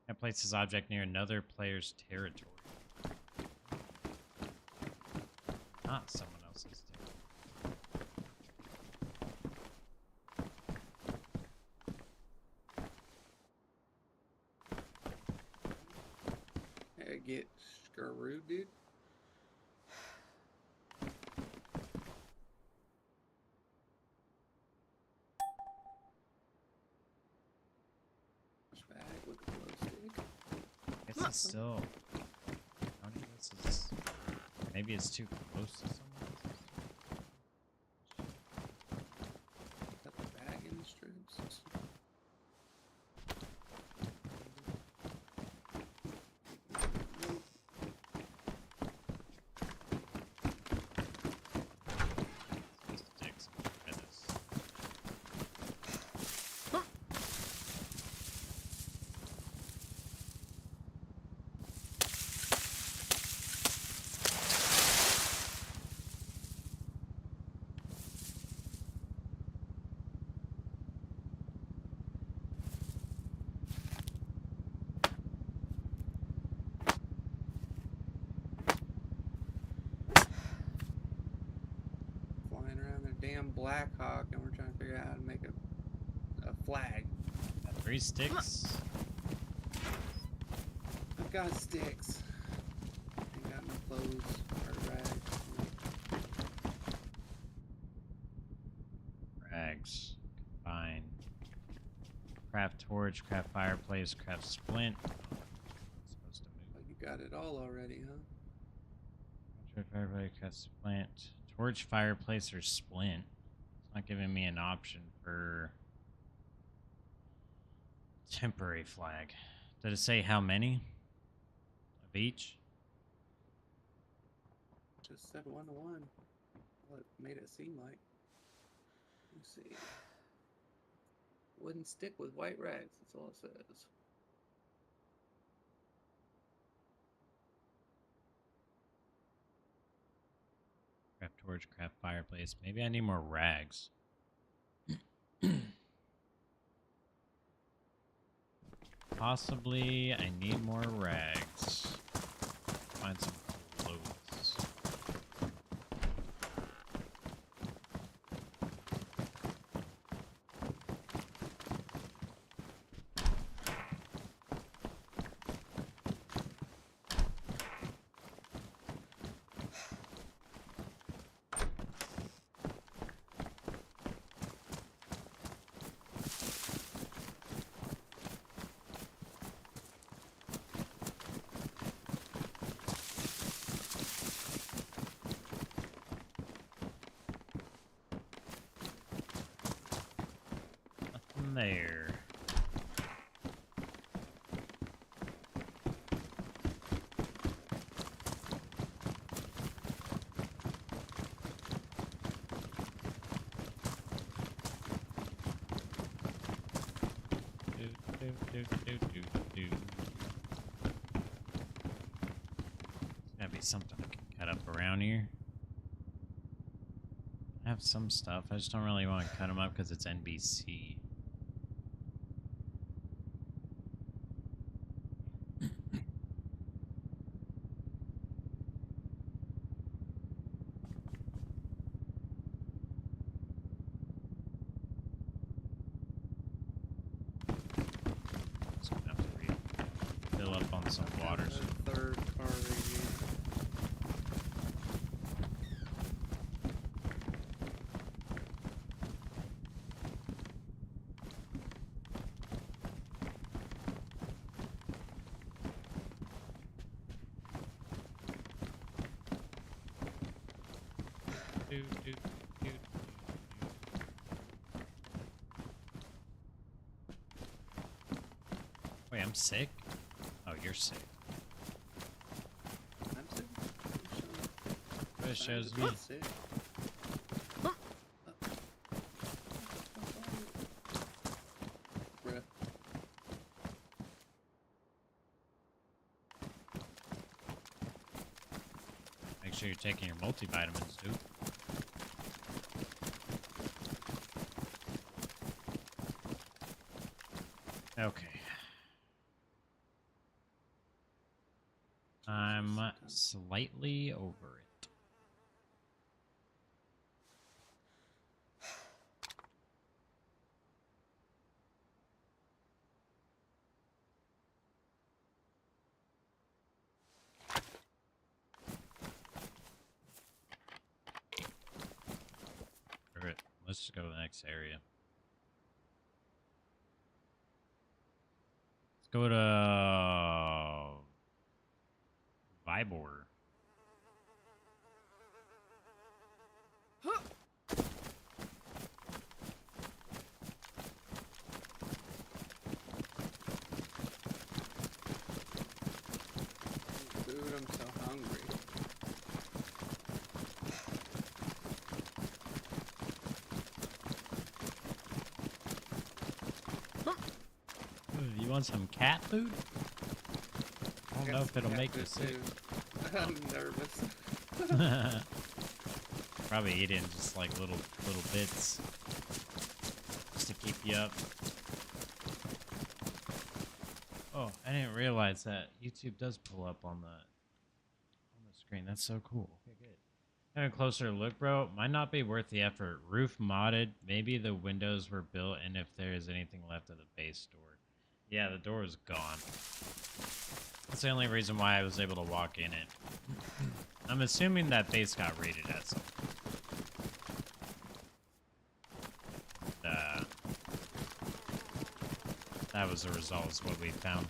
That places object near another player's territory. Not someone else's Hey, get screwed, dude. Bag with a glow stick. I guess it's still. How do you guess it's? Maybe it's too close to someone else's. Got the bag in the strips. Sticks. Goodness. Flying around their damn Black Hawk, and we're trying to figure out how to make a flag. Got 3 sticks. I've got sticks. Ain't got no clothes or rags. Rags. Combine. Craft torch, craft fireplace, craft splint. Oh, it's supposed to move. But you got it all already, huh? Craft fireplace, craft splint. Torch, fireplace, or splint. It's not giving me an option for temporary flag. Did it say how many of each? Just said 1 to 1. Well, it made it seem like. Let's see. Wooden stick with white rags. That's all it says. Craft torch, craft fireplace. Maybe I need more rags. Possibly I need more rags. Find some clothes. Nothing there. There's gotta be something I can cut up around here. I have some stuff. I just don't really want to cut them up because it's NBC. Just gonna have to fill up on some water. A third car right here. sick? Oh, you're sick. I'm sick. But it shows me. I'm sick. Bruh. Make sure you're taking your multivitamins, dude. Okay. I'm slightly over it. Alright, let's just go to the next area. Let's go to Vibor. Dude, I'm so hungry. You want some cat food? I don't know if it'll make you sick. I'm nervous. Probably eat it in just like little bits, just to keep you up. Oh, I didn't realize that YouTube does pull up on the screen. That's so cool. Okay, good. Having a closer look, bro. Might not be worth the effort. Roof modded. Maybe the windows were built, and if there is anything left of the base door. Yeah, the door is gone. That's the only reason why I was able to walk in it. I'm assuming that base got raided at some point. That was the result, is what we found.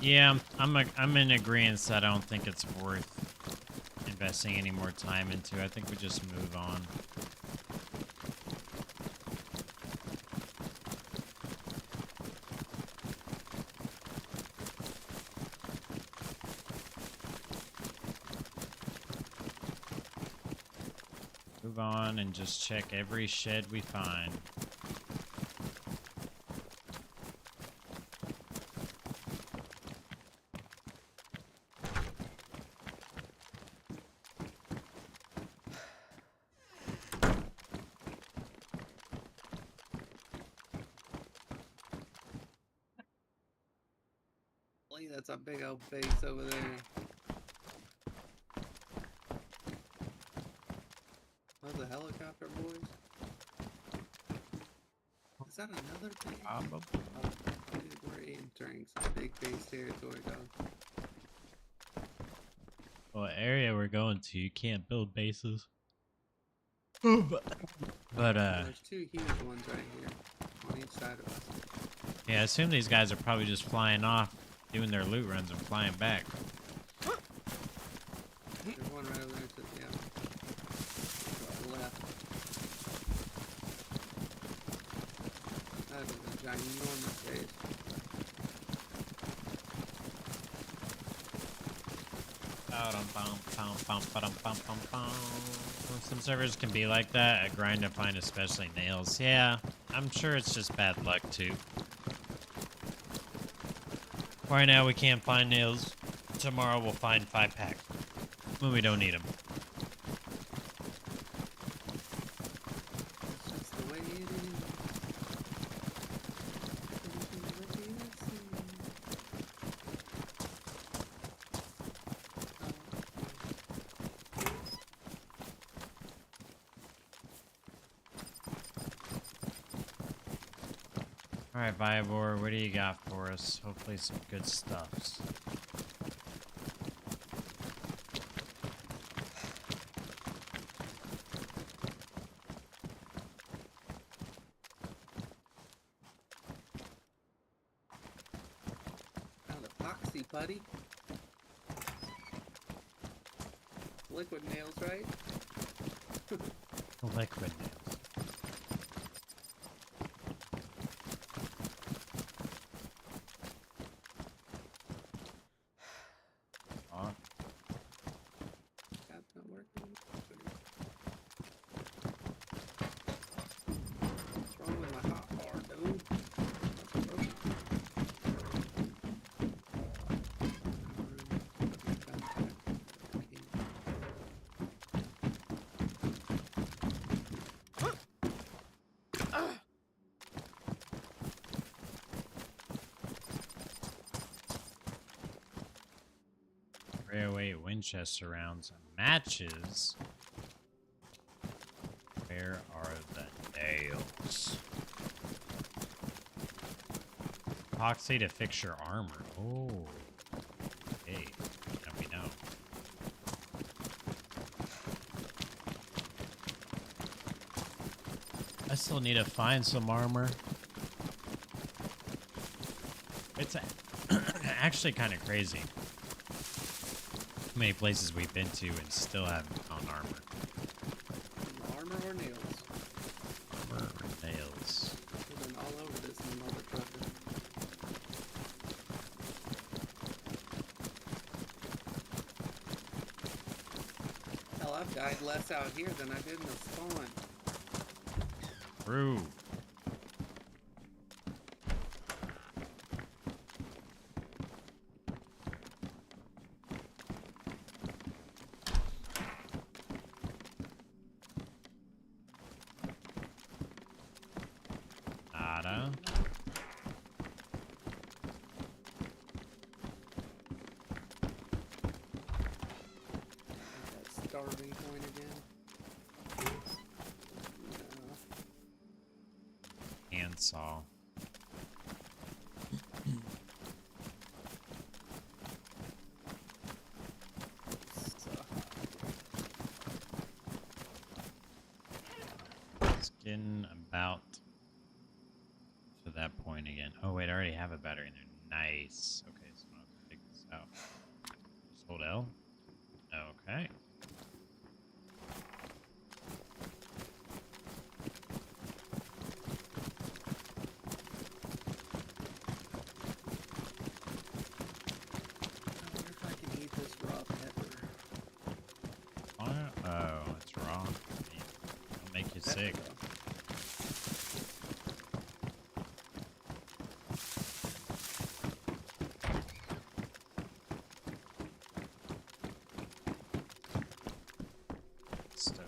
Yeah, I'm in agreement that I don't think it's worth investing any more time into. I think we just move on. Move on and just check every shed we find. That's a big old base over there. Oh, the helicopter boys? Is that another base? Oh, dude, we're entering some big base territory, dog. What area we're going to, you can't build bases. But there's two huge ones right here on each side of us. yeah, I assume these guys are probably just flying off, doing their loot runs and flying back. There's one right over there to the left. That is a ginormous base. Some servers can be like that. I grind to find especially nails. Yeah, I'm sure it's just bad luck too. Right now we can't find nails. Tomorrow we'll find 5-pack when we don't need them. That's just the way it is. Alright, Vibor, what do you got for us? Hopefully some good stuffs. Found epoxy putty. Liquid nails, right? Liquid nails. 308 Winchester rounds. Matches. Where are the nails? Epoxy to fix your armor. Oh. Hey. Now we know. I still need to find some armor. It's actually kind of crazy how many places we've been to and still haven't found armor. Armor or nails? Armor or nails? I've been all over this mother trucker. Hell, I've died less out here than I did in the spawn. True. Nada. That starving point again. No. Handsaw. So, It's getting about to that point again. Oh wait, I already have a battery in there. Nice. Okay, so I'll have to take this out. Just hold L. Okay. I wonder if I can eat this raw pepper. Oh, it's raw. It'll make you sick. Pepper, Stove.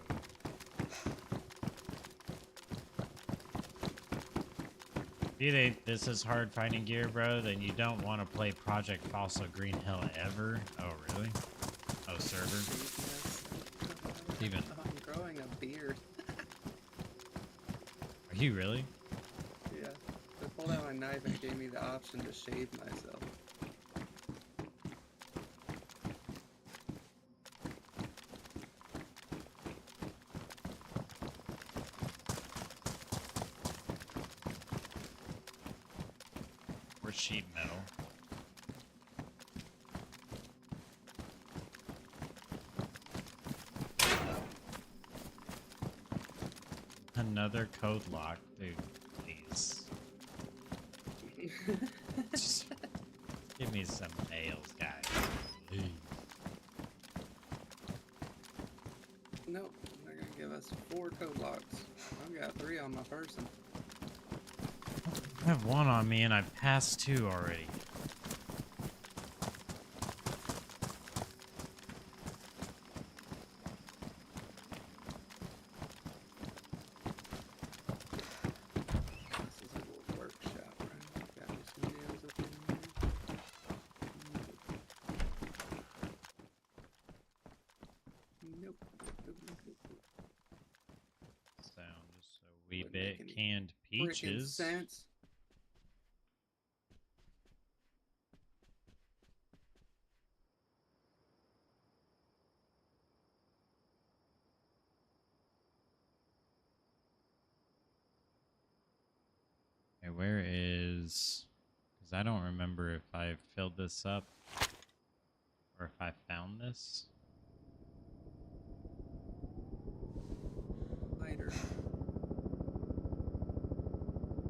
If you think this is hard finding gear, bro, then you don't want to play Project Fossil Green Hill ever. Oh, really? Oh, server? though. Even. I'm growing a beard. Are you really? Yeah. I pulled out my knife and it gave me the option to shave myself. Or sheet metal. Another code lock, dude. Please. Just give me some nails, guys. Please. Nope, they're gonna give us 4 code locks. I've got 3 on my person. I have 1 on me and I've passed 2 already. This is a little workshop, right? Got me some nails up in there. Nope. Sound just a wee Wouldn't bit make any canned Freaking peaches. sense. Okay, where is... Because I don't remember if I filled this up or if I found this. Lighter.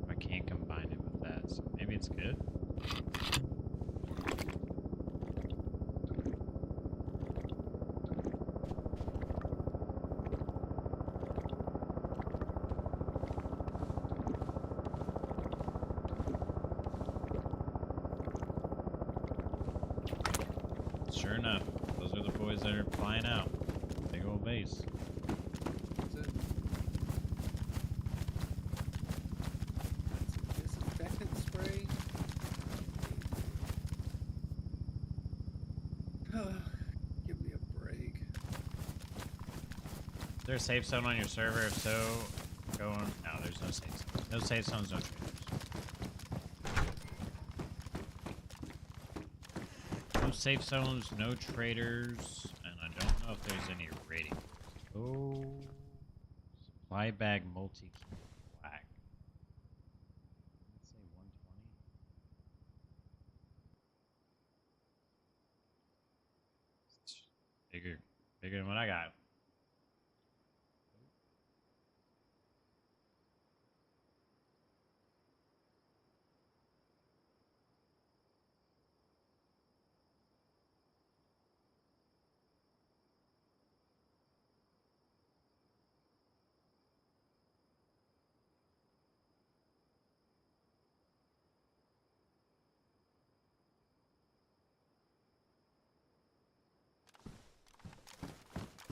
I can't combine it with that, so maybe it's good. Sure enough, those are the boys that are flying out. Big old base. Is it? That's a disinfectant spray. there a safe zone on your server? If so, go on. No, there's no safe zone. No safe zones, no traders. No safe zones, no traders, and I don't know if there's any rating. Oh, supply bag multi-key black. Let's say 120. Bigger than what I got.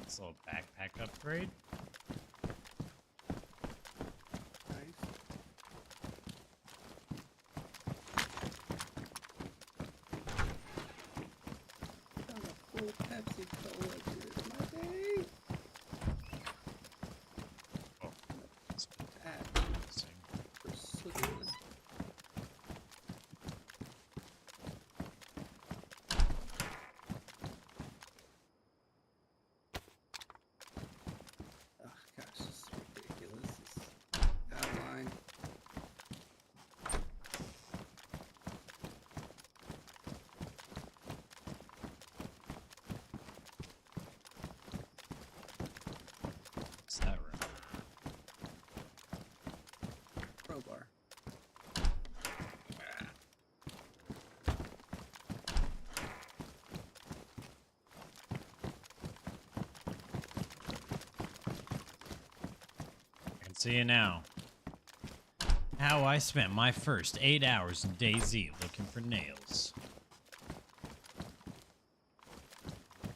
This little backpack upgrade. Nice. Got a full Pepsi Cola, dude. My day. Oh, that's Tap interesting. for Switzerland. Oh gosh, this is ridiculous. This is out of line. What's that room? Crowbar. I can see you now. How I spent my first 8 hours in Dayz looking for nails.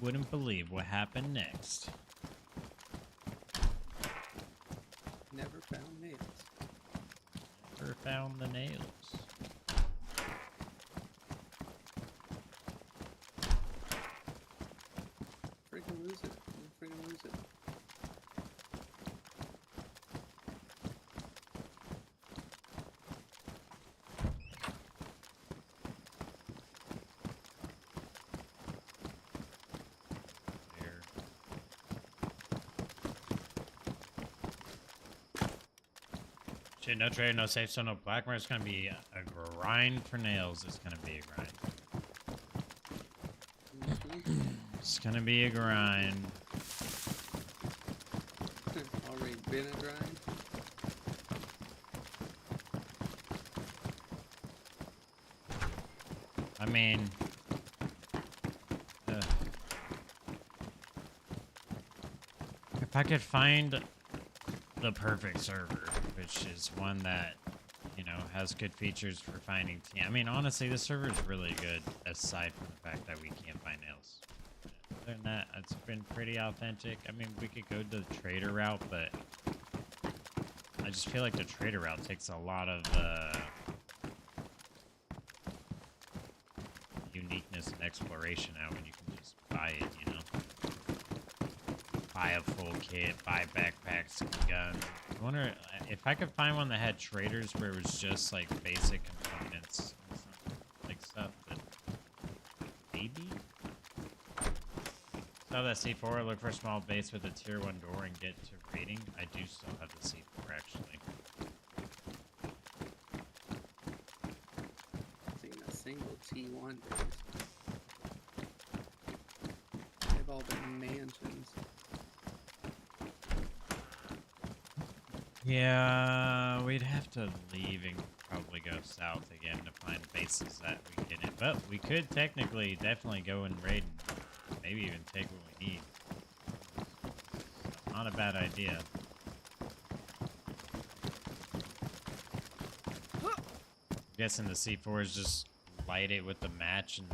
Wouldn't believe what happened next. Never found nails. Never found the nails. Freaking lose it. Freaking lose it. There. Shit, no trade, no safe zone, no blackmare. It's gonna be a grind for nails. It's gonna be a grind. It's gonna be a grind. Already been a grind. I mean, if I could find the perfect server, which is one that, you know, has good features for finding I mean, honestly, this server is really good, aside from the fact that we can't find nails. Other than that, it's been pretty authentic. I mean, we could go the trader route, but I just feel like the trader route takes a lot of uniqueness and exploration out when you can just buy it, you know? Buy a full kit, buy backpacks, guns. I wonder if I could find one that had traders where it was just like basic components and stuff, like stuff that maybe. Saw that C4, look for a small base with a tier 1 door and get to rating. I do still have the C4 actually. Seen a single T1 base. They've all been mansions. Yeah, we'd have to leave and probably go south again to find bases that we can hit. But we could technically definitely go and raid and maybe even take what we need. Not a bad idea. I'm guessing the C4 is just light it with the match and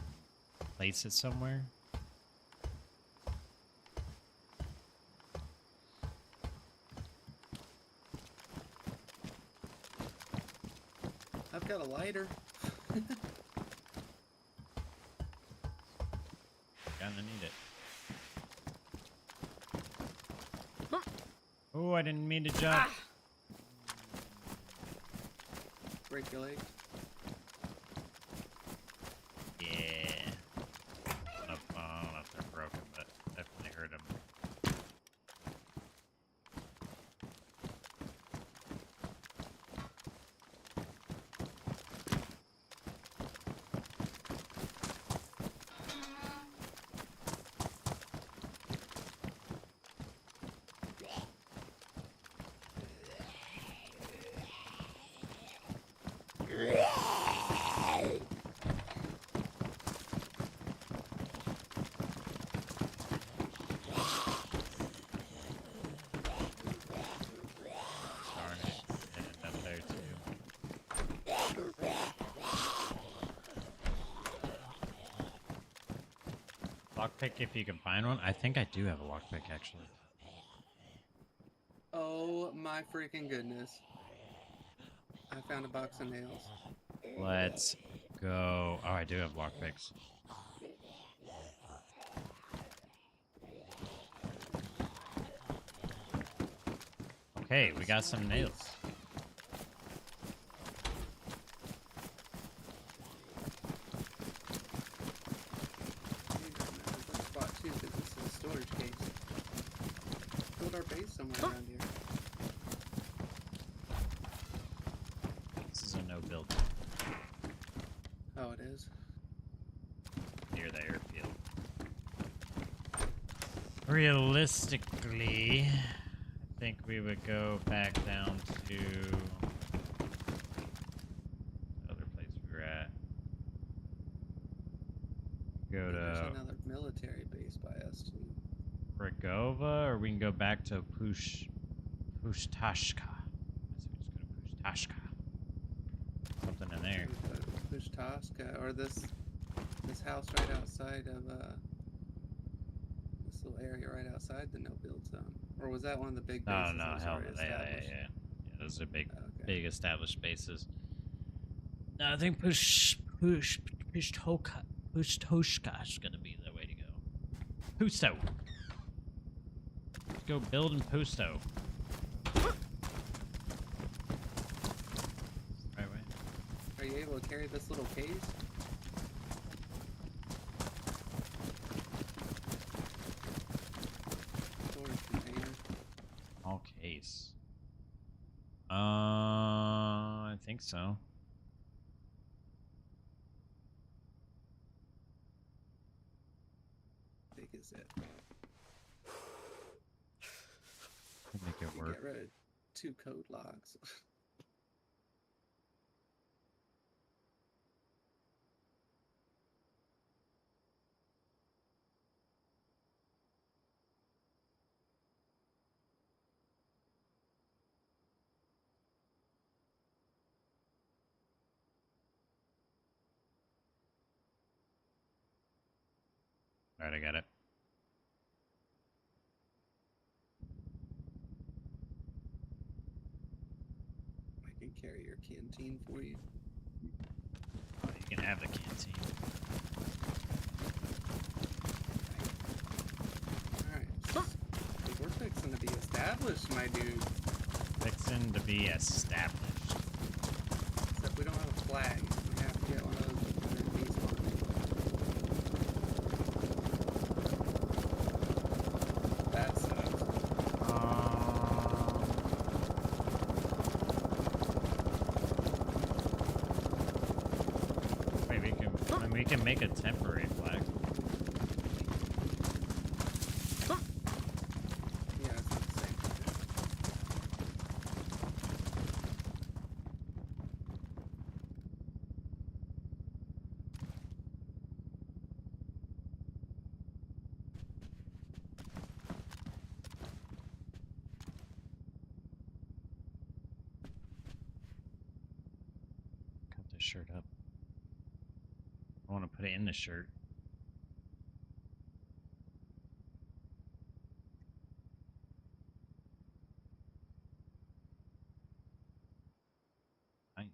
place it somewhere. I've got a lighter. Gonna need it. Oh, I didn't mean to jump. Break your leg. Yeah. I don't know if they're broken, but definitely hurt them. Darn it. It ended up there too. Lockpick if you can find one. I think I do have a lockpick actually. Oh my freaking goodness. I found a box of nails. Let's go. Oh, I do have lockpicks. Okay, we got some nails. Good spot too, because this is a storage case. Build our base somewhere around here. This is a no build Oh, it is. near the airfield. Realistically, I think we would go back down to the other place we were at. Go There's to another military base by us too. Rogova, or we can go back to Pushtashka. I say we just go to Pushtashka. Something in there. Push Tosca, or this house right outside of this little area right outside the no build zone. Or was that one of the big bases? Oh no, that was hell already no. Yeah, established? yeah. Those are big, Okay. big established bases. No, I think Pushtoshka is gonna be the way to go. Pusto. Let's go build in Pusto. Right way. Are you able to carry this little case? Storage container. All case. I think so. Big is it? Make it work. Get rid of 2 code logs. Alright, I got it. I can carry your canteen for you. Oh, you can have the canteen. Alright. We're fixing to be established, my dude. Fixing to be established. Except we don't have a flag. We have to get one of those with 100 piece on it. That sucks. Wait, we can make a temporary flag. Yeah, it's not the same. Cut this shirt up. I want to put it in the shirt. I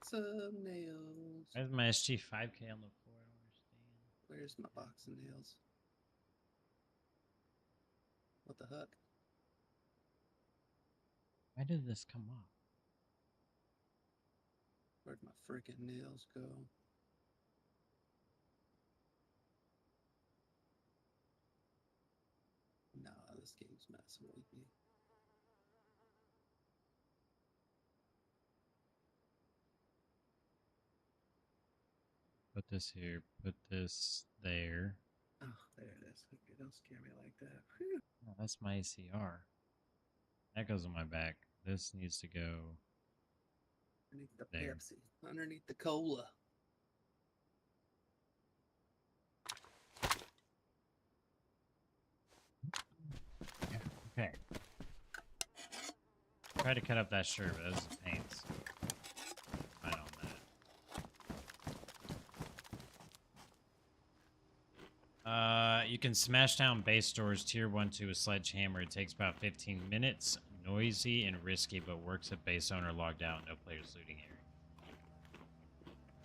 box of nails. Why is my SG 5K on the floor? I don't understand. Where's my box of nails? What the heck? Why did this come off? Where'd my freaking nails go? Nah, this game's messing with me. Put this here. Put this there. Oh, there it is. Okay, don't scare me like that. Whew. Oh, that's my ACR. That goes on my back. This needs to go Underneath the there. Pepsi. Underneath the cola. Okay. Try to cut up that shirt, but that was a pain. So I on that. You can smash down base doors tier 1 to a sledgehammer. It takes about 15 minutes. Noisy and risky, but works if base owner logged out. No players looting area.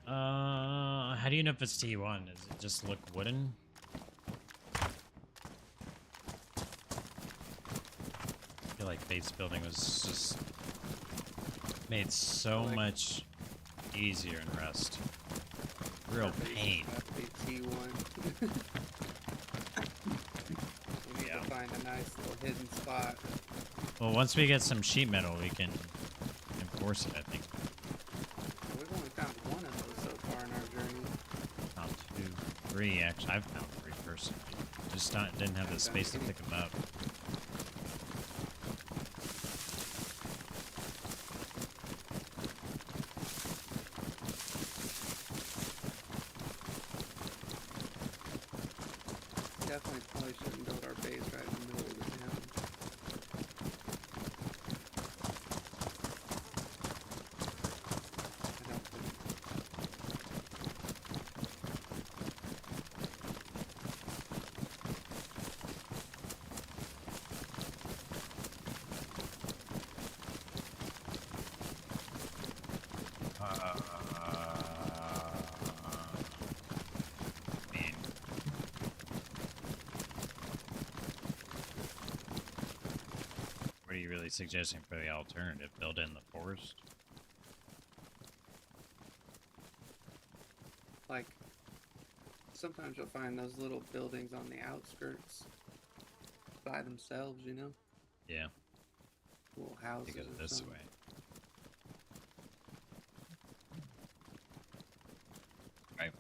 How do you know if it's T1? Does it just look wooden? I feel like base building was just made so much easier in Rust. Real pain. Have to be T1. We need to find a nice little hidden spot. Well, once we get some sheet metal, we can enforce it, I think. We've only found one of those so far in our journey. Found 2, 3, actually. I've found 3 personally. Just didn't have the space to pick them up. Definitely probably shouldn't build our base right in the middle of the town. I don't think. Man. What are you really suggesting for the alternative? Build in the forest? Like, sometimes you'll find those little buildings on the outskirts by themselves, you know? Yeah, Little to houses go or this something. way. Right.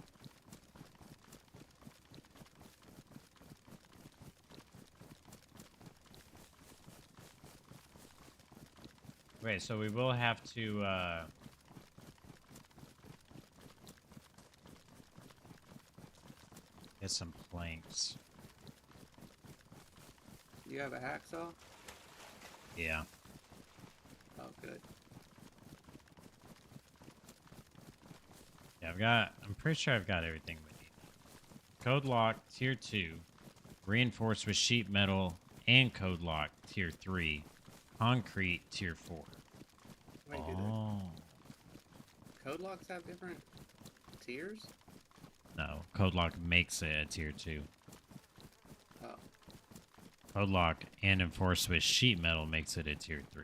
Wait, so we will have to, get some planks. You have a hacksaw? Yeah. Oh, good. Yeah, I'm pretty sure I've got everything we need. Code lock, tier 2. Reinforced with sheet metal and code lock, tier 3. Concrete, tier 4. Wait, do the code locks have different tiers? No, code lock makes it a tier 2. Oh, Code lock and enforced with sheet metal makes it a tier 3.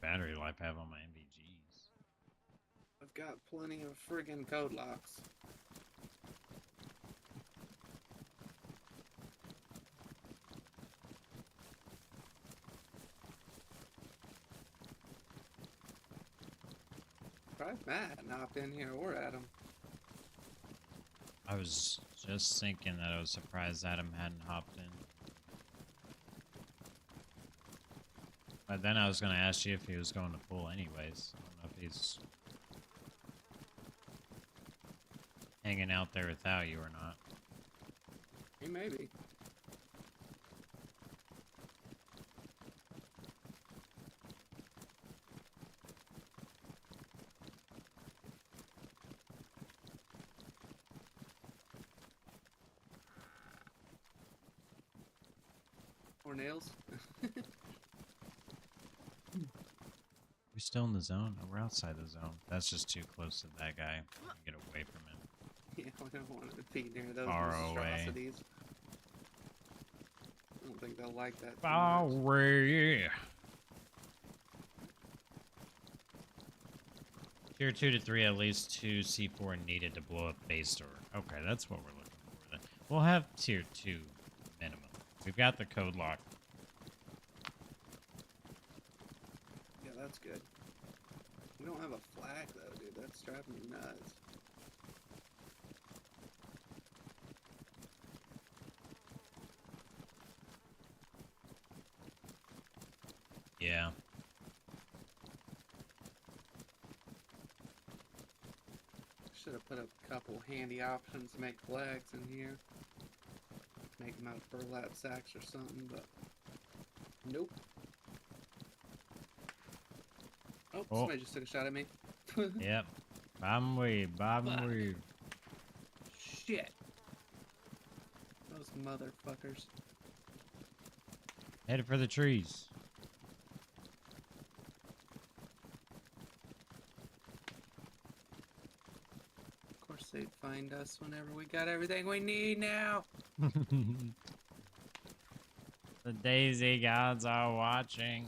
Battery life I have on my MVGs. I've got plenty of friggin' code locks. Drive Matt and hop in here or Adam. I was just thinking that I was surprised Adam hadn't hopped in. But then I was going to ask you if he was going to pool anyways. I don't know if he's hanging out there without you or not. He may be. Or nails? We're still in the zone? Oh, we're outside the zone. That's just too close to that guy. Get away from him. Yeah, we don't want to be near those Far away. monstrosities. I don't think they'll like that too Far much. away. Tier 2 to 3, at least 2 C4 needed to blow up base door. Okay, that's what we're looking for then. We'll have tier 2 minimum. We've got the code lock. Yeah, that's good. We don't have a flag though, dude. That's driving me nuts. Yeah. Should have put a couple handy options to make flags in here. Make them out of burlap sacks or something, but nope. Oh, Oh. somebody just took a shot at me. Yep. Bomb wave, bomb Fuck. wave. Shit. Those motherfuckers. Headed for the trees. Of course they'd find us whenever we got everything we need now. The Daisy gods are watching.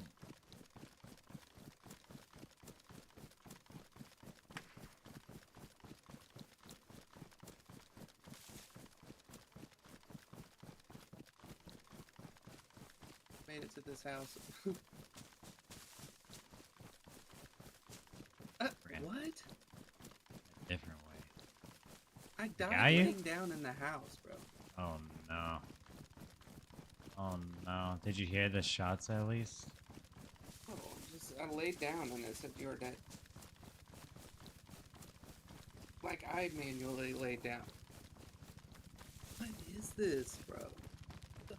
Made it to this house. What? Different way. I Got died you? laying down in the house, bro. Oh no. Oh no. Did you hear the shots at least? Oh, I laid down and it said you're dead. Like I manually laid down. What is this, bro? What the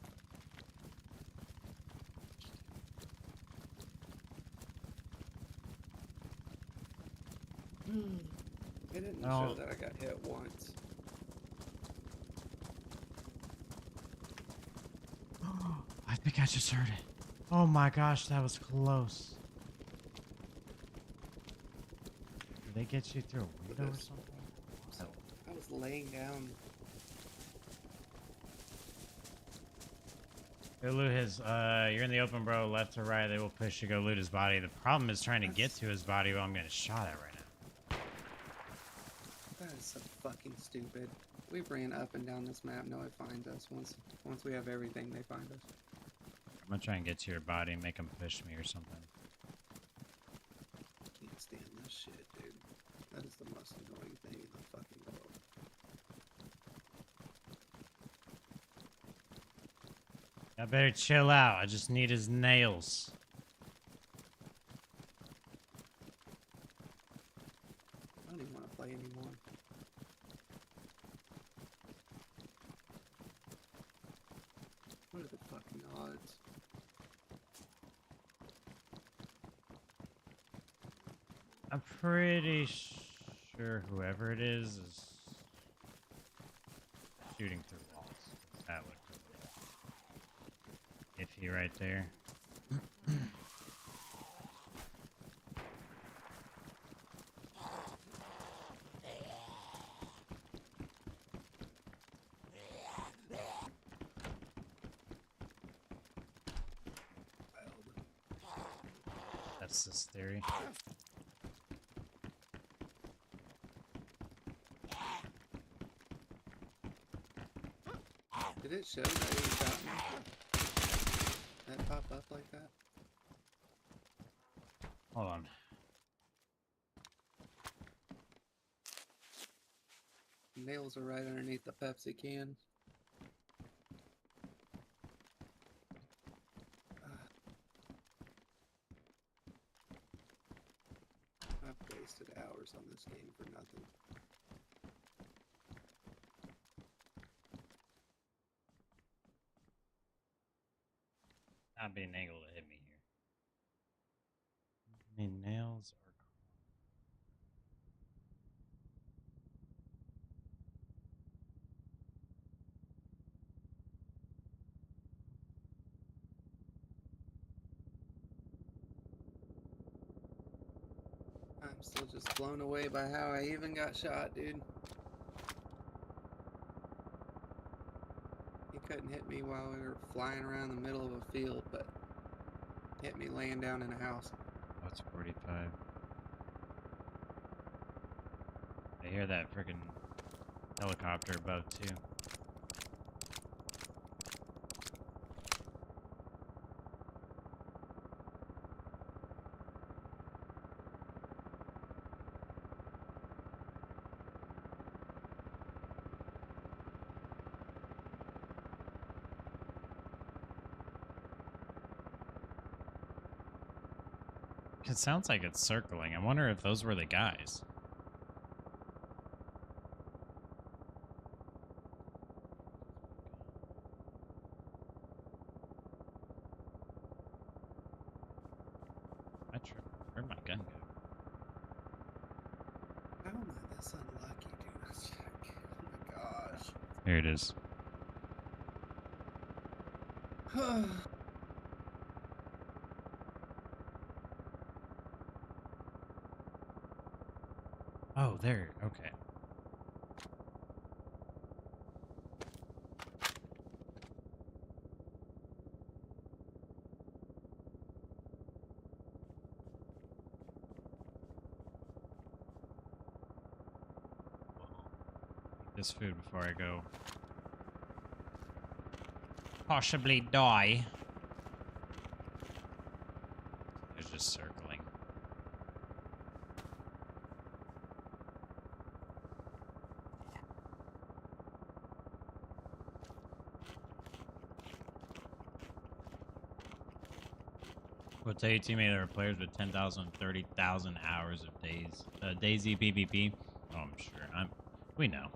It didn't No. show that I got hit once. I think I just heard it. Oh my gosh, that was close. Did they get you through a window or This- something? So I was laying down. Go loot his, you're in the open, bro. Left or right, they will push you. Go loot his body. The problem is trying to get to his body while I'm getting shot at right now. That is so fucking stupid. We ran up and down this map. No, it finds us. Once we have everything, they find us. I'm gonna try and get to your body and make him push me or something. Can't stand this shit, dude. That is the most annoying thing in the fucking world. I better chill out. I just need his nails. I don't even want to play anymore. What are the fucking odds? I'm pretty sure whoever it is shooting through walls. That would be iffy right there. That's this theory. Did it show that you shot me? That pop up like that? Hold on. Nails are right underneath the Pepsi can. I've wasted hours on this game for nothing. Not being able to hit me here. I mean, nails are. I'm still just blown away by how I even got shot, dude. He couldn't hit me while we were flying around the middle of a field, but hit me laying down in a house. That's 45. I hear that freaking helicopter above too. It sounds like it's circling. I wonder if those were the guys. Where'd my gun go? How am I this unlucky, dude? Let's check. Oh my gosh. Here it is. Oh, there. Okay. Eat this food before I go. Possibly die. It's just circling. We'll tell you, teammate, there are players with 10,000, 30,000 hours of Dayz PvP. Oh, I'm sure. We know.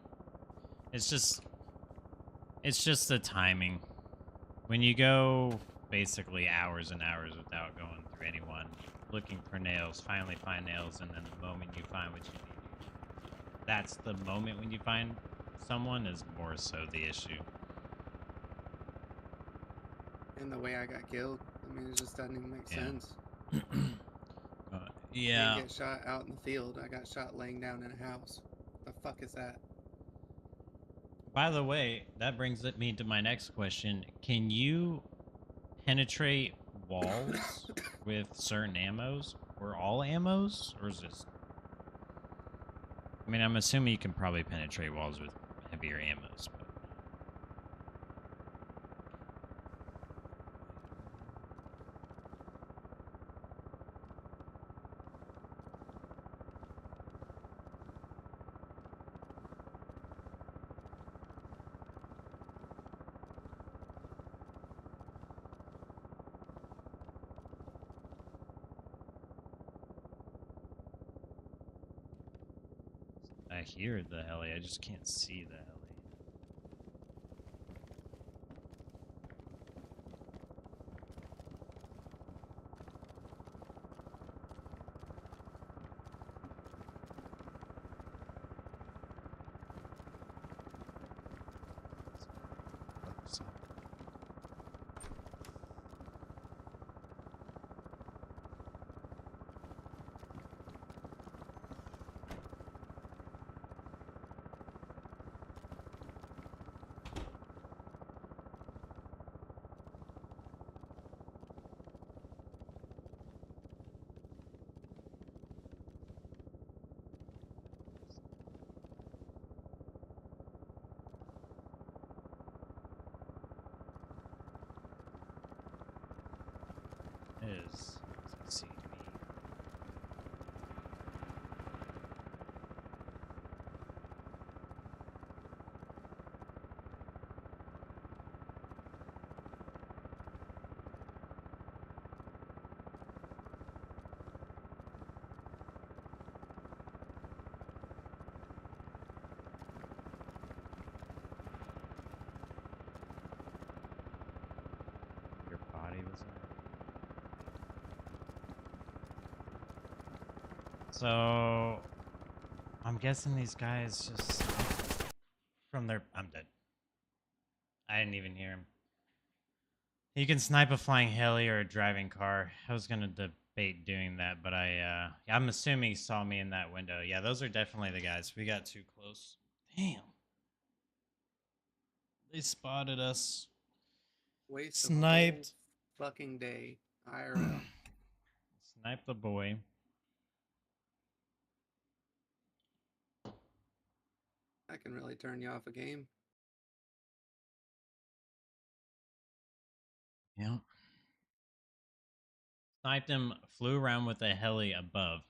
It's just the timing. When you go basically hours and hours without going through anyone, looking for nails, finally find nails, and then the moment you find what you need, that's the moment when you find someone is more so the issue. And the way I got killed, I mean, it just doesn't even make sense. I Yeah. didn't get shot out in the field. I got shot laying down in a house. The fuck is that? By the way, that brings me to my next question. Can you penetrate walls with certain ammos? Or all ammos? Or is this... I mean, I'm assuming you can probably penetrate walls with heavier ammos, but... I hear the heli, I just can't see the heli. Is see me. Your body was in. So, I'm guessing these guys just from their... I'm dead. I didn't even hear him. You can snipe a flying heli or a driving car. I was gonna debate doing that, but I'm assuming he saw me in that window. Yeah, those are definitely the guys. We got too close. Damn. They spotted us. Waste of a whole Sniped. fucking day. IRL. Snipe the boy. That can really turn you off a game. Yeah. Sniped him, flew around with a heli above.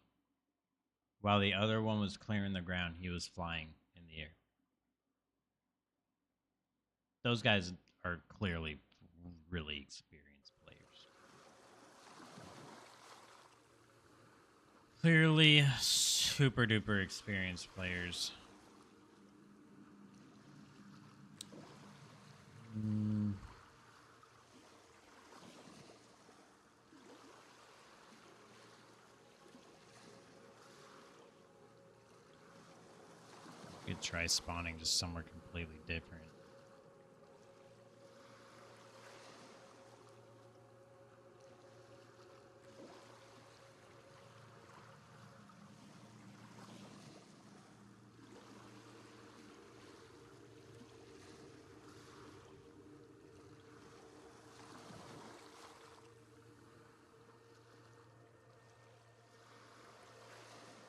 While the other one was clearing the ground, he was flying in the air. Those guys are clearly really experienced players. Clearly super duper experienced players. You could try spawning just somewhere completely different.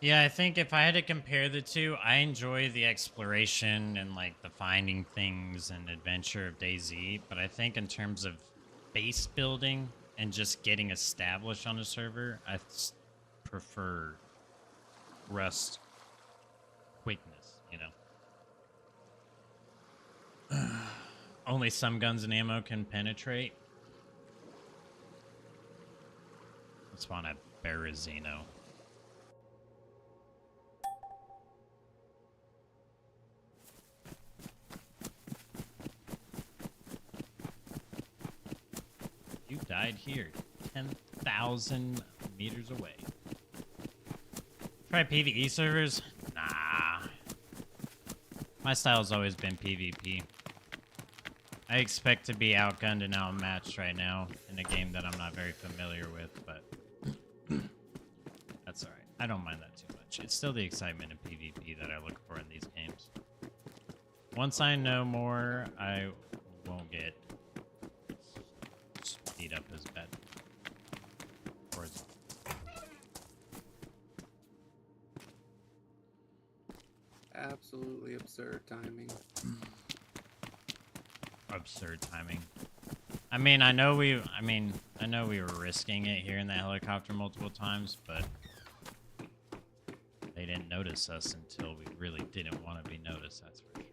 Yeah, I think if I had to compare the two, I enjoy the exploration and like the finding things and adventure of Dayz, but I think in terms of base building and just getting established on a server, prefer Rust quickness, you know. Only some guns and ammo can penetrate. Let's spawn at Berezino. You died here, 10,000 meters away. Try PvE servers? Nah. My style's always been PvP. I expect to be outgunned and outmatched right now in a game that I'm not very familiar with, but that's alright. I don't mind that too much. It's still the excitement of PvP that I look for in these games. Once I know more, I won't get speed up as bad. Absolutely absurd timing. Absurd timing. I mean, I know we were risking it here in that helicopter multiple times, but they didn't notice us until we really didn't want to be noticed, that's for sure.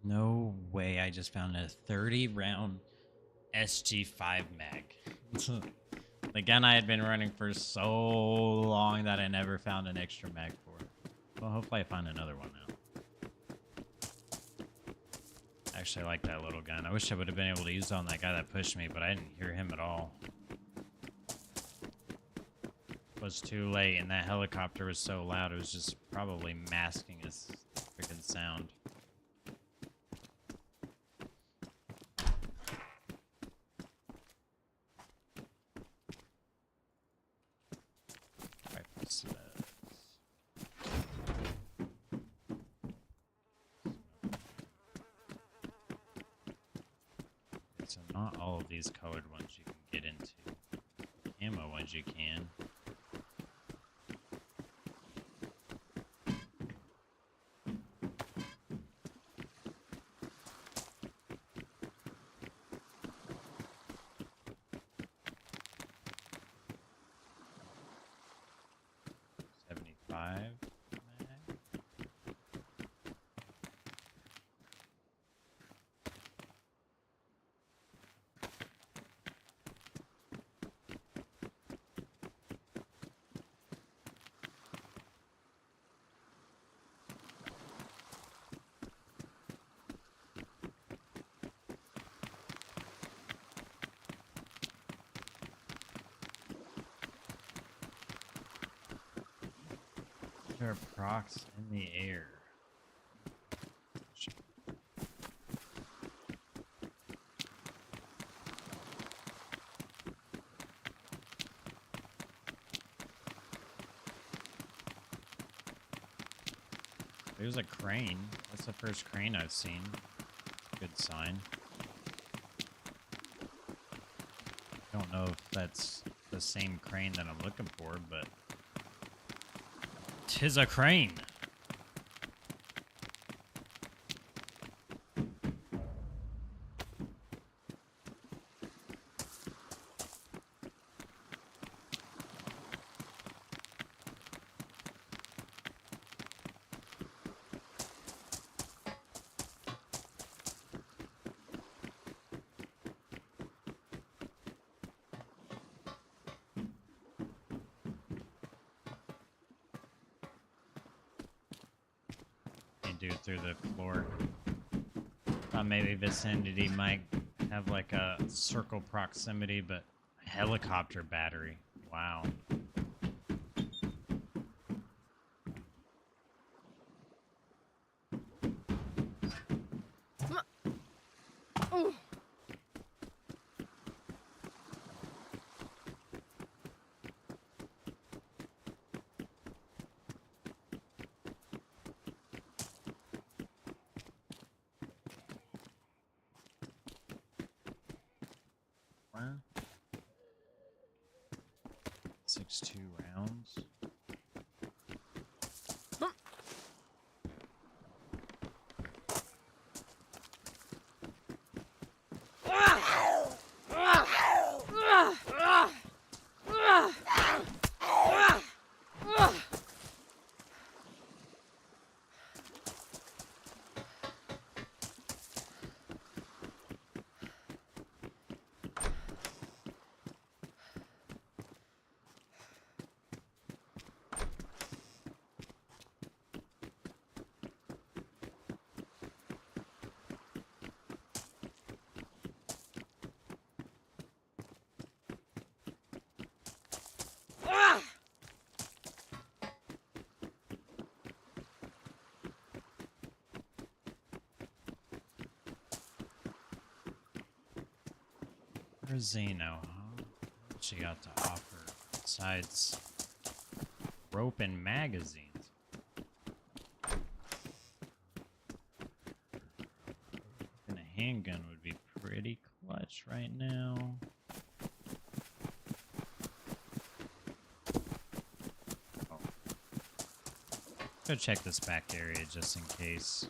No way, I just found a 30-round SG5 mag. The gun I had been running for so long that I never found an extra mag for. Well, hopefully I find another one now. Actually, I like that little gun. I wish I would have been able to use it on that guy that pushed me, but I didn't hear him at all. It was too late, and that helicopter was so loud, it was just probably masking his freaking sound. So not all of these colored ones you can get into. Ammo ones you can. mag. There are procs in the air. There's a crane. That's the first crane I've seen. Good sign. Don't know if that's the same crane that I'm looking for, but 'tis a crane. Do it through the floor. Thought maybe vicinity might have like a circle proximity, but helicopter battery. Wow. Wow. 6.2 rounds. Where's Zeno? Huh? What she got to offer besides rope and magazines? And a handgun would be pretty clutch right now. Oh. Go check this back area just in case.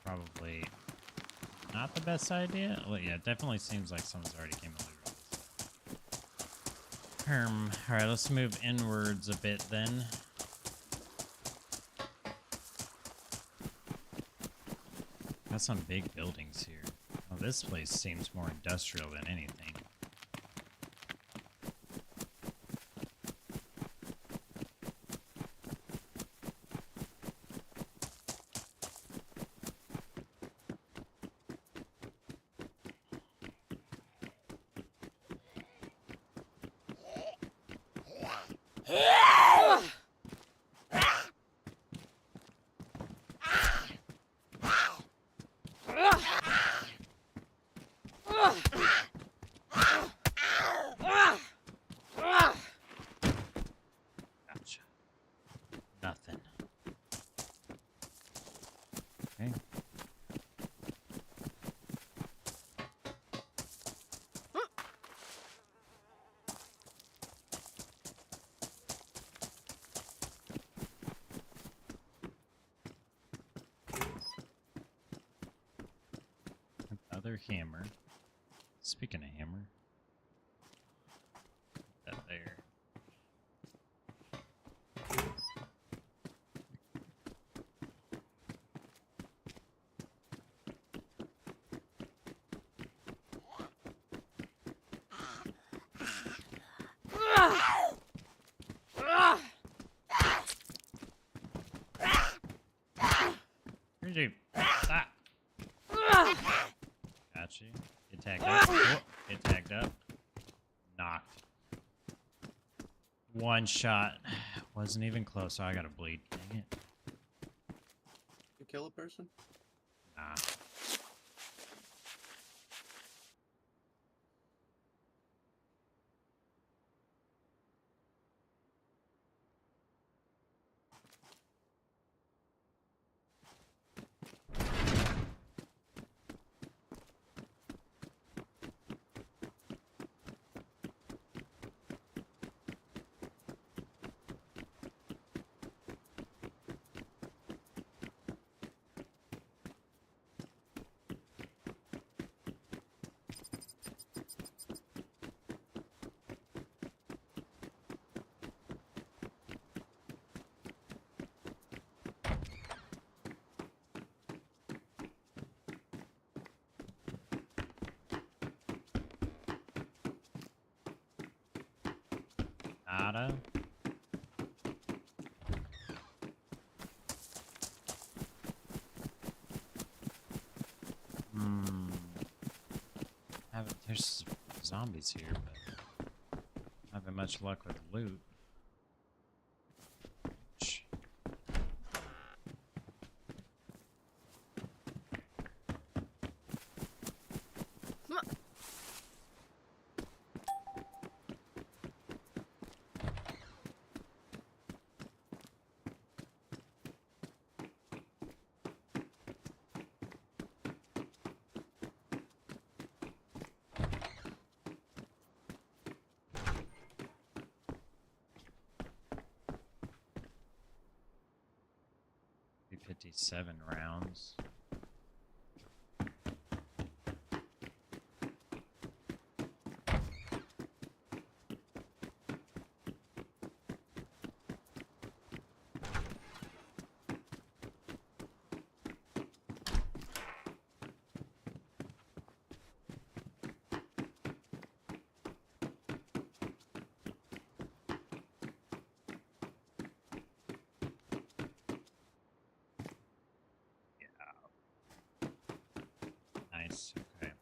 Probably not the best idea. Well, yeah, it definitely seems like someone's already came and looted this. Alright, let's move inwards a bit then. Got some big buildings here. Oh, this place seems more industrial than anything. Gotcha. Nothing. Okay. Another hammer. Speaking of hammer, put that there. Where'd you? Stop. Got you. Get tagged up. Oh, get tagged up. Knocked. One shot. Wasn't even close, so I gotta bleed. Dang it. You kill a person? Nah. Nada. There's zombies here, but not having much luck with loot. Shh. $57 rounds. Nice. Okay.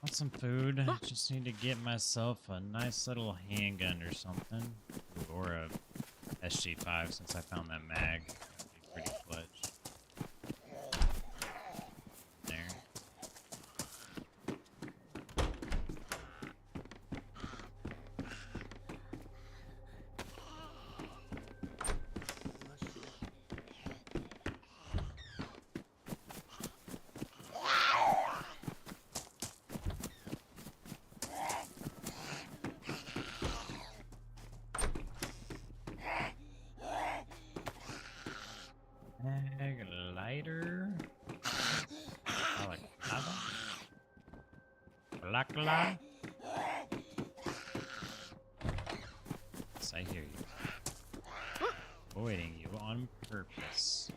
Want some food? Just need to get myself a nice little handgun or something, or a SG5 since I found that mag. That'd be pretty clutch. There. Mag lighter. Balaclava. Yes, I hear you. Avoiding you on purpose.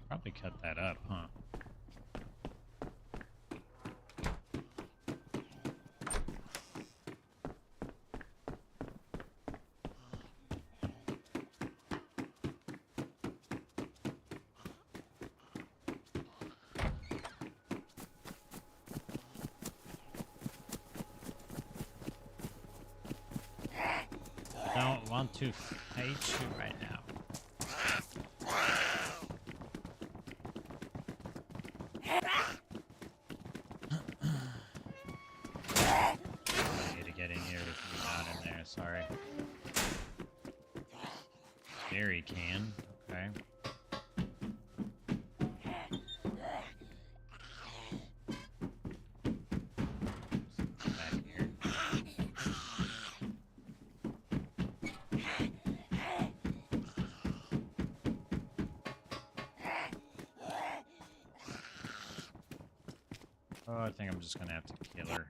Probably cut that up, huh? Don't want want to fight you right now. I need to get in here with you not in there, sorry. There he can. Okay. Back here. Oh, I think I'm just gonna have to kill her.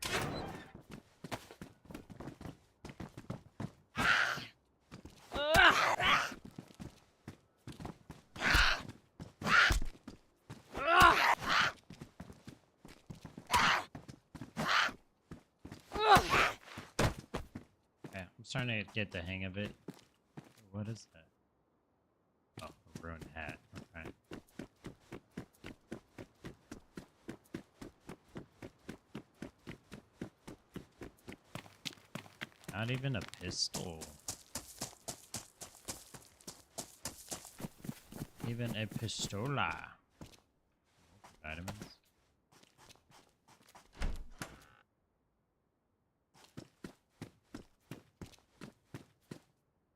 Yeah, I'm starting to get the hang of it. What is that? Oh, a ruined hat. Okay. Not even a pistol. Even a pistola. Vitamins.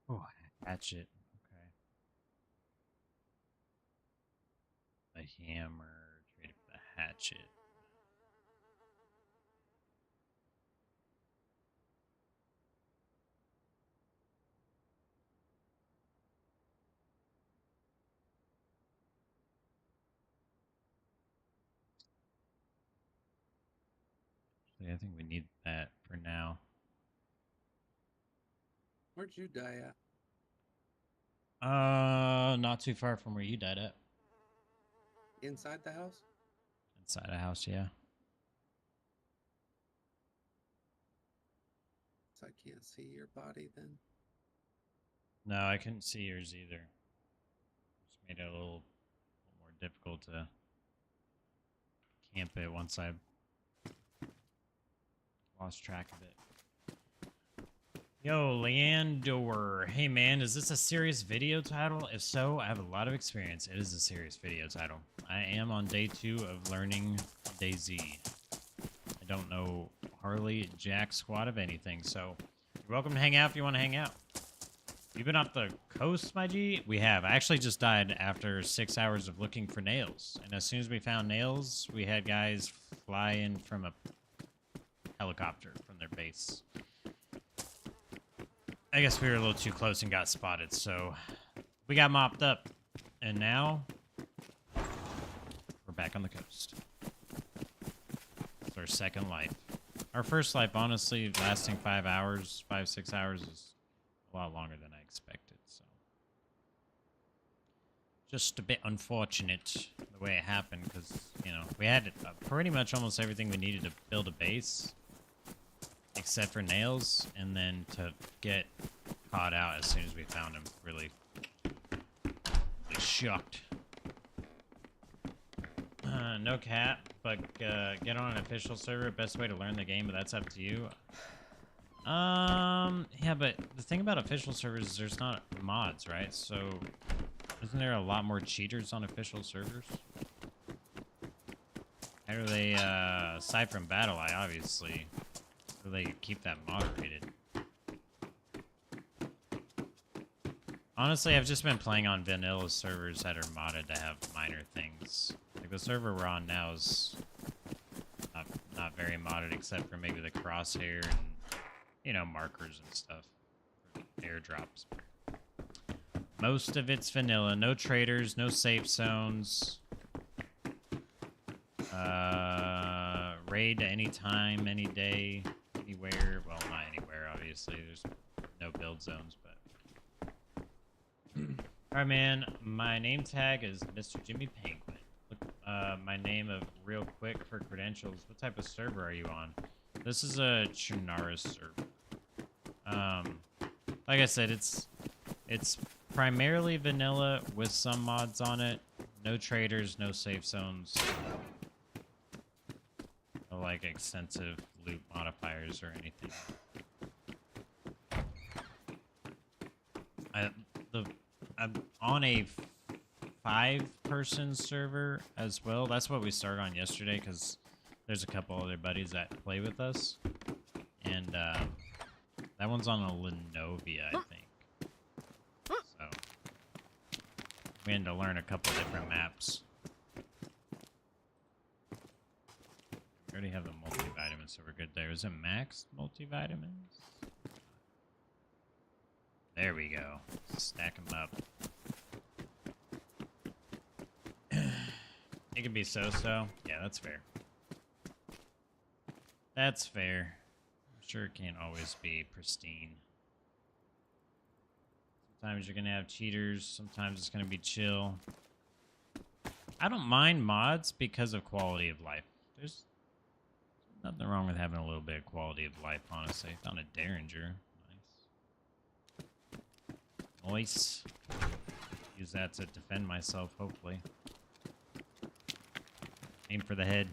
Oh, hatchet. Okay. A hammer. Trade it for the hatchet. Actually, I think we need that for now. Where'd you die at? Not too far from where you died at. Inside the house? Inside a house, yeah. So I can't see your body then. No, I couldn't see yours either. Just made it a little more difficult to camp it once I lost track of it. Yo, Leandor. Hey man, is this a serious video title? If so, I have a lot of experience. It is a serious video title. I am on day 2 of learning Dayz. I don't know hardly jack squat of anything, so you're welcome to hang out if you want to hang out. You've been up the coast, my G? We have. I actually just died after 6 hours of looking for nails. And as soon as we found nails, we had guys fly in from a helicopter from their base. I guess we were a little too close and got spotted, so we got mopped up. And now, we're back on the coast. It's our second life. Our first life, honestly, lasting 5 hours, 6 hours is a lot longer than I expected, so. Just a bit unfortunate the way it happened, because, you know, we had pretty much almost everything we needed to build a base. Except for nails, and then to get caught out as soon as we found him. Really shocked. No cap, but get on an official server. Best way to learn the game, but that's up to you. Yeah, but the thing about official servers is there's not mods, right? So, isn't there a lot more cheaters on official servers? How do they, aside from Battle Eye, obviously, so they keep that moderated. Honestly, I've just been playing on vanilla servers that are modded to have minor things. Like the server we're on now is not very modded, except for maybe the crosshair and, you know, markers and stuff for airdrops. Most of it's vanilla. No traders, no safe zones. Raid any time, any day, anywhere. Well, not anywhere, obviously. There's no build zones, but... Alright, man. My name tag is Mr. Jimmy Penguin. Look, my name of real quick for credentials. What type of server are you on? This is a Chernarus server. Like I said, it's primarily vanilla with some mods on it. No traders, no safe zones. No, like, extensive loot modifiers or anything. I'm on a 5-person server as well. That's what we started on yesterday because there's a couple other buddies that play with us, and that one's on a Lenovia, I think. So we had to learn a couple different maps. We already have the multivitamins, so we're good there. Is it max multivitamins? There we go. Stack them up. It can be so-so. Yeah, that's fair. That's fair. I'm sure it can't always be pristine. Sometimes you're gonna have cheaters. Sometimes it's gonna be chill. I don't mind mods because of quality of life. There's nothing wrong with having a little bit of quality of life, honestly. Found a Derringer. Nice. Nice. Use that to defend myself, hopefully. Aim for the head.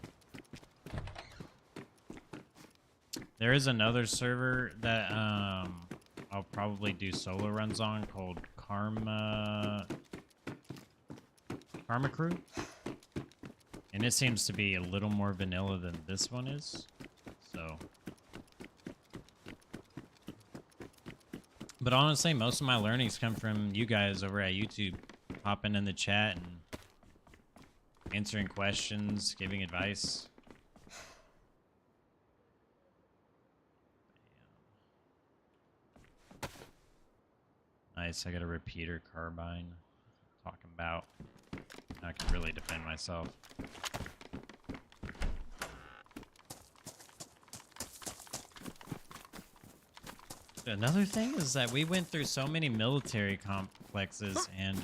There is another server that I'll probably do solo runs on called Karma Crew. And it seems to be a little more vanilla than this one is. So. But honestly, most of my learnings come from you guys over at YouTube. Hopping in the chat and answering questions, giving advice. Nice, I got a repeater carbine. Talking about. I can really defend myself. Another thing is that we went through so many military complexes and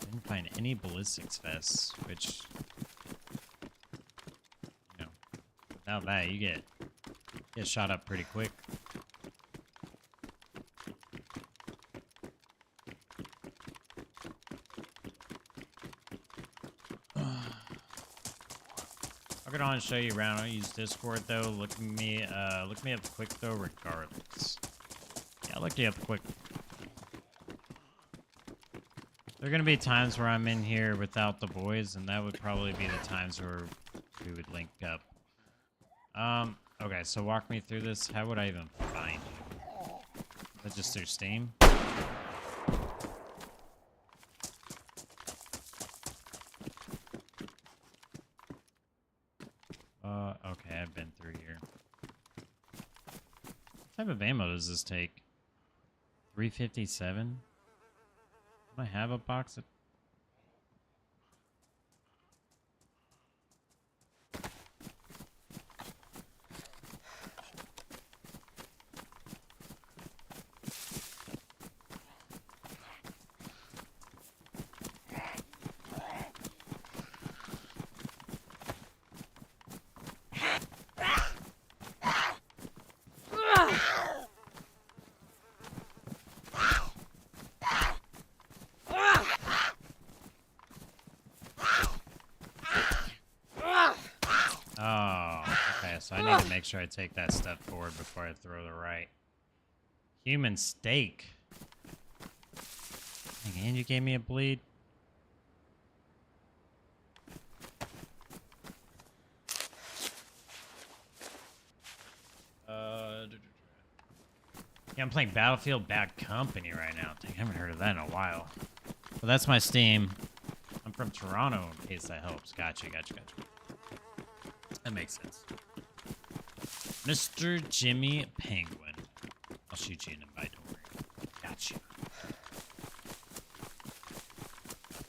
didn't find any ballistics vests, which, you know, without that you get shot up pretty quick. I'll get on and show you around. I'll use Discord though. Look me up quick though, regardless. Yeah, I'll look you up quick. There are gonna be times where I'm in here without the boys, and that would probably be the times where we would link up. Okay, so walk me through this. How would I even find you? Is that just through Steam? Okay, I've been through here. What type of ammo does this take? 357? Do I have a box of... So I need to make sure I take that step forward before I throw the right. Human steak. Dang, and you gave me a bleed. Yeah, I'm playing Battlefield Bad Company right now. Dang, I haven't heard of that in a while. Well, that's my Steam. I'm from Toronto, in case that helps. Gotcha. That makes sense. Mr. Jimmy Penguin. I'll shoot you an invite, don't worry. Got you.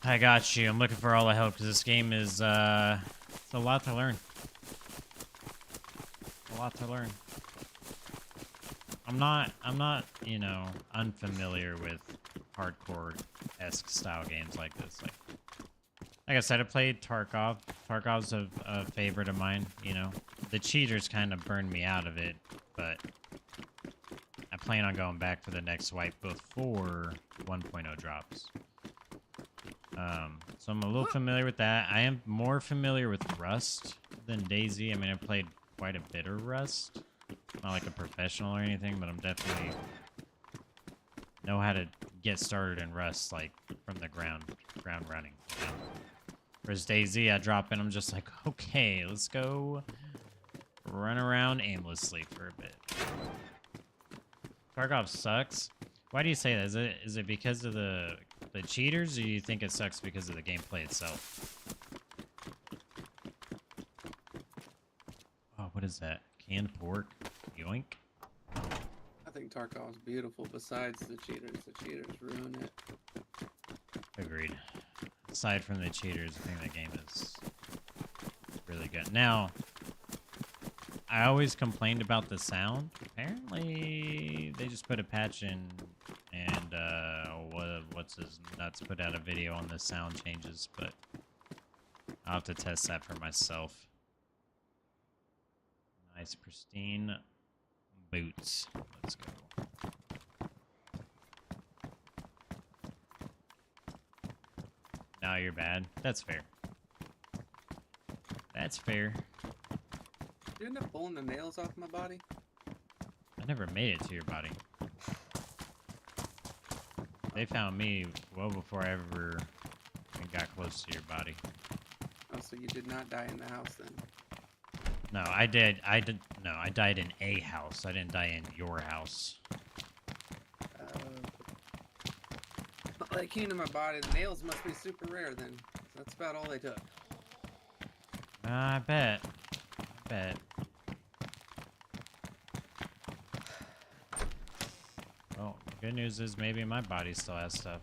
I got you. I'm looking for all the help because this game is, it's a lot to learn. I'm not, you know, unfamiliar with hardcore-esque style games like this. Like I said, I played Tarkov. Tarkov's a favorite of mine, you know. The cheaters kind of burned me out of it, but I plan on going back for the next wipe before 1.0 drops. So I'm a little familiar with that. I am more familiar with Rust than Dayz. I mean, I played quite a bit of Rust. Not like a professional or anything, but I'm definitely know how to get started in Rust like from the ground running. You know? Whereas Dayz, I drop in, I'm just like, okay, let's go run around aimlessly for a bit. Tarkov sucks. Why do you say that? Is it because of the cheaters, or do you think it sucks because of the gameplay itself? Oh, what is that? Canned pork? Yoink. I think Tarkov's beautiful besides the cheaters. The cheaters ruin it. Agreed. Aside from the cheaters, I think the game is really good. Now, I always complained about the sound. Apparently, they just put a patch in, and what's his nuts put out a video on the sound changes, but I'll have to test that for myself. Nice, pristine boots. Let's go. Now you're bad. That's fair. That's fair. Did you end up pulling the nails off my body? I never made it to your body. They found me well before I ever even got close to your body. Oh, so you did not die in the house then? No, I did. No, I died in a house. I didn't die in your house. Well, they came to my body. The nails must be super rare then. That's about all they took. I bet. I bet. Well, good news is maybe my body still has stuff.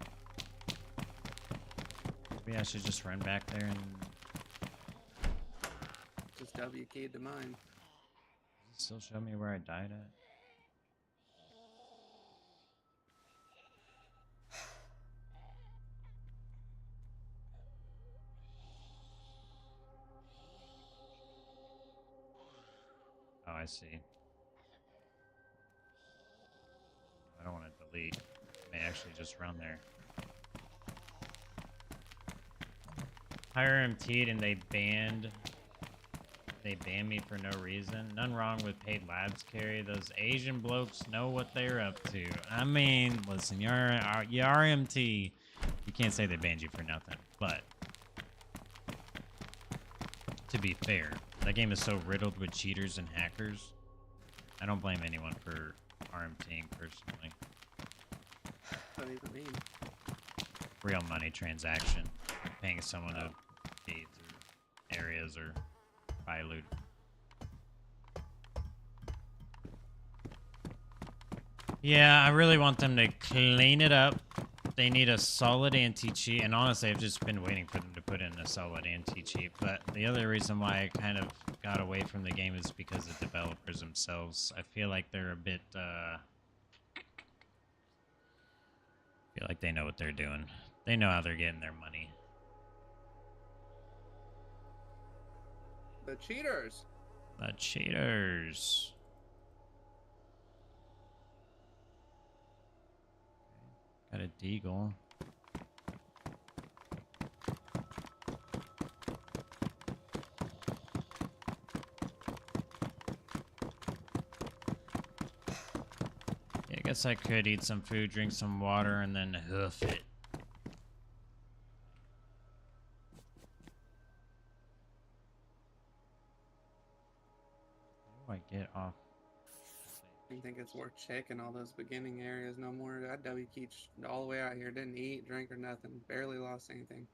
Maybe I should just run back there and... Just W keyed to mine. Does it still show me where I died at? Oh, I see. I don't want to delete. I may actually just run there. Hire MT'd and they banned me for no reason. None wrong with paid labs carry. Those Asian blokes know what they're up to. I mean, listen, you RMT. You can't say they banned you for nothing. But to be fair, that game is so riddled with cheaters and hackers. I don't blame anyone for RMTing personally. What do you mean? Real money transaction. Paying someone to be through areas or buy loot. Yeah, I really want them to clean it up. They need a solid anti-cheat, and honestly, I've just been waiting for them to put in a solid anti-cheat. But the other reason why I kind of got away from the game is because the developers themselves. I feel like they're a bit, I feel like they know what they're doing. They know how they're getting their money. The cheaters. The cheaters. Got a deagle. Yeah, I guess I could eat some food, drink some water, and then hoof it. How do I get off? You think it's worth checking all those beginning areas no more? I W keyed all the way out here. Didn't eat, drink, or nothing. Barely lost anything.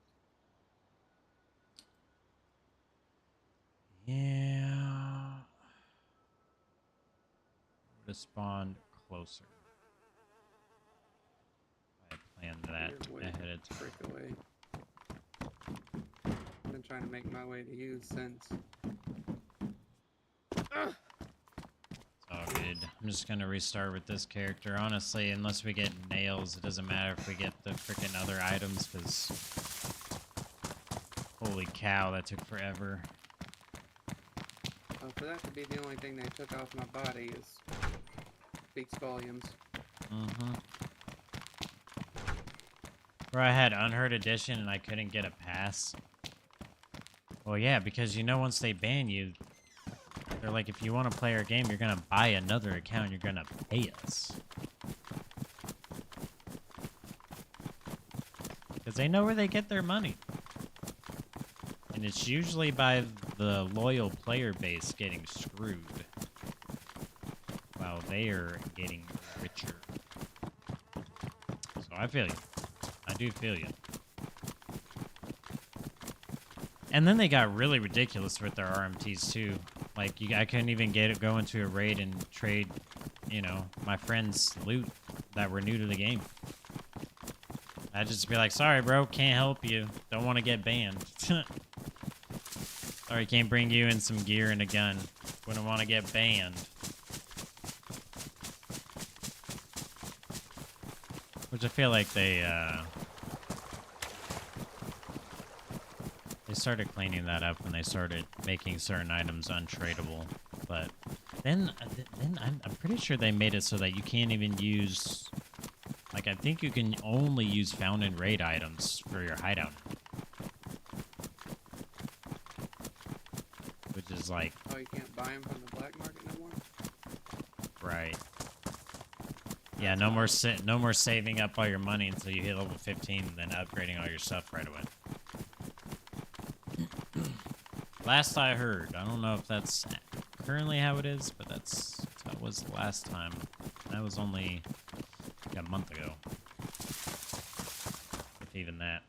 Yeah. Would have spawned closer. I planned that You're way ahead of time. frick away. I've been trying to make my way to you since. Ugh. Oh, good. I'm just gonna restart with this character. Honestly, unless we get nails, it doesn't matter if we get the freaking other items, because holy cow, that took forever. Well, for that to be the only thing they took off my body is speaks volumes. Mm-hmm. Where I had Unheard Edition and I couldn't get a pass. Well, yeah, because you know once they ban you, they're like, if you want to play our game, you're gonna buy another account, you're gonna pay us. Because they know where they get their money. And it's usually by the loyal player base getting screwed. While they are getting richer. So I feel you. I do feel you. And then they got really ridiculous with their RMTs too. Like, I couldn't even go into a raid and trade, you know, my friends' loot that were new to the game. I'd just be like, sorry, bro, can't help you. Don't want to get banned. Sorry, can't bring you in some gear and a gun. Wouldn't want to get banned. Which I feel like they started cleaning that up when they started making certain items untradeable. But then I'm pretty sure they made it so that you can't even use... Like, I think you can only use found in raid items for your hideout. Which is like... Oh, you can't buy them from the black market no more? Right. Yeah, no more saving up all your money until you hit level 15 and then upgrading all your stuff right away. Last I heard. I don't know if that's currently how it is, but that was the last time. That was only a month ago. If even that.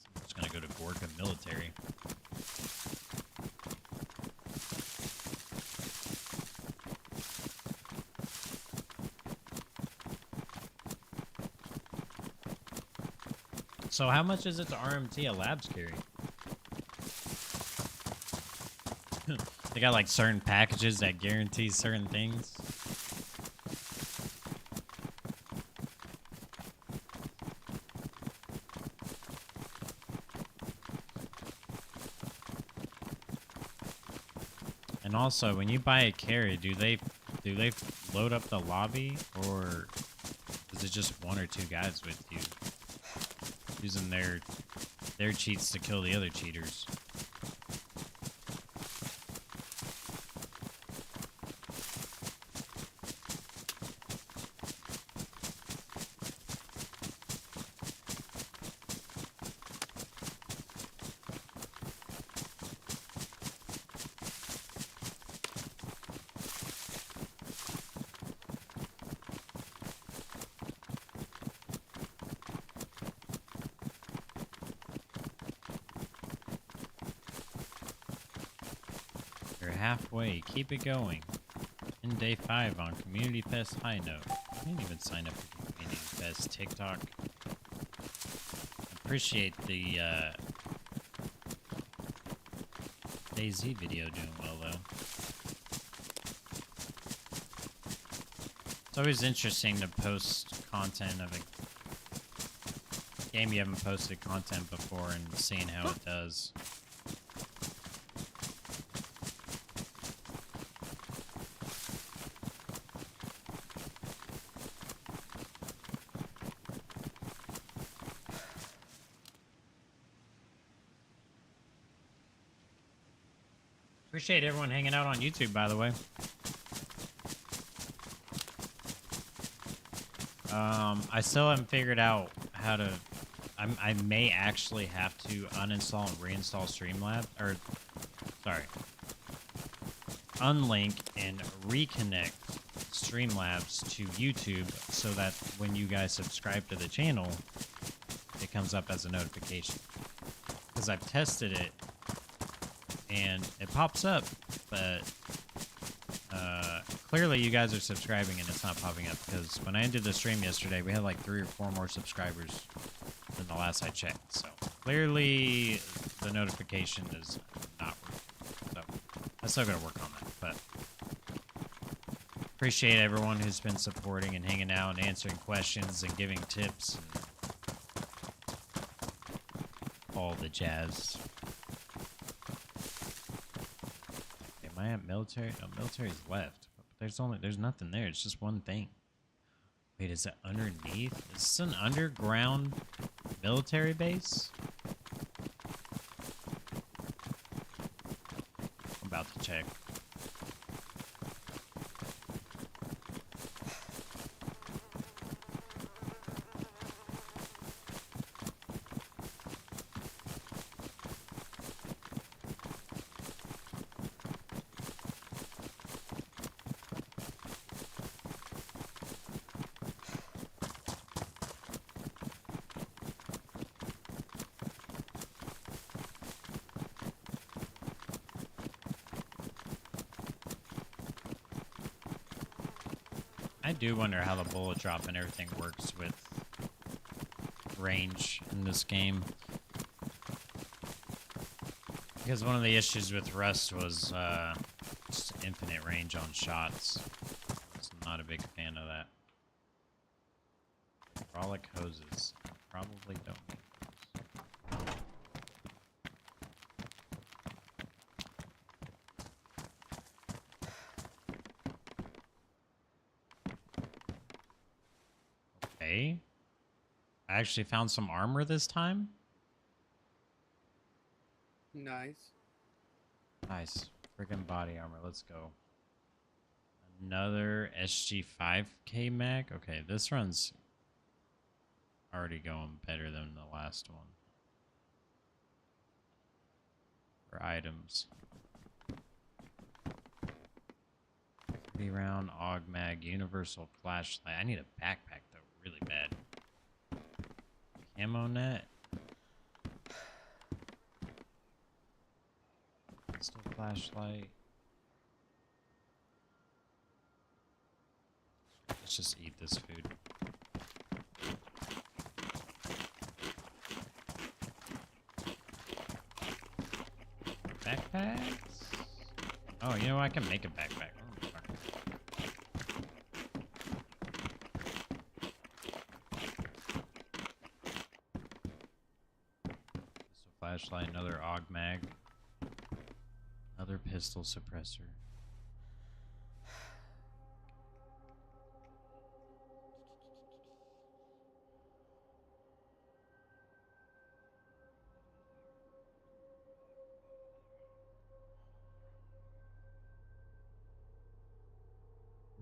So I'm just gonna go to Gorka Military. So how much is it to RMT a labs carry? They got like certain packages that guarantee certain things. And also, when you buy a carry, do they load up the lobby, or is it just one or two guys with you? Using their cheats to kill the other cheaters. Halfway, keep it going. In day 5 on Community Fest high note. I didn't even sign up for Community Fest TikTok. Appreciate the Dayz video doing well though. It's always interesting to post content of a game you haven't posted content before and seeing how it does. Appreciate everyone hanging out on YouTube, by the way. I still haven't figured out how to... I may actually have to uninstall and reinstall Streamlabs. Or, sorry. Unlink and reconnect Streamlabs to YouTube so that when you guys subscribe to the channel, it comes up as a notification. Because I've tested it, and it pops up, but clearly you guys are subscribing and it's not popping up, because when I ended the stream yesterday, we had like 3 or 4 more subscribers than the last I checked. So clearly the notification is not working. So I'm still gonna work on that, but appreciate everyone who's been supporting and hanging out and answering questions and giving tips and all the jazz. Am I at military? No, military's left. There's nothing there. It's just one thing. Wait, is it underneath? Is this an underground military base? I'm about to check. I do wonder how the bullet drop and everything works with range in this game. Because one of the issues with Rust was just infinite range on shots. So I'm not a big fan of that. Hydraulic hoses. Probably don't need those. Okay. I actually found some armor this time. Nice. Nice. Freaking body armor. Let's go. Another SG5K mag. Okay, this run's already going better than the last one. For items. 3-round AUG mag. Universal flashlight. I need a backpack though, really bad. Camo net. Pistol flashlight. Let's just eat this food. Backpacks? Oh, you know what? I can make a backpack. Oh, fuck. Pistol flashlight, another AUG mag. Another pistol suppressor.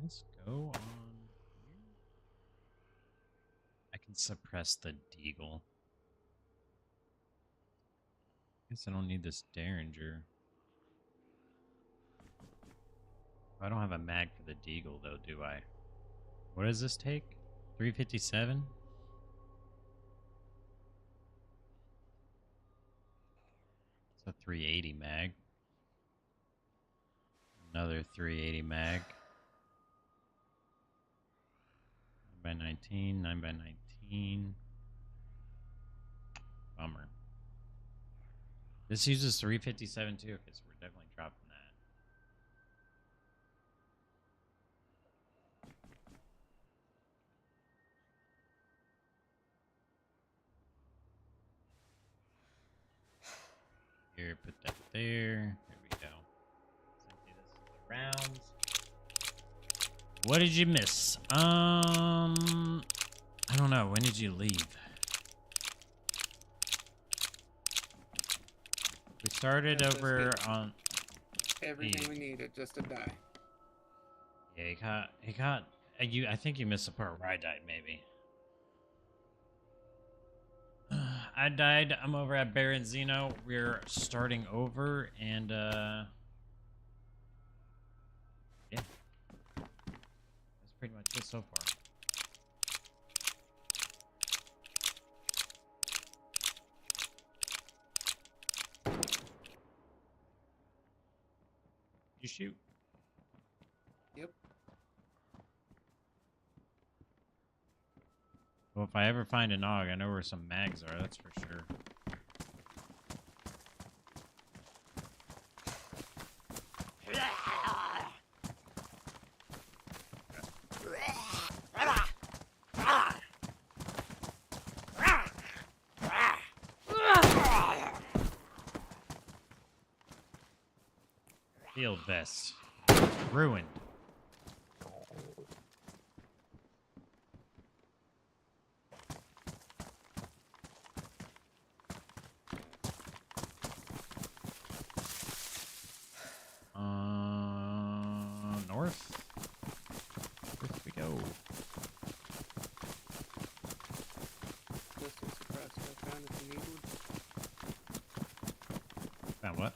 Let's go on here. I can suppress the Deagle. Guess I don't need this Derringer. I don't have a mag for the Deagle though, do I? What does this take? 357? It's a 380 mag. Another 380 mag. 9x19, 9x19. Bummer. This uses 357 too, because we're definitely dropping that. Here, put that there. There we go. Let's empty this of the rounds. What did you miss? I don't know. When did you leave? We started over on Everything we needed just to die. Yeah, he got you. I think you missed the part where I died, maybe. I died. I'm over at Baron Zeno. We're starting over, and yeah, that's pretty much it so far. You shoot. Yep. Well, if I ever find an AUG, I know where some mags are, that's for sure. Field vest. Ruined. North? North we go. Pistol suppressor I found if you need one. Found what?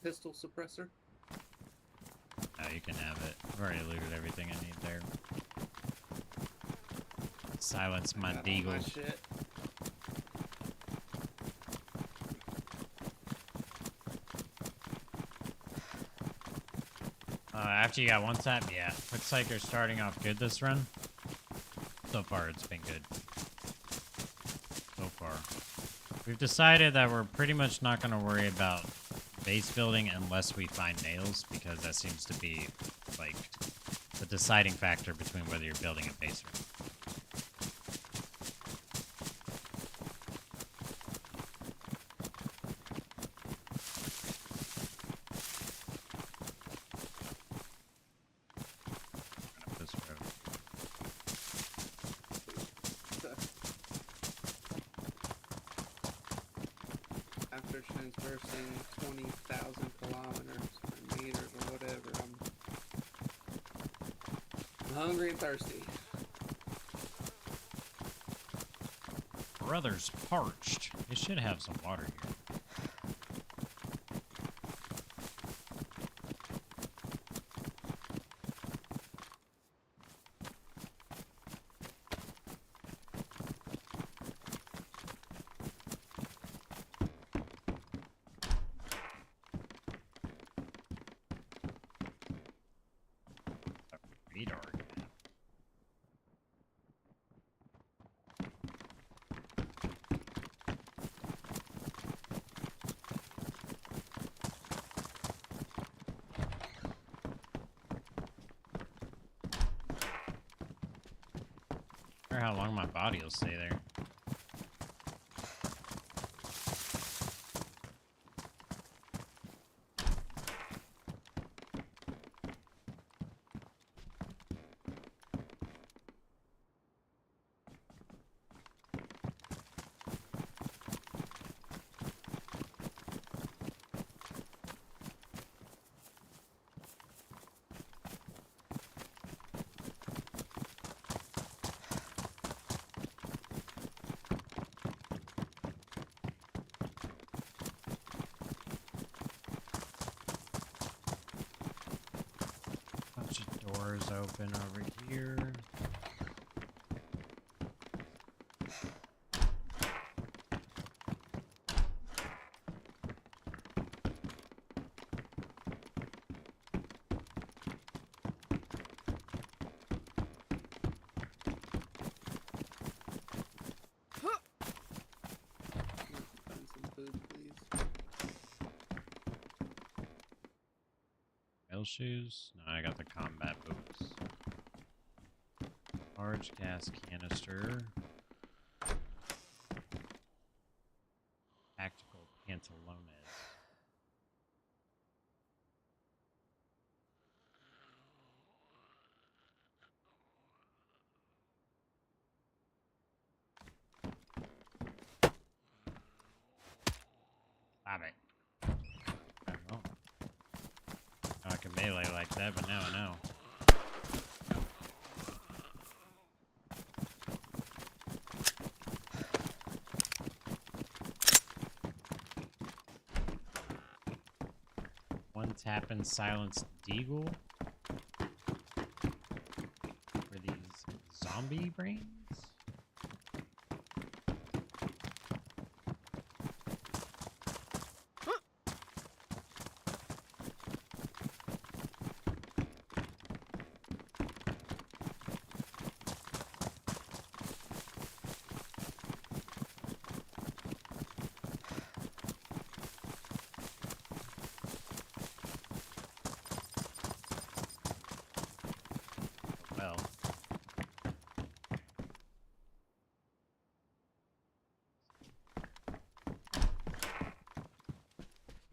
Pistol suppressor. Oh, you can have it. I've already looted everything I need there. Silence my Got all my deagle. shit. after you got one tap, yeah. Looks like you're starting off good this run. So far, it's been good. So far. We've decided that we're pretty much not going to worry about base building unless we find nails, because that seems to be, like, the deciding factor between whether you're building a base or not. This road. After transversing 20,000 kilometers or meters or whatever, I'm hungry and thirsty. Brother's parched. It should have some water here. Radar. I wonder how long my body will stay there. Bunch of doors open over here. Find some food, please. Mail shoes? No, I got the combat boots. Large gas canister. Tactical pantalones. Stop it. Okay, well. I can melee like that, but now I know. One tap and silence deagle for these zombie brains. Well.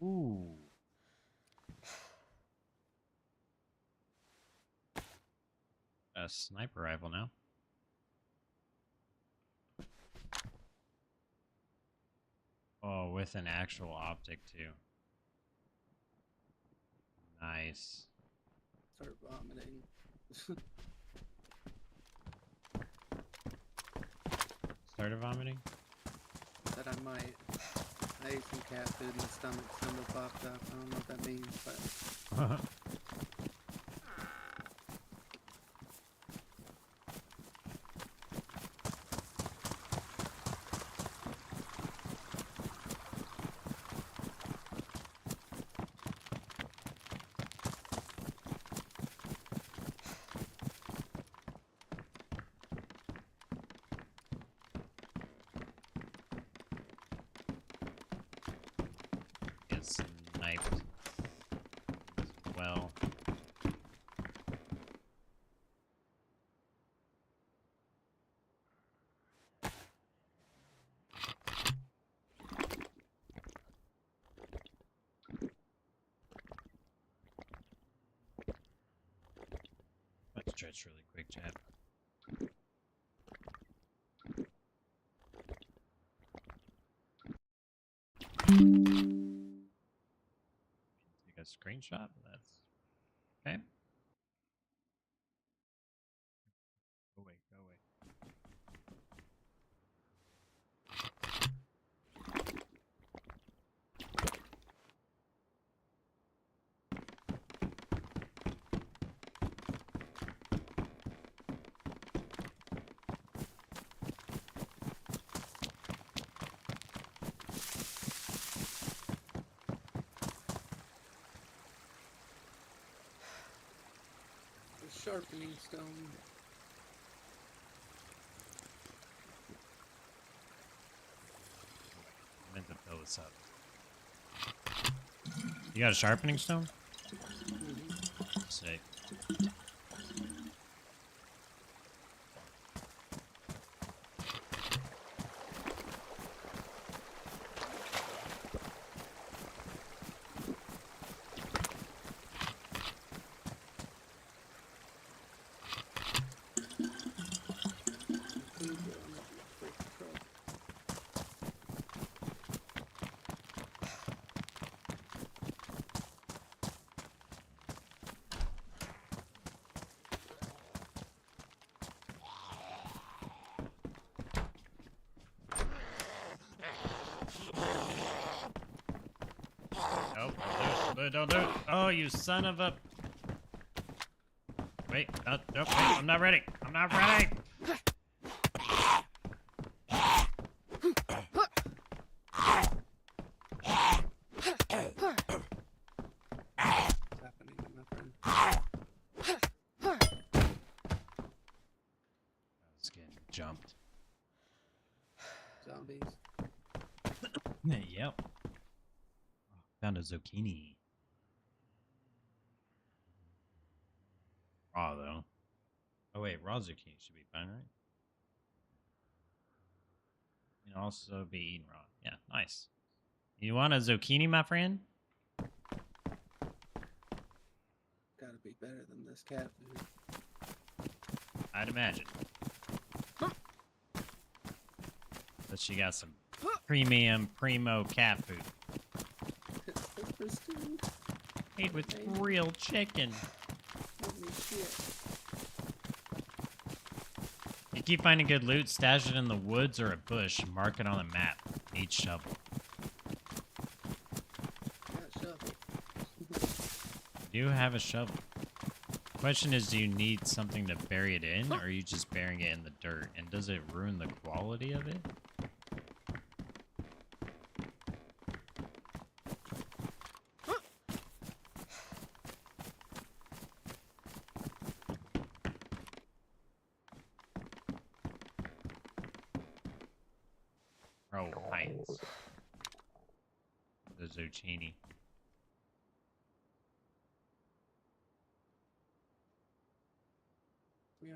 Ooh. A sniper rifle now. Oh, with an actual optic too. Nice. Start vomiting. Started vomiting? That I might. I ate some cat food and the stomach symbol popped up. I don't know what that means, but get sniped as well. Let's stretch really quick, chat. Take a screenshot. That's okay. Go away, go away. The sharpening stone. I meant to fill this up. You got a sharpening stone? Sick. Nope, don't do it, don't do it. Oh, you son of a... Wait, nope, wait, I'm not ready. I'm not ready. What's happening, my friend? I was getting jumped. Zombies. Yep. Found a zucchini. Raw, though. Oh, wait, raw zucchini should be fine, right? Can also be eaten raw. Yeah, nice. You want a zucchini, my friend? Gotta be better than this cat food. I'd imagine. But she got some premium, primo cat food. It's so pristine. Made with real chicken. Holy shit. You keep finding good loot, stash it in the woods or a bush, mark it on the map. Need shovel. Got shovel. You have a shovel. Question is, do you need something to bury it in, or are you just burying it in the dirt? And does it ruin the quality of it? Oh, Heights. The zucchini. Yeah.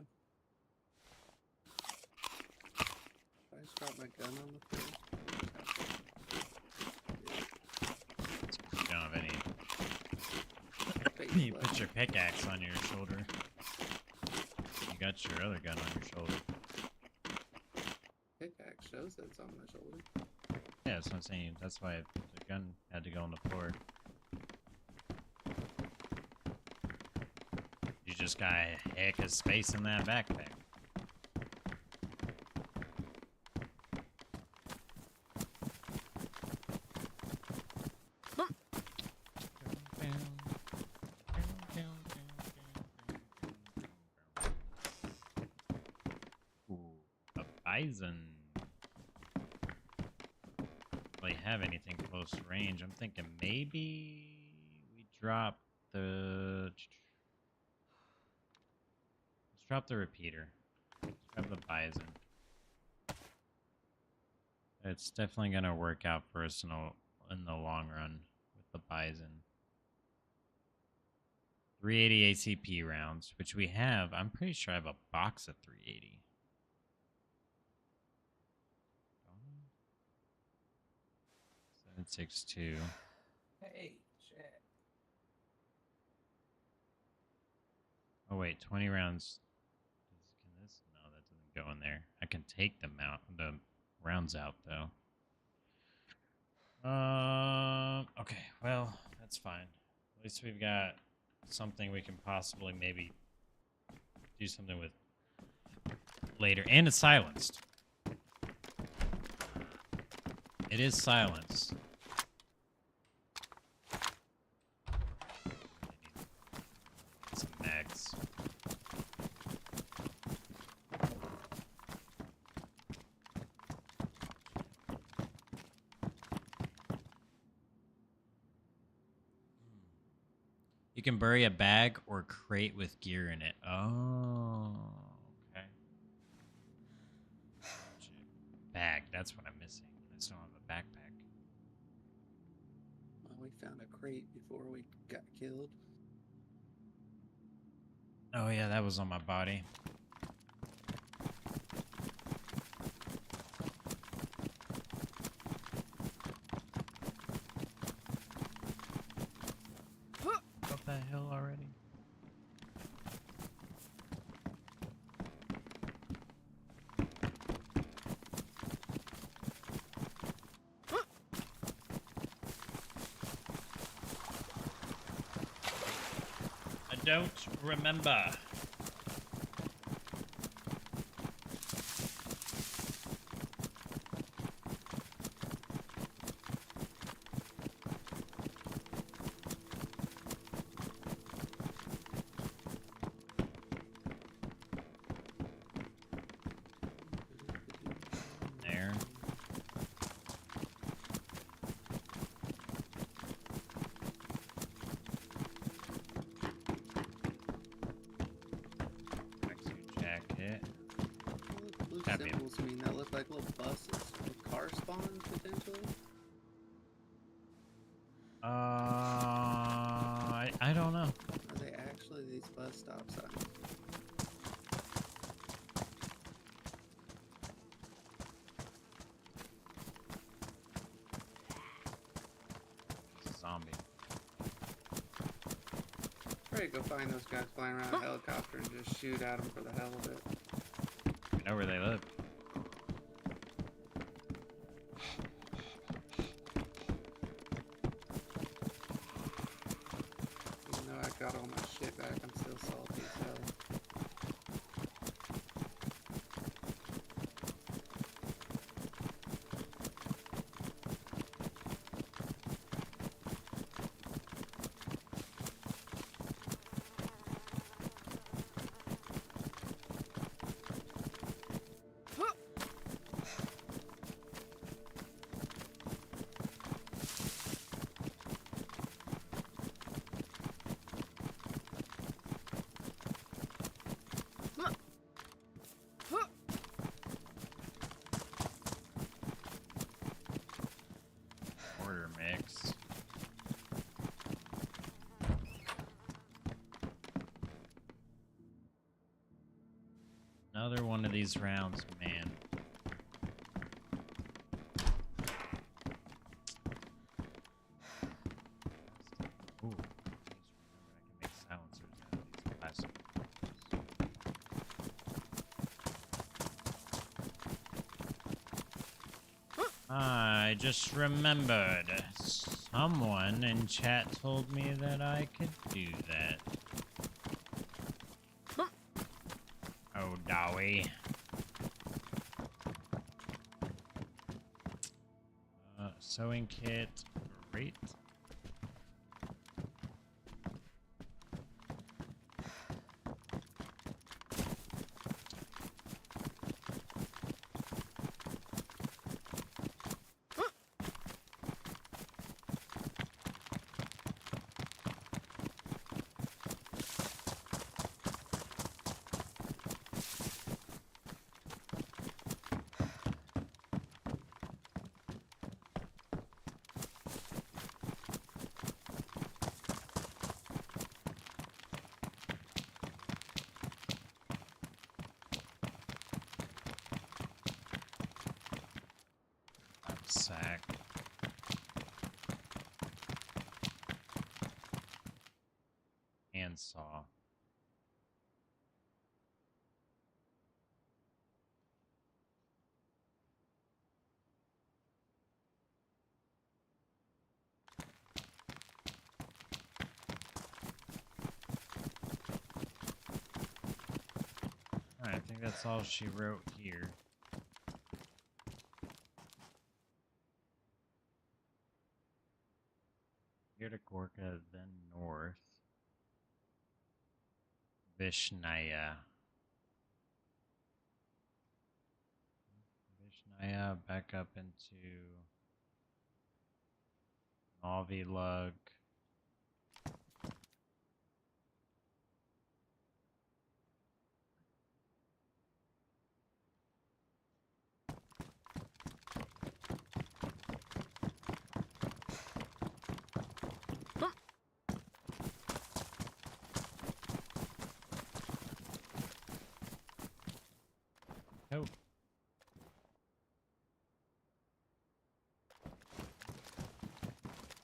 I just dropped my gun on the floor. You don't have any. Face You left. put your pickaxe on your shoulder. You got your other gun on your shoulder. Pickaxe shows that it's on my shoulder. Yeah, that's what I'm saying. That's why the gun had to go on the floor. You just got a heck of space in that backpack. Ooh, a bison. Really have anything close range. I'm thinking maybe we drop the... Let's drop the repeater. Let's grab the bison. It's definitely gonna work out for us in the long run the Bison. 380 ACP rounds, which we have. I'm pretty sure I have a box of 380. 7.62. Hey, shit. Oh wait, 20 rounds. Can this? No, that doesn't go in there. I can take the rounds out though. Okay, well, that's fine. At least we've got something we can possibly maybe do something with later. And it's silenced. It is silenced. Some mags. You can bury a bag or crate with gear in it. Oh, okay. Bag, that's what I'm missing. I still have a backpack. Well, we found a crate before we got killed. Oh yeah, that was on my body. Up that hill already. I don't remember. There. Tracksuit jacket. Blue Gotta be a- symbols mean that look like little buses. Like car spawns, potentially? I don't know. Are they actually these bus stop signs? Zombie. Ready to go find those guys flying around a helicopter and just shoot at them for the hell of it. I know where they live. Even though I got all my shit back, I'm still salty as hell. Order mix. Another one of these rounds, man. Ooh. I can make silencers out of these plastic. I just remembered. Someone in chat told me that I could do that. Oh, Dowie. Sewing kit. Great. sack. And saw. Alright, I think that's all she wrote here. Here to Gorka, then north. Vishnaya. Vishnaya, back up into Novi Lug. Oh.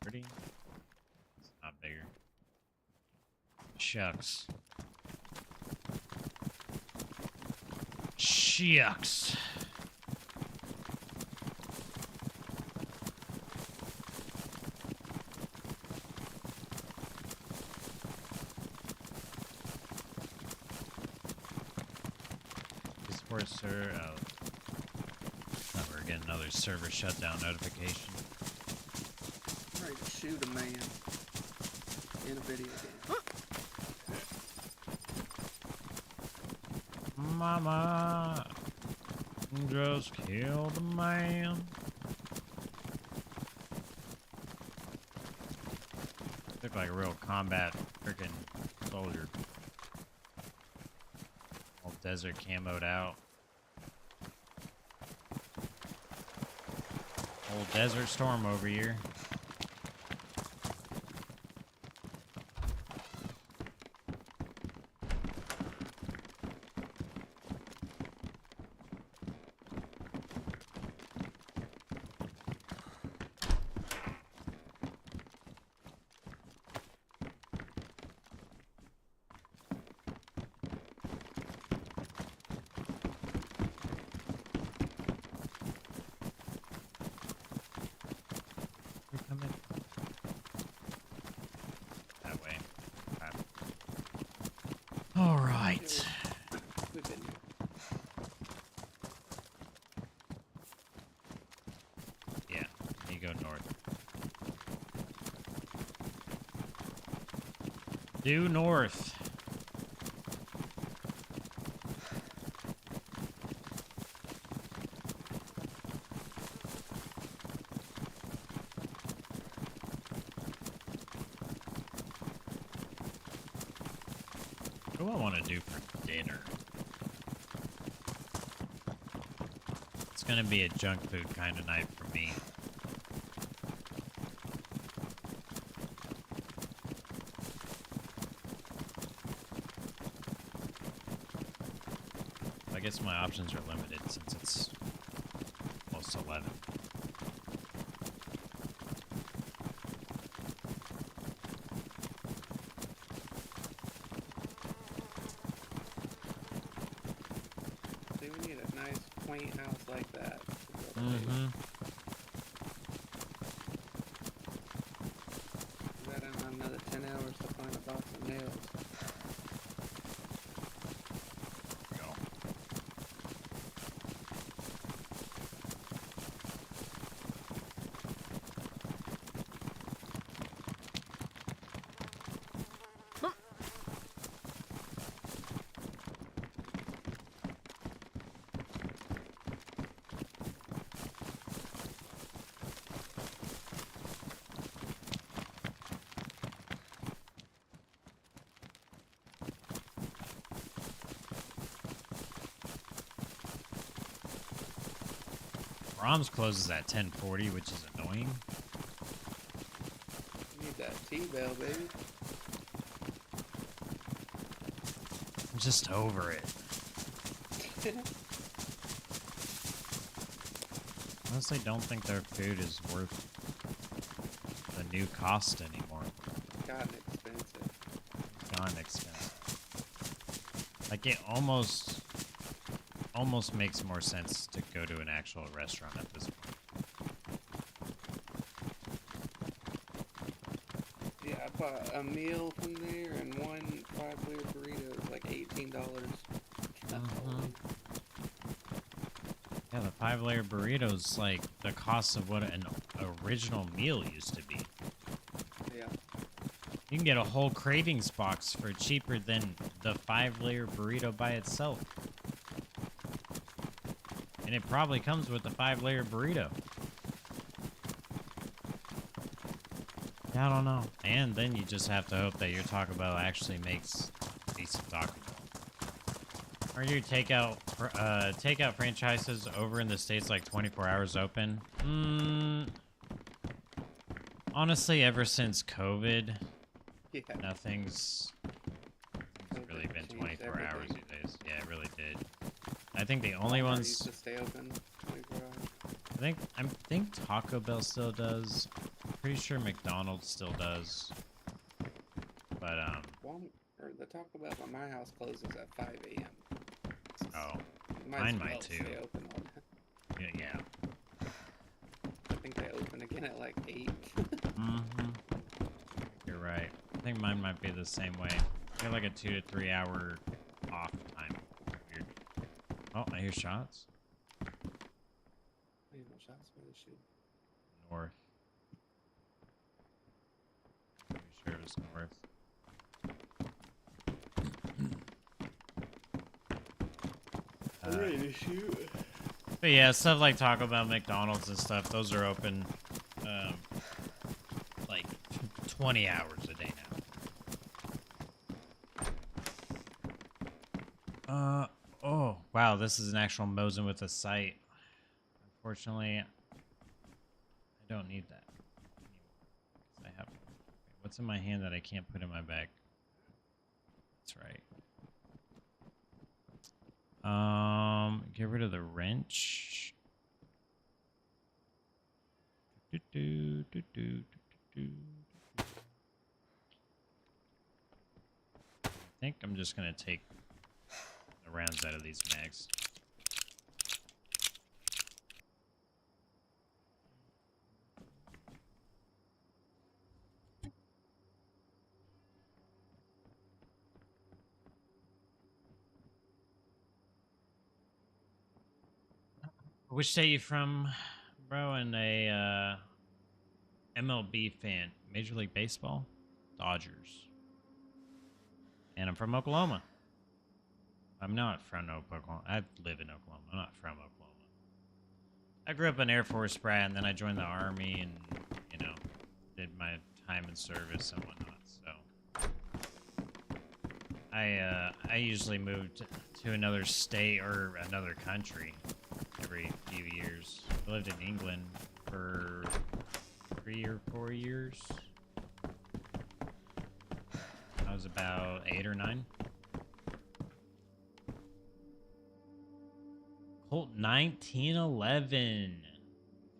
Pretty. It's not bigger. Shucks. Shucks. Discord server. Oh. Thought we were getting another server shutdown notification. I'm ready to shoot a man in a video game. Mama just killed a man. Look like a real combat freaking soldier. All desert camoed out. Old Desert Storm over here. That way. All right. We've been here. Yeah, you go north. Due north. What do I want to do for dinner? It's gonna be a junk food kind of night for me. I guess my options are limited since it's almost 11. See, we need a nice, quaint house like that. Mm-hmm. We got another 10 hours to find a box of nails. Go. Brahms closes at 10:40, which is annoying. You need that T-bell, baby. I'm just over it. honestly don't think their food is worth the new cost anymore. Gotten expensive. Gone expensive. Like it almost makes more sense to go to an actual restaurant at this point. Yeah, I bought a meal from there and one 5-layer burrito was like $18. Yeah, the 5-layer burrito's like the cost of what an original meal used to be. Yeah. You can get a whole cravings box for cheaper than the 5-layer burrito by itself. And it probably comes with the 5-layer burrito. I don't know. And then you just have to hope that your Taco Bell actually makes decent Taco Bell. Are your takeout franchises over in the States like 24 hours open? Honestly, ever since COVID, Yeah. nothing's really been Changed 24 hours everything. these days. Yeah, it really did. I think the only Walmart ones used to stay open 24 hours. I think Taco Bell still does. Pretty sure McDonald's still does. But Or the Taco Bell at my house closes at 5 a.m. oh, Might mine as might well too. Stay open all day. yeah. I think they open again at like 8. You're right. I think mine might be the same way. I got like a 2 to 3 hour off time. Weird. Oh, I hear shots. Wait, no shots where they shoot. North. Pretty sure it was north. I'm ready to shoot. But yeah, stuff like Taco Bell, McDonald's, and stuff, those are open like 20 hours a day now. Oh, wow, this is an actual Mosin with a sight. Unfortunately, I don't need that anymore. 'Cause I have, wait, what's in my hand that I can't put in my bag? That's right. Get rid of the wrench. I think I'm just gonna take the rounds out of these mags. Which state you from, bro? And a MLB fan, Major League Baseball, Dodgers. And I'm from Oklahoma. I'm not from Oklahoma. I live in Oklahoma. I'm not from Oklahoma. I grew up an Air Force brat, and then I joined the Army, and you know, did my time in service and whatnot. So I usually moved to another state or another country every few years. I lived in England for 3 or 4 years. I was about 8 or 9. Colt 1911.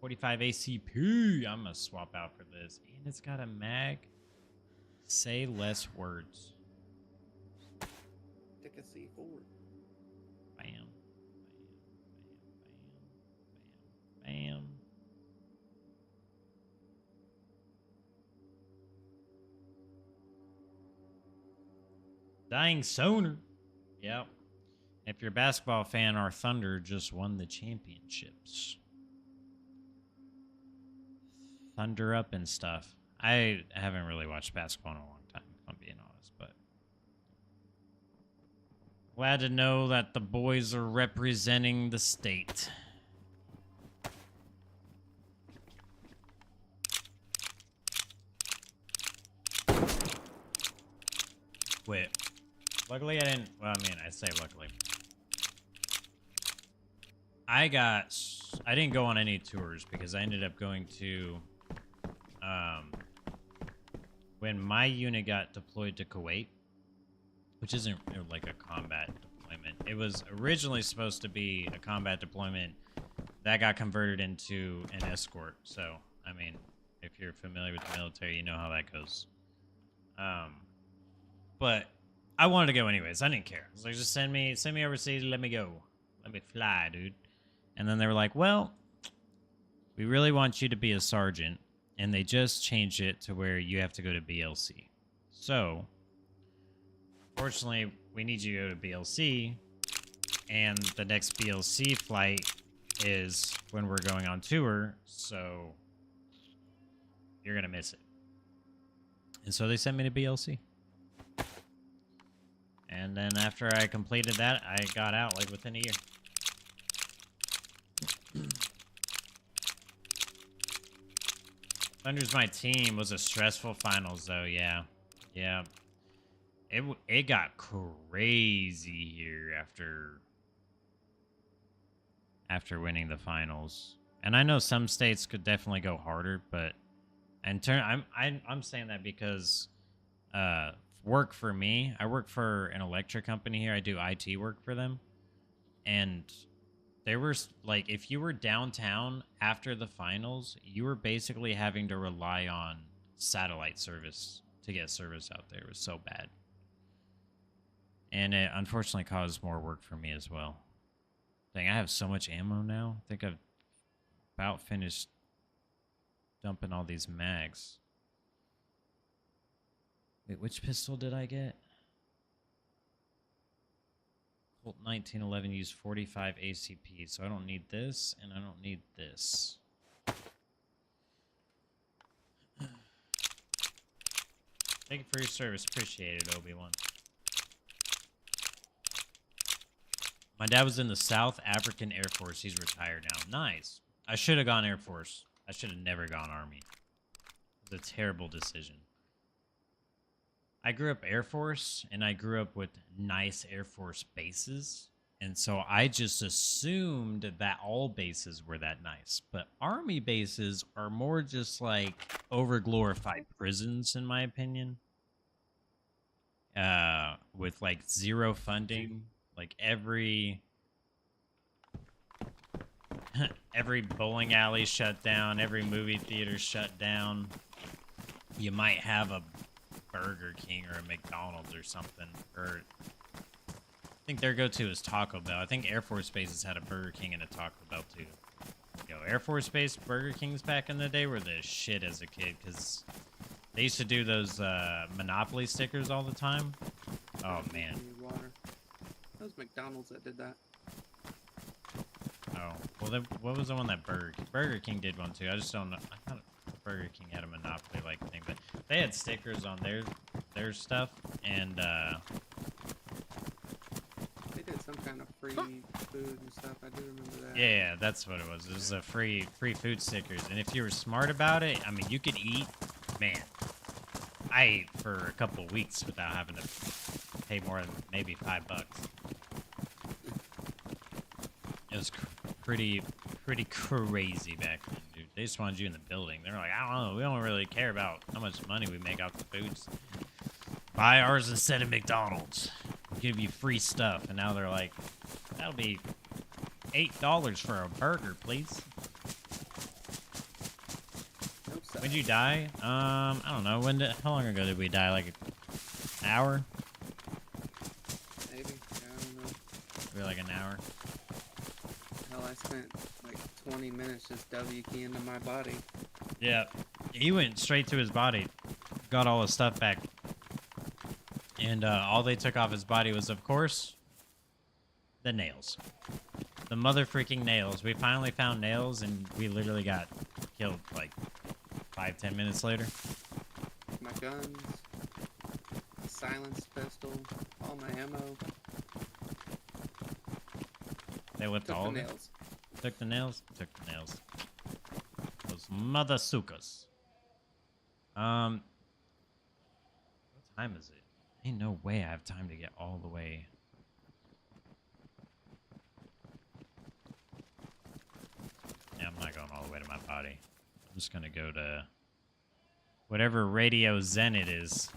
45 ACP. I'm gonna swap out for this. And it's got a mag. Say less words. Take a C4. Bam. Bam. Bam. Bam. Dying Soner. Yep. If you're a basketball fan, our Thunder just won the championships. Thunder up and stuff. I haven't really watched basketball in a long time, if I'm being honest, but glad to know that the boys are representing the state. Wait. Luckily, I didn't. Well, I mean, I say luckily. I didn't go on any tours because I ended up going to, when my unit got deployed to Kuwait, which isn't like a combat deployment. It was originally supposed to be a combat deployment that got converted into an escort. So, I mean, if you're familiar with the military, you know how that goes. But I wanted to go anyways. I didn't care. I was like, just send me overseas. Let me go. Let me fly, dude. And then they were like, well, we really want you to be a sergeant. And they just changed it to where you have to go to BLC. So, fortunately, we need you to go to BLC. And the next BLC flight is when we're going on tour. So, you're going to miss it. And so they sent me to BLC. And then after I completed that, I got out like within a year. Thunder's my team. Was a stressful finals though. Yeah. It got crazy here after winning the finals. And I know some states could definitely go harder, but I'm saying that because work for me, I work for an electric company here. I do IT work for them. And there were, like, if you were downtown after the finals, you were basically having to rely on satellite service to get service out there. It was so bad. And it unfortunately caused more work for me as well. Dang, I have so much ammo now. I think I've about finished dumping all these mags. Wait, which pistol did I get? Colt 1911 used 45 ACP, so I don't need this, and I don't need this. Thank you for your service. Appreciate it, Obi-Wan. My dad was in the South African Air Force. He's retired now. Nice. I should have gone Air Force. I should have never gone Army. It was a terrible decision. I grew up Air Force, and I grew up with nice Air Force bases. And so I just assumed that all bases were that nice. But Army bases are more just like overglorified prisons, in my opinion. With like zero funding. Like every bowling alley shut down, every movie theater shut down. You might have a Burger King or a McDonald's or something. Or I think their go-to is Taco Bell. I think Air Force Bases had a Burger King and a Taco Bell too. Yo, Air Force Base Burger Kings back in the day were the shit as a kid because they used to do those Monopoly stickers all the time. Oh man. Water. That was McDonald's that did that. Oh, well, what was the one that Burger King did one too? I just don't know. I thought Burger King had a Monopoly-like thing, but they had stickers on their stuff, and they did some kind of free food and stuff. I do remember that. yeah, that's what it was. It was a free food stickers, and if you were smart about it, I mean, you could eat. Man, I ate for a couple weeks without having to pay more than maybe $5. It was pretty crazy back then, dude. They just wanted you in the building. They're like, I don't know, we don't really care about how much money we make off the foods. Buy ours instead of McDonald's. We'll give you free stuff. And now they're like, that'll be $8 for a burger, please. Nope, When'd you die? I don't know. How long ago did we die? Like an hour? Maybe. Yeah, I don't know. Maybe like an hour. Hell, I spent like 20 minutes just W keying into my body. Yeah, he went straight to his body, got all his stuff back, and all they took off his body was, of course, the nails. The mother freaking nails. We finally found nails, and we literally got killed like 5-10 minutes later. My guns, a silenced pistol, all my ammo. They whipped Took all the of it. nails. Took the nails. Took the nails. Those mother sukas. What time is it? Ain't no way I have time to get all the way. Yeah, I'm not going all the way to my body. I'm just gonna go to whatever Radio Zen it is.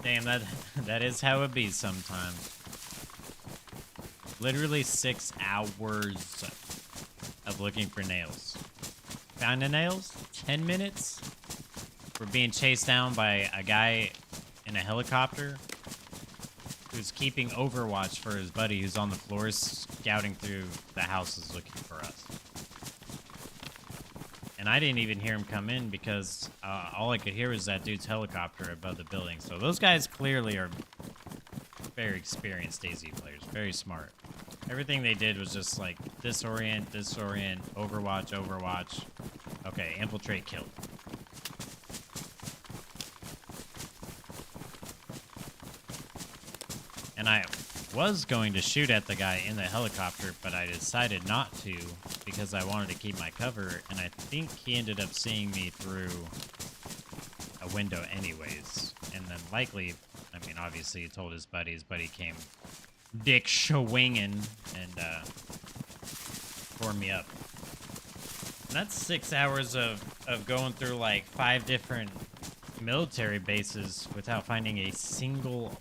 Damn, that is how it be sometimes. Literally 6 hours of looking for nails. Found the nails? 10 minutes? We're being chased down by a guy in a helicopter who's keeping overwatch for his buddy who's on the floors scouting through the houses looking for us. And I didn't even hear him come in because all I could hear was that dude's helicopter above the building. So those guys clearly are very experienced DayZ players, very smart. Everything they did was just like disorient, overwatch, overwatch. Okay, infiltrate, kill. And I was going to shoot at the guy in the helicopter, but I decided not to because I wanted to keep my cover, and I think he ended up seeing me through a window anyways. And then likely, I mean, obviously he told his buddy came dick swinging and tore me up. And that's 6 hours of going through like 5 different military bases without finding a single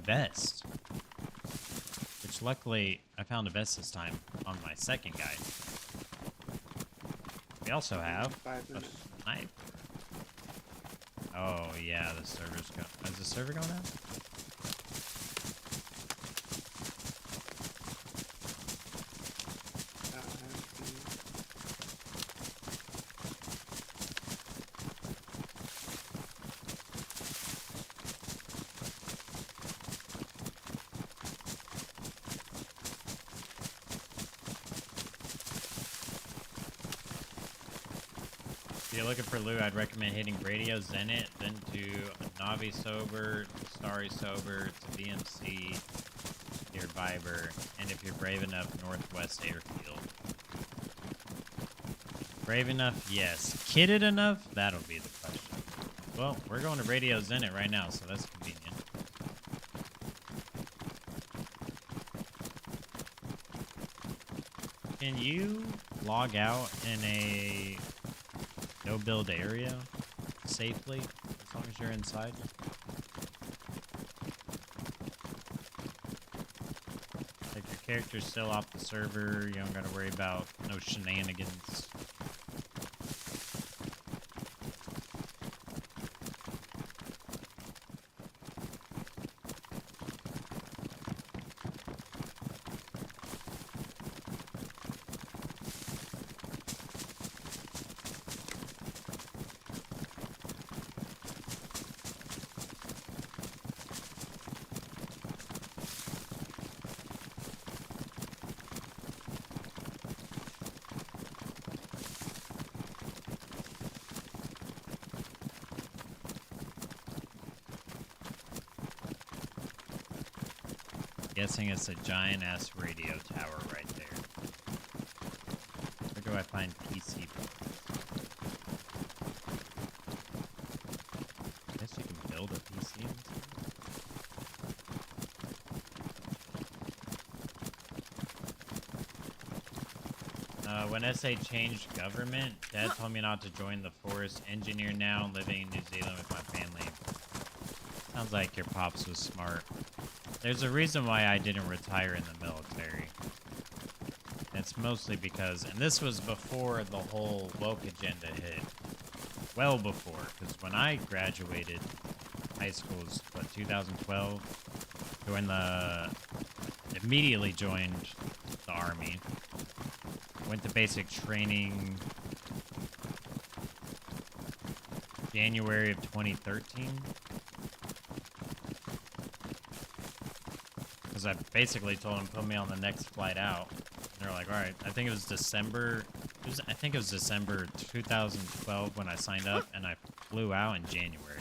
vest. Which luckily I found a vest this time on my second guy. We also have 5 minutes. a sniper. Oh yeah, the server's going. Is the server going out? If you're looking for loot, I'd recommend hitting Radio Zenit, then to Navi Sober, Starry Sober, to BMC, near Viber, and if you're brave enough, Northwest Airfield. Brave enough? Yes. Kitted enough? That'll be the question. Well, we're going to Radio Zenit right now, so that's convenient. Can you log out in a no build area safely as long as you're inside? Like your character's still off the server, you don't gotta worry about no shenanigans. Guessing it's a giant ass radio tower right there. Where do I find PC parts? I guess you can build a PC in this. When SA changed government, Dad told me not to join the force. Engineer now, living in New Zealand with my family. Sounds like your pops was smart. There's a reason why I didn't retire in the military. It's mostly because, and this was before the whole woke agenda hit. Well before, because when I graduated high school was, what, 2012? Immediately joined the Army. Went to basic training January of 2013. Because I basically told them put me on the next flight out. And they're like, all right. I think it was December 2012 when I signed up, and I flew out in January.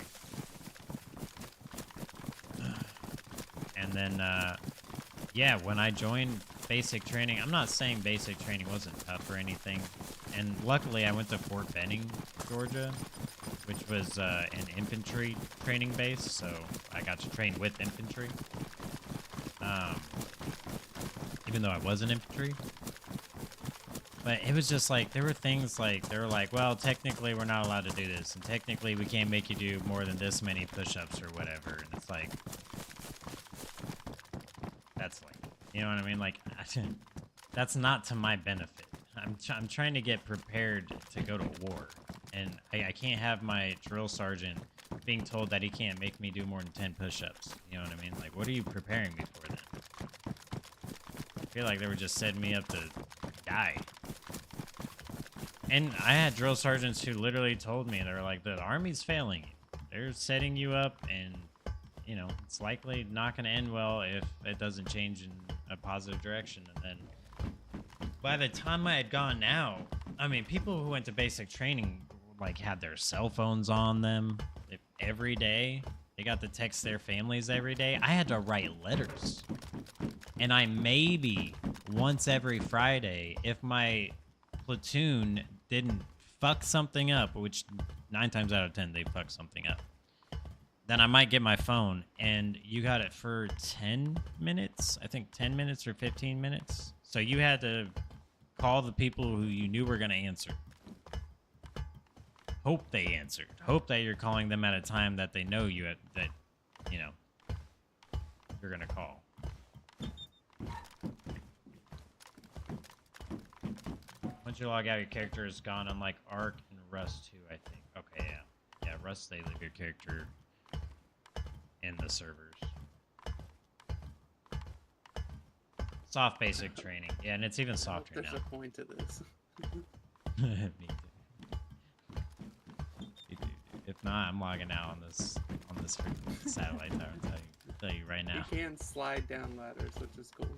And then, yeah, when I joined basic training, I'm not saying basic training wasn't tough or anything. And luckily, I went to Fort Benning, Georgia, which was an infantry training base, so I got to train with infantry. Even though I wasn't infantry. But it was just like, there were things like, they were like, well, technically we're not allowed to do this. And technically we can't make you do more than this many push-ups or whatever. And it's like, that's like, you know what I mean? Like, that's not to my benefit. I'm trying to get prepared to go to war. And I can't have my drill sergeant being told that he can't make me do more than 10 push-ups. You know what I mean? Like, what are you preparing me for then? I feel like they were just setting me up to die. And I had drill sergeants who literally told me, they were like, the Army's failing you. They're setting you up, and, you know, it's likely not going to end well if it doesn't change in a positive direction. And then by the time I had gone out, I mean, people who went to basic training, like, had their cell phones on them every day. They got to text their families every day. I had to write letters. And I maybe once every Friday, if my platoon didn't fuck something up, which 9 times out of 10 they fuck something up, then I might get my phone, and you got it for 10 minutes. I think 10 minutes or 15 minutes. So you had to call the people who you knew were going to answer. Hope they answered. Hope that you're calling them at a time that they know you that, you know, you're going to call. Once you log out, your character is gone, unlike Ark and Rust 2, I think. Okay, yeah. Yeah, Rust, they leave your character in the servers. Soft basic training. Yeah, and it's even softer now. There's a point to this. Me too. If not, I'm logging out on this freaking satellite tower. I'll tell you right now. You can slide down ladders, which is cool.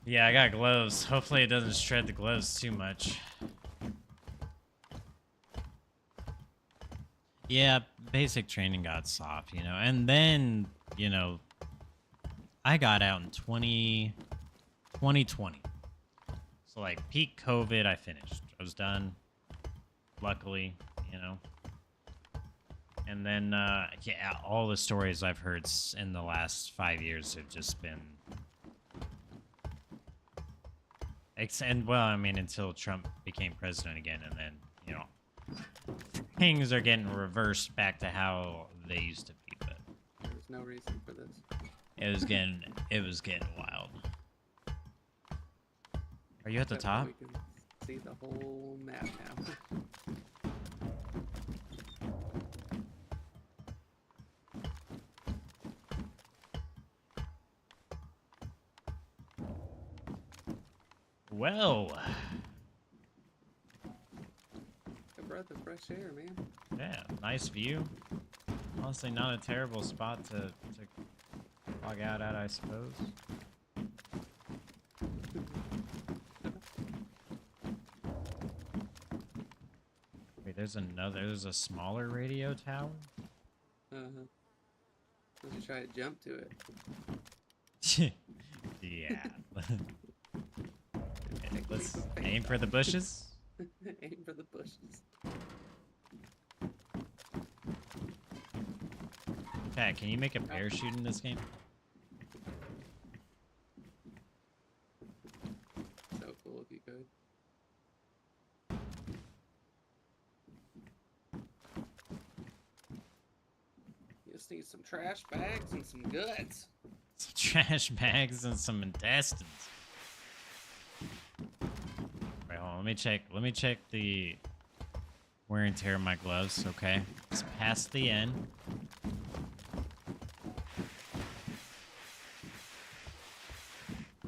Yeah, I got gloves. Hopefully it doesn't shred the gloves too much. Yeah, basic training got soft, you know. And then, you know, I got out in 2020. So, like, peak COVID, I finished. I was done, luckily, you know. And then, yeah, all the stories I've heard in the last 5 years have just been... And, well, I mean, until Trump became president again, and then, you know, things are getting reversed back to how they used to be, but... There's no reason for this. It was getting wild. Are you at the top? We can see the whole map now. Well, Good breath of fresh air, man. yeah, nice view. Honestly, not a terrible spot to log out at, I suppose. Wait, there's a smaller radio tower? Uh-huh. Let's just try to jump to it. Yeah. Let's aim for the bushes. Aim for the bushes. Pat, can you make a parachute in this game? So cool if you could. You just need some trash bags and some guts. Some trash bags and some intestines. Right, hold on, let me check the wear and tear of my gloves, okay? It's past the end.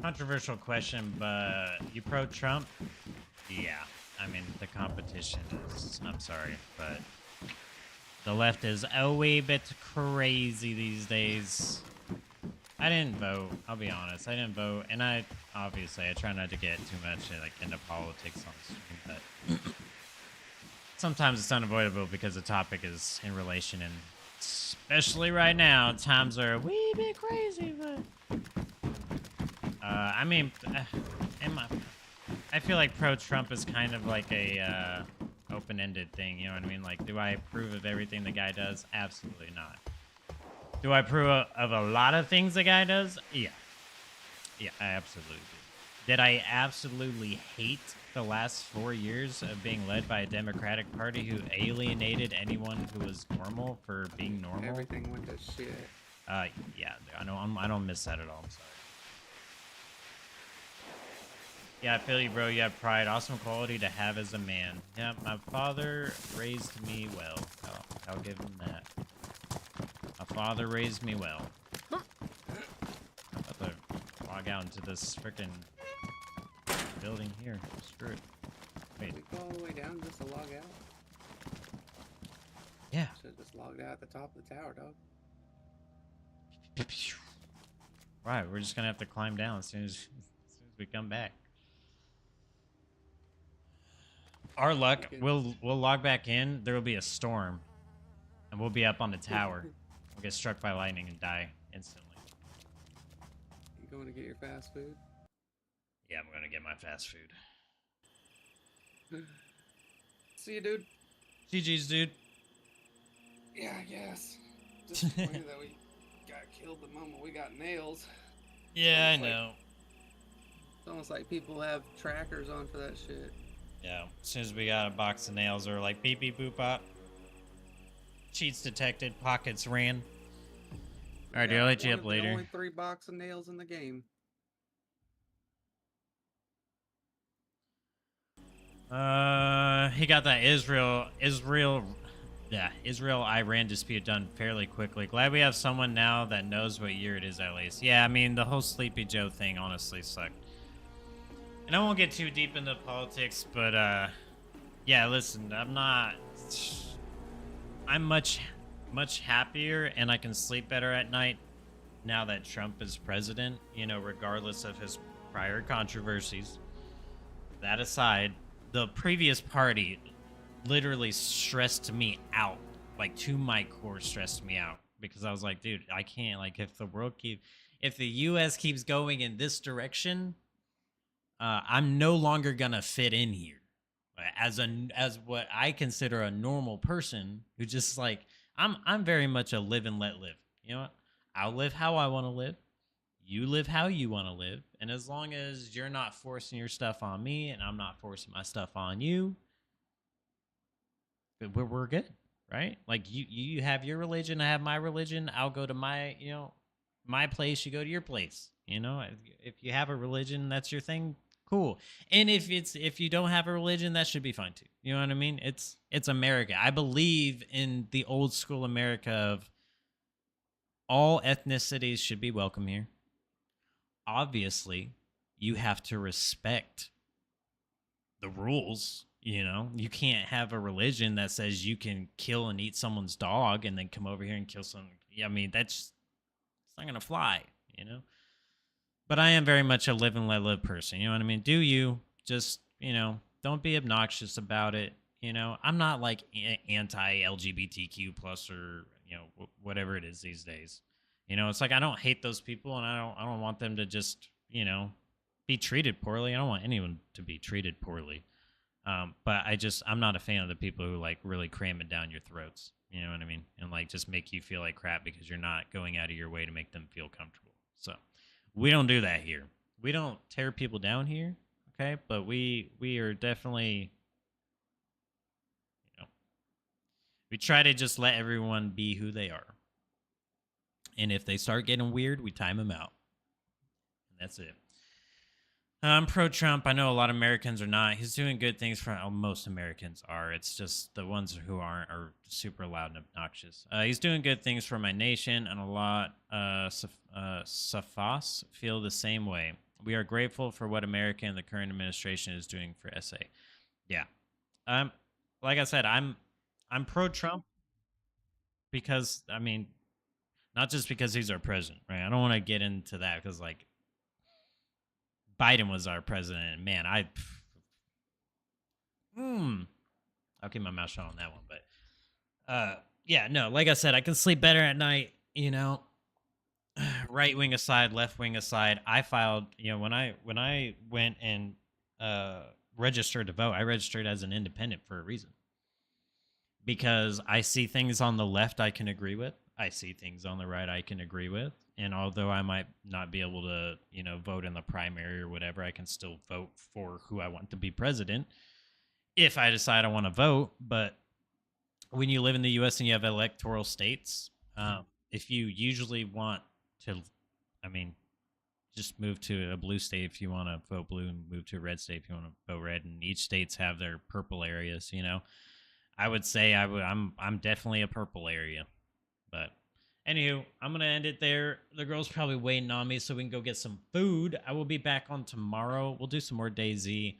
Controversial question, but you pro Trump? Yeah. I mean, the competition is, I'm sorry, but the left is a wee bit crazy these days. I didn't vote, I'll be honest. I didn't vote, and I try not to get too much like into politics on stream, but sometimes it's unavoidable because the topic is in relation, and especially right now, times are a wee bit crazy, but I mean, I feel like pro-Trump is kind of like a open-ended thing, you know what I mean? Like, do I approve of everything the guy does? Absolutely not. Do I approve of a lot of things the guy does? Yeah. Yeah, I absolutely do. Did I absolutely hate the last 4 years of being led by a Democratic Party who alienated anyone who was normal for being normal? Everything went to shit. Yeah, I don't miss that at all. I'm sorry. Yeah, I feel you, bro. You have pride. Awesome quality to have as a man. Yeah, my father raised me well. I'll give him that. My father raised me well. I'm about to log out into this freaking building here. Screw it. Wait. We go all the way down just to log out. Yeah. Should've just logged out at the top of the tower, dog. Right, we're just gonna have to climb down as soon as we come back. Our luck, we'll log back in. There will be a storm, and we'll be up on the tower. We'll get struck by lightning and die instantly. You going to get your fast food? Yeah, I'm gonna get my fast food. See you, dude. GG's, dude. Yeah, I guess. Disappointed that we got killed the moment we got nails. Yeah, I It's like- know. It's almost like people have trackers on for that shit. Yeah, as soon as we got a box of nails, they were like beep beep boop bop. Cheats detected, pockets ran. All right, dude, I'll hit you one up of the later. Only 3 box of nails in the game. He got that Israel-Iran dispute done fairly quickly. Glad we have someone now that knows what year it is at least. Yeah, I mean, the whole Sleepy Joe thing honestly sucked. And I won't get too deep into politics, but, yeah, listen, I'm much happier and I can sleep better at night now that Trump is president, you know, regardless of his prior controversies. That aside, the previous party literally stressed me out, like to my core stressed me out, because I was like, dude, I can't, like, if the US keeps going in this direction, I'm no longer gonna fit in here as what I consider a normal person who just like, I'm very much a live and let live. You know what? I'll live how I want to live. You live how you want to live. And as long as you're not forcing your stuff on me and I'm not forcing my stuff on you, we're good, right? Like you have your religion, I have my religion. I'll go to my, you know, my place, you go to your place. You know, if you have a religion, that's your thing, cool. And if you don't have a religion, that should be fine too. You know what I mean? It's America. I believe in the old school America of all ethnicities should be welcome here. Obviously, you have to respect the rules. You know, you can't have a religion that says you can kill and eat someone's dog and then come over here and kill someone. I mean, it's not gonna fly, you know. But I am very much a live and let live person. You know what I mean? Do you just, you know, don't be obnoxious about it. You know, I'm not like anti-LGBTQ plus or, you know, whatever it is these days. You know, it's like I don't hate those people and I don't want them to just, you know, be treated poorly. I don't want anyone to be treated poorly. But I'm not a fan of the people who like really cram it down your throats. You know what I mean? And like just make you feel like crap because you're not going out of your way to make them feel comfortable. So we don't do that here. We don't tear people down here. Okay. But we are definitely, you know, we try to just let everyone be who they are. And if they start getting weird, we time them out. And that's it. I'm pro-Trump. I know a lot of Americans are not. He's doing good things for most Americans are. It's just the ones who aren't are super loud and obnoxious. He's doing good things for my nation, and a lot Safas feel the same way. We are grateful for what America and the current administration is doing for SA. Yeah. Like I said, I'm pro-Trump because, I mean, not just because he's our president, right? I don't want to get into that because, like, Biden was our president, and man, I'll keep my mouth shut on that one. But yeah, no, like I said, I can sleep better at night, you know. Right wing aside, left wing aside, I filed, you know, when I went and registered to vote, I registered as an independent for a reason. Because I see things on the left I can agree with. I see things on the right I can agree with. and although I might not be able to, vote in the primary or whatever, I can still vote for who I want to be president if I decide I want to vote. But when you live in the U.S. and you have electoral states, if you usually want to, I mean, just move to a blue state if you want to vote blue, and move to a red state if you want to vote red. And each states have their purple areas. I would say I'm definitely a purple area. But anywho, I'm gonna end it there. The girl's probably waiting on me, so we can go get some food. I will be back on tomorrow. We'll do some more DayZ.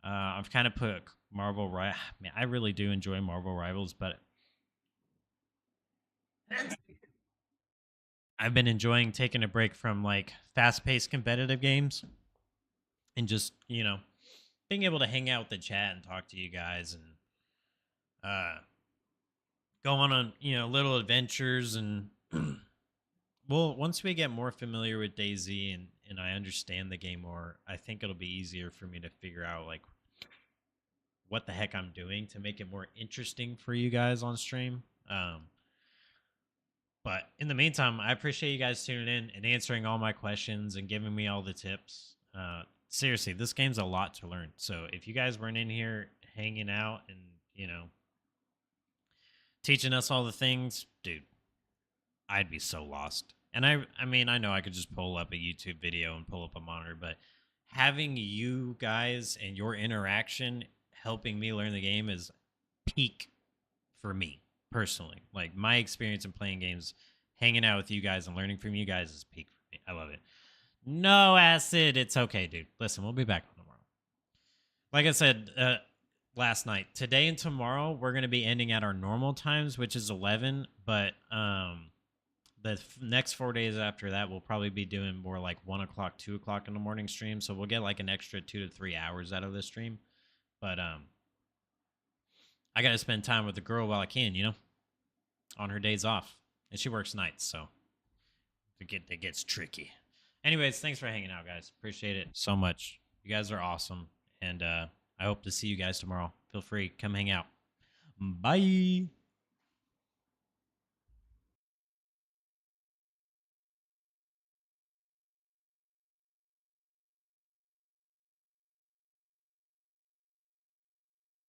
I've kind of put Marvel right. Man, I really do enjoy Marvel Rivals, but I've been enjoying taking a break from like fast-paced competitive games and just being able to hang out with the chat and talk to you guys and go on little adventures. And well, once we get more familiar with DayZ and I understand the game more, I think it'll be easier for me to figure out like what the heck I'm doing to make it more interesting for you guys on stream. But in the meantime, I appreciate you guys tuning in and answering all my questions and giving me all the tips. Seriously, this game's a lot to learn. So if you guys weren't in here hanging out and, teaching us all the things, dude, I'd be so lost. And I mean, I know I could just pull up a YouTube video and pull up a monitor, but having you guys and your interaction helping me learn the game is peak for me personally. Like my experience in playing games, hanging out with you guys and learning from you guys is peak for me. I love it. No acid. It's okay, dude. Listen, we'll be back tomorrow. Like I said last night, today and tomorrow, we're going to be ending at our normal times, which is 11. But the next 4 days after that, we'll probably be doing more like 1 o'clock, 2 o'clock in the morning stream. So we'll get like an extra 2 to 3 hours out of this stream. But I got to spend time with the girl while I can, on her days off. And she works nights, so it gets tricky. Anyways, thanks for hanging out, guys. Appreciate it so much. You guys are awesome. And I hope to see you guys tomorrow. Feel free. Come hang out. Bye.